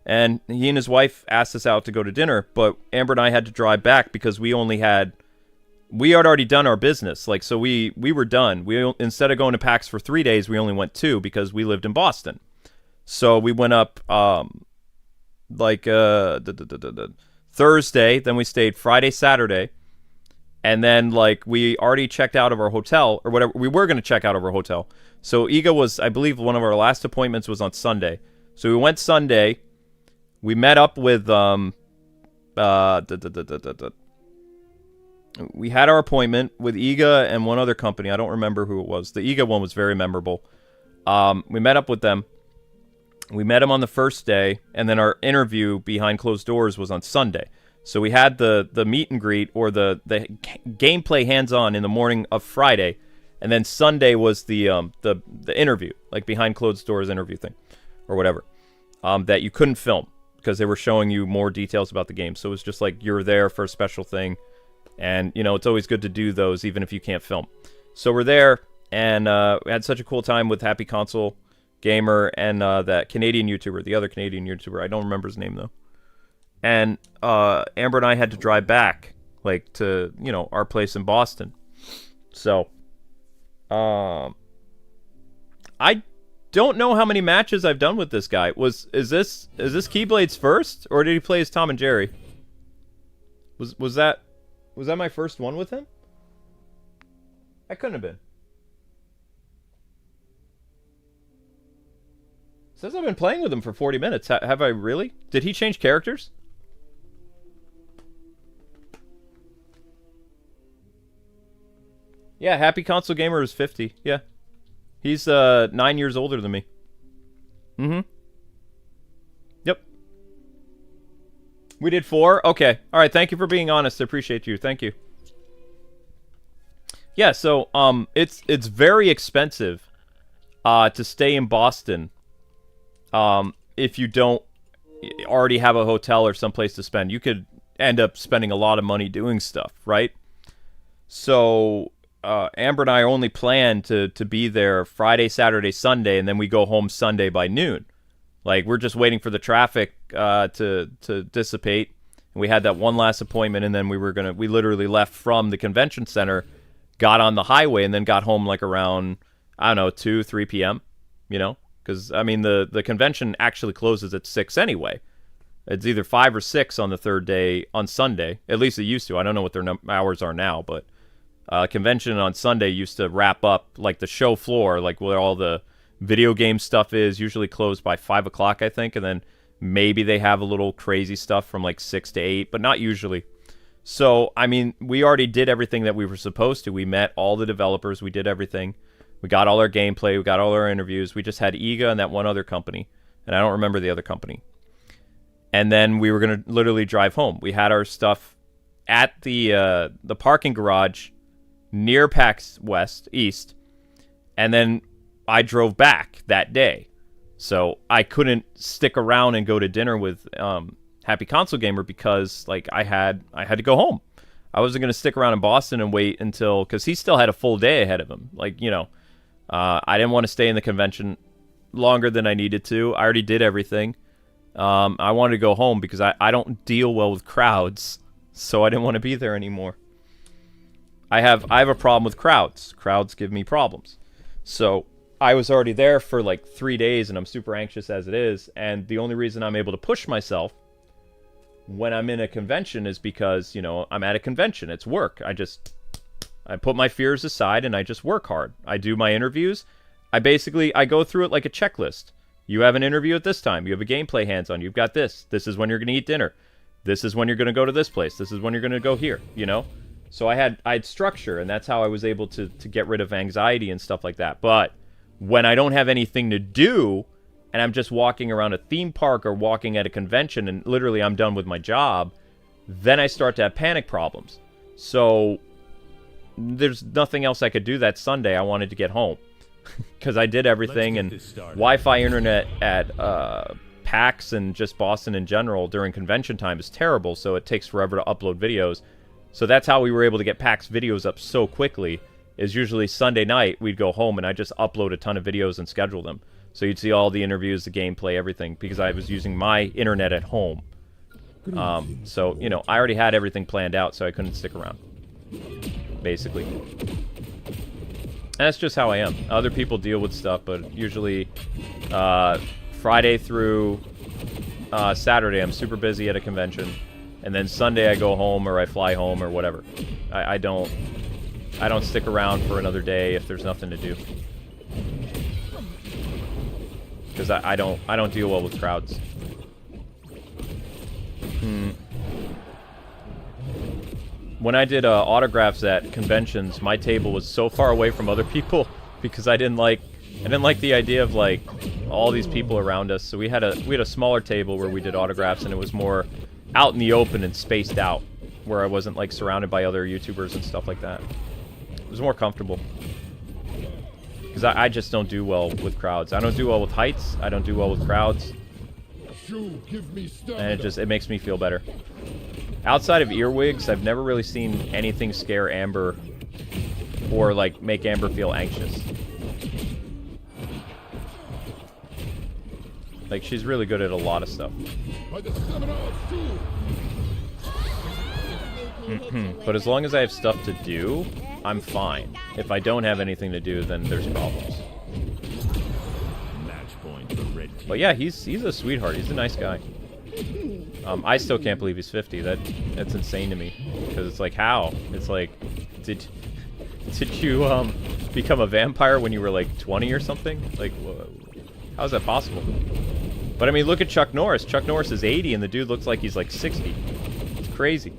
And he and his wife asked us out to go to dinner, but Amber and I had to drive back because we only had we had already done our business. Like, so we were done. Instead of going to PAX for 3 days, we only went 2 because we lived in Boston. So we went up Thursday, then we stayed Friday, Saturday, and then like we already checked out of our hotel or whatever. We were going to check out of our hotel. So Iga was, I believe, one of our last appointments was on Sunday. So we went Sunday. We met up with we had our appointment with Iga and one other company. I don't remember who it was. The Iga one was very memorable. We met up with them. We met him on the first day, and then our interview behind closed doors was on Sunday. So we had the meet and greet or the gameplay hands-on in the morning of Friday, and then Sunday was the interview, like behind closed doors interview thing, or whatever, that you couldn't film because they were showing you more details about the game. So it was just like you were there for a special thing, and you know it's always good to do those even if you can't film. So we're there, and we had such a cool time with Happy Console Gamer and that Canadian YouTuber, the other Canadian YouTuber. I don't remember his name though. And Amber and I had to drive back, like to our place in Boston. So, I don't know how many matches I've done with this guy. Is this Keyblade's first, or did he play as Tom and Jerry? Was that my first one with him? I couldn't have been. Says I've been playing with him for 40 minutes. Have I really? Did he change characters? Yeah, Happy Console Gamer is 50. Yeah. He's 9 years older than me. Mm-hmm. Yep. We did 4? Okay. Alright, thank you for being honest. I appreciate you. Thank you. Yeah, so it's very expensive to stay in Boston if you don't already have a hotel or someplace to spend. You could end up spending a lot of money doing stuff, right? So Amber and I only plan to be there Friday, Saturday, Sunday, and then we go home Sunday by noon. Like, we're just waiting for the traffic to dissipate. And we had that one last appointment, and then we literally left from the convention center, got on the highway, and then got home like around, I don't know, 2, 3 p.m., Because, I mean, the convention actually closes at 6 anyway. It's either 5 or 6 on the third day on Sunday. At least it used to. I don't know what their hours are now, but convention on Sunday used to wrap up, like, the show floor, like where all the video game stuff is, usually closed by 5 o'clock, I think, and then maybe they have a little crazy stuff from, like, 6 to 8, but not usually. So, I mean, we already did everything that we were supposed to. We met all the developers. We did everything. We got all our gameplay. We got all our interviews. We just had Iga and that one other company. And I don't remember the other company. And then we were going to literally drive home. We had our stuff at the parking garage near PAX East. And then I drove back that day. So I couldn't stick around and go to dinner with Happy Console Gamer because like I had to go home. I wasn't going to stick around in Boston and wait until... Because he still had a full day ahead of him. Like, I didn't want to stay in the convention longer than I needed to. I already did everything. I wanted to go home because I don't deal well with crowds, so I didn't want to be there anymore. I have a problem with crowds. Crowds give me problems. So I was already there for like 3 days, and I'm super anxious as it is. And the only reason I'm able to push myself when I'm in a convention is because, I'm at a convention. It's work. I put my fears aside and I just work hard. I do my interviews. I go through it like a checklist. You have an interview at this time. You have a gameplay hands-on. You've got this. This is when you're going to eat dinner. This is when you're going to go to this place. This is when you're going to go here, So I had structure, and that's how I was able to get rid of anxiety and stuff like that. But when I don't have anything to do, and I'm just walking around a theme park or walking at a convention, and literally I'm done with my job, then I start to have panic problems. So there's nothing else I could do that Sunday. I wanted to get home because I did everything, and Wi-Fi internet at PAX and just Boston in general during convention time is terrible, so it takes forever to upload videos. So that's how we were able to get PAX videos up so quickly, is usually Sunday night we'd go home and I just upload a ton of videos and schedule them. So you'd see all the interviews, the gameplay, everything, because I was using my internet at home. So, I already had everything planned out, so I couldn't stick around. basically. And that's just how I am. Other people deal with stuff, but usually Friday through Saturday I'm super busy at a convention, and then Sunday I go home or I fly home or whatever. I don't stick around for another day if there's nothing to do. Because I don't deal well with crowds. When I did autographs at conventions, my table was so far away from other people because I didn't like the idea of like all these people around us. So we had a smaller table where we did autographs, and it was more out in the open and spaced out, where I wasn't like surrounded by other YouTubers and stuff like that. It was more comfortable. Because I just don't do well with crowds. I don't do well with heights. I don't do well with crowds. And it makes me feel better. Outside of earwigs, I've never really seen anything scare Amber or like make Amber feel anxious. Like, she's really good at a lot of stuff. But as long as I have stuff to do, I'm fine. If I don't have anything to do, then there's problems. Match point for red team. But yeah, he's a sweetheart. He's a nice guy. I still can't believe he's 50. That's insane to me. Because it's like, how? It's like, did you become a vampire when you were like 20 or something? Like, how is that possible? But I mean, look at Chuck Norris. Chuck Norris is 80 and the dude looks like he's like 60. It's crazy.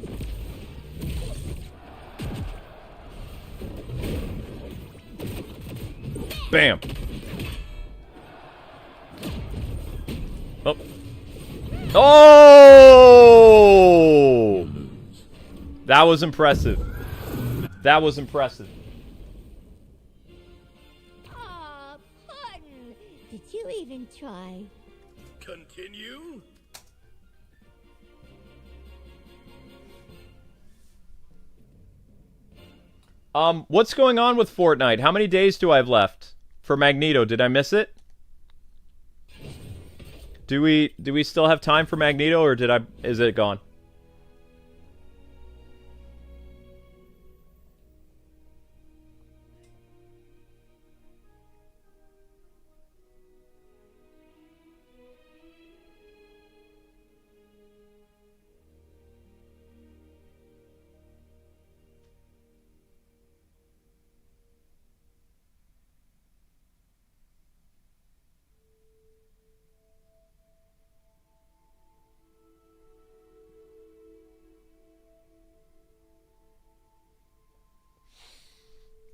Bam! Oh! Oh! That was impressive. That was impressive. Aw, Puddin'! Did you even try? Continue? What's going on with Fortnite? How many days do I have left for Magneto? Did I miss it? Do we still have time for Magneto, or is it gone?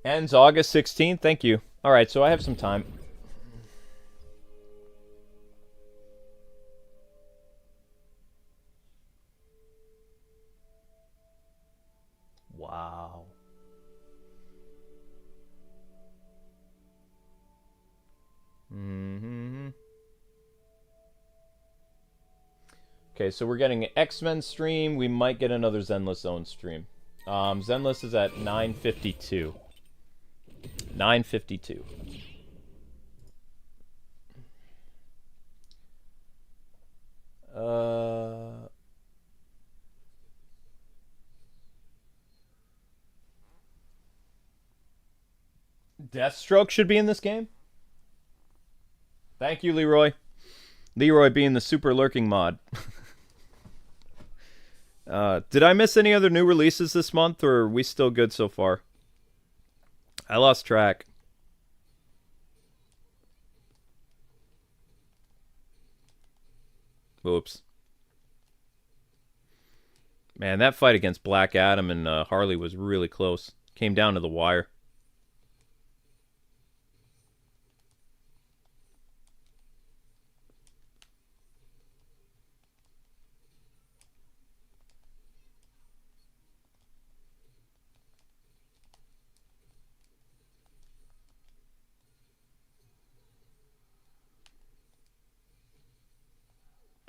Ends August 16th. Thank you. All right, so I have some time. Wow. Okay, so we're getting an X-Men stream. We might get another Zenless Zone stream. Zenless is at 9:52. 9:52. Deathstroke should be in this game? Thank you, Leroy. Leroy being the super lurking mod. Did I miss any other new releases this month, or are we still good so far? I lost track. Oops. Man, that fight against Black Adam and Harley was really close. Came down to the wire.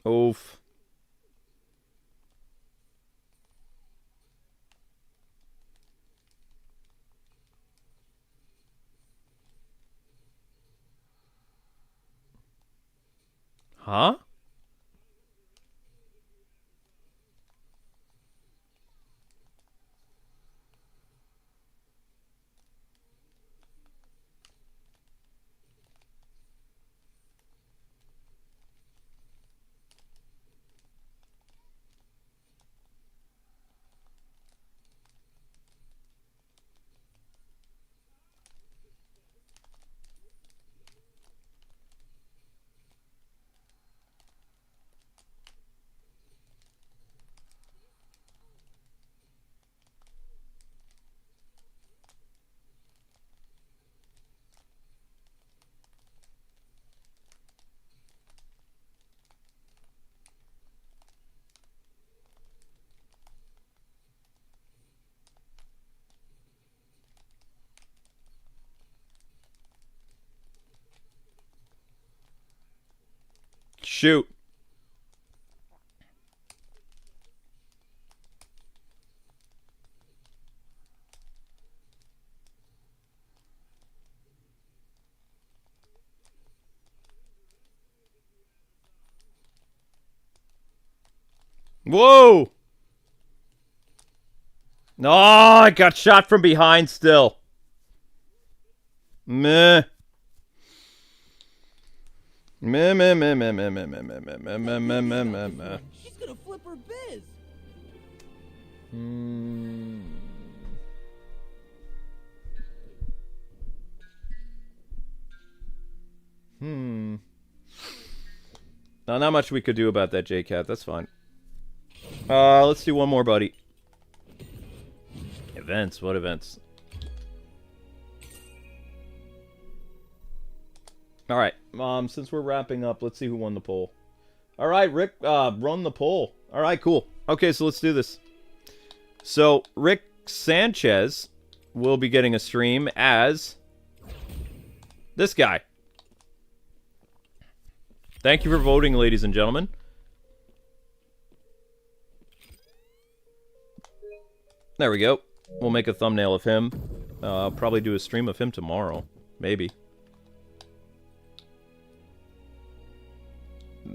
Oof. Huh? shoot. Whoa! No, I got shot from behind still. Meh. Meh, meh, meh, meh, meh, meh, meh, meh, meh, meh, meh, meh, meh, meh, meh. She's gonna flip her biz. Not much we could do about that, Jaycat. That's fine. Let's do one more, buddy. Events. What events? All right. Since we're wrapping up, let's see who won the poll. All right, Rick. Run the poll. All right, cool. Okay, so let's do this. So Rick Sanchez will be getting a stream as this guy. Thank you for voting, ladies and gentlemen. There we go. We'll make a thumbnail of him. I'll probably do a stream of him tomorrow. Maybe.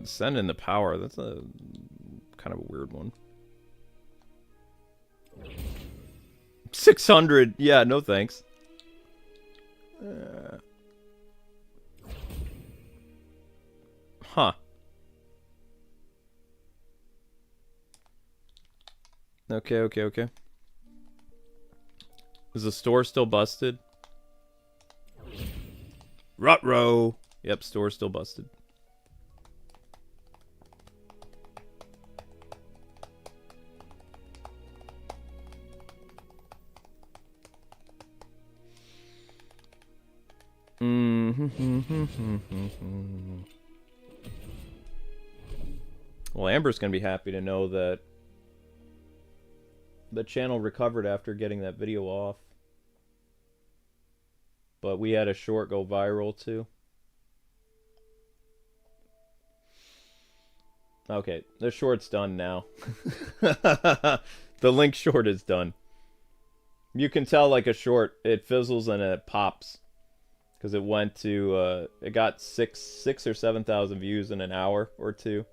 Send in the power. That's a kind of a weird one. 600. Yeah, no thanks. Huh. Okay. Is the store still busted? Ruh-roh. Yep, store's still busted. Well, Amber's gonna be happy to know that the channel recovered after getting that video off. But we had a short go viral too. Okay, the short's done now. The link short is done. You can tell like a short, it fizzles and it pops. Because it went to, it got 6 or 7,000 views in an hour or two.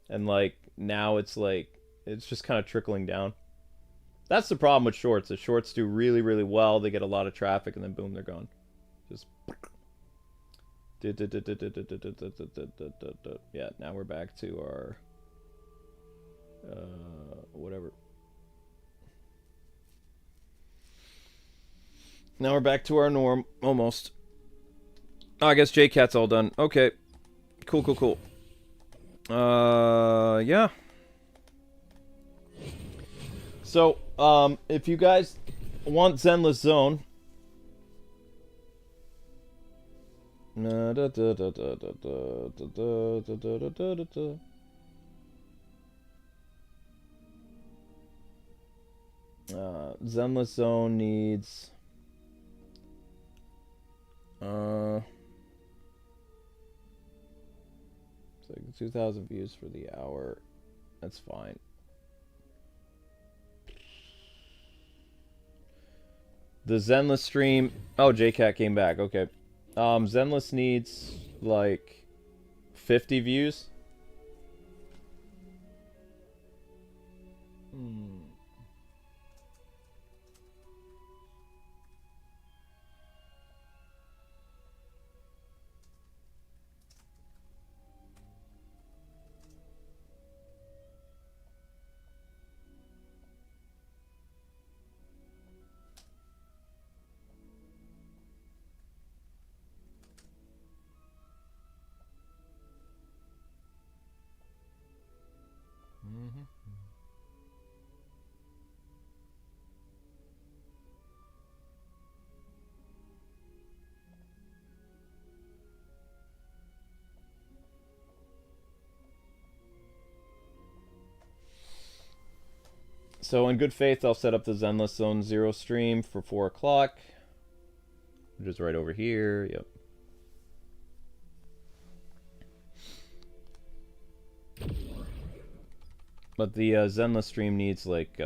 And like, now it's like, it's just kind of trickling down. That's the problem with shorts. The shorts do really, really well. They get a lot of traffic and then boom, they're gone. Just. Yeah, now we're back to our, whatever. Now we're back to our norm, almost. Oh, I guess Jaycat's all done. Okay. Cool. Yeah. So, if you guys want Zenless Zone... Zenless Zone needs... It's like 2,000 views for the hour. That's fine. The Zenless stream... Oh, Jaycat came back. Okay. Zenless needs, like, 50 views. So in good faith, I'll set up the Zenless Zone 0 stream for 4 o'clock. Which is right over here. Yep. But the Zenless stream needs like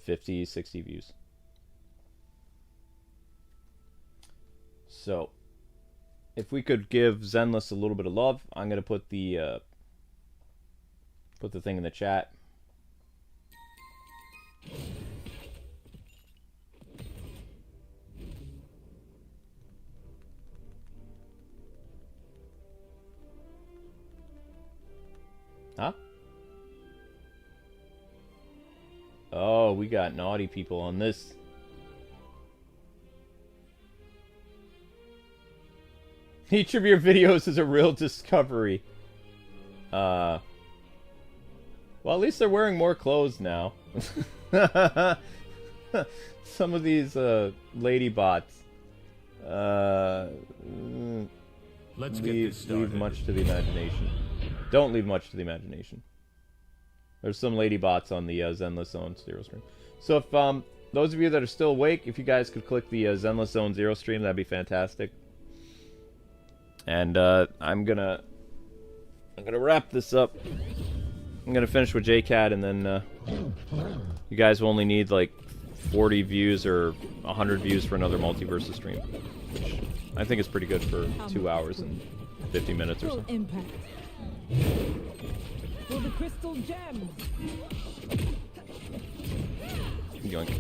50, 60 views. So, if we could give Zenless a little bit of love, I'm gonna put the thing in the chat. Huh? Oh, we got naughty people on this. Each of your videos is a real discovery. Well, at least they're wearing more clothes now. Some of these lady bots. Let's get this started. Leave much to the imagination. Don't leave much to the imagination. There's some lady bots on the Zenless Zone Zero stream. So if those of you that are still awake, if you guys could click the Zenless Zone Zero stream, that'd be fantastic. And I'm gonna wrap this up. I'm gonna finish with Jaycat, and then you guys will only need like 40 views or 100 views for another Multiversus stream, which I think is pretty good for 2 hours and 50 minutes or so. Impact. For the crystal gems. Yoink.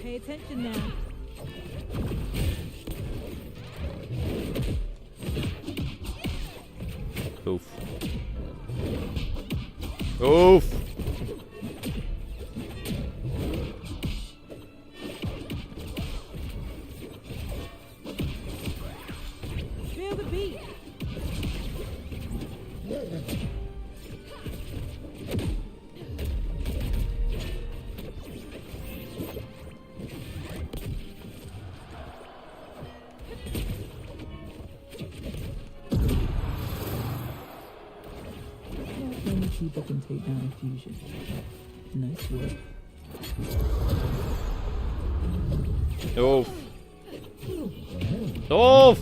Pay attention now. Oof. Oof. Feel the beat. Only people can take down a fusion. Nice work. Oof. Oof.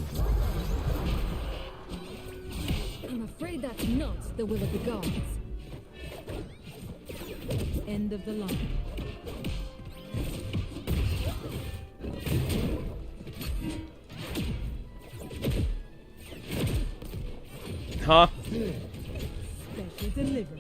I'm afraid that's not the will of the gods. End of the line. Huh? Special delivery.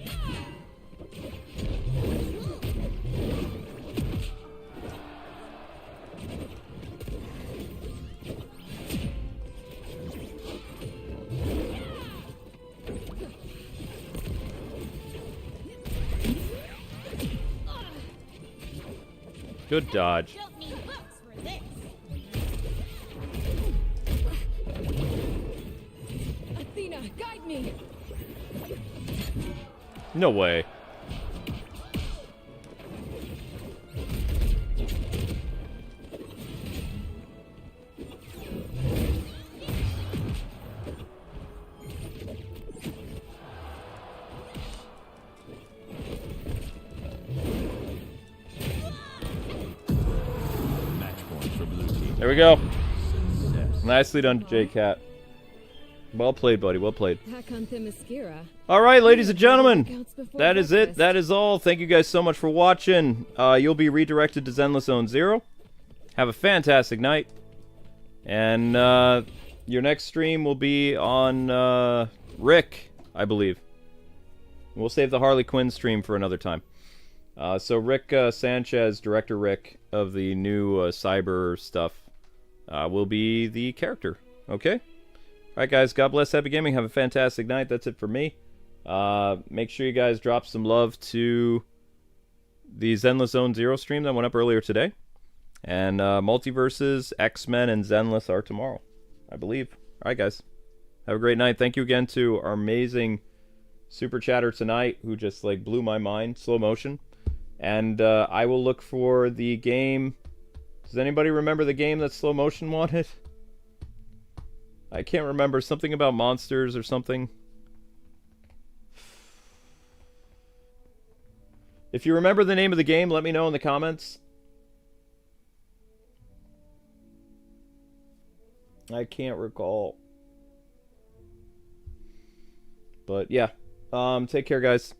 Good dodge. Don't need books for this. Athena, guide me! No way. Match point for blue team. There we go. Success. Nicely done, Jaycat. Well played, buddy. Well played. Hakanthemaskira. All right, ladies and gentlemen. Counts before That is it. breakfast. That is all. Thank you guys so much for watching. You'll be redirected to Zenless Zone Zero. Have a fantastic night. And your next stream will be on Rick, I believe. We'll save the Harley Quinn stream for another time. So Rick Sanchez, Director Rick of the new cyber stuff, will be the character. Okay? Alright guys, God bless Happy Gaming. Have a fantastic night. That's it for me. Make sure you guys drop some love to the Zenless Zone Zero stream that went up earlier today. And Multiversus, X-Men, and Zenless are tomorrow, I believe. Alright guys, have a great night. Thank you again to our amazing super chatter tonight who just like blew my mind, slow motion. And I will look for the game. Does anybody remember the game that slow motion wanted? I can't remember. Something about monsters or something. If you remember the name of the game, let me know in the comments. I can't recall. But yeah. Take care, guys.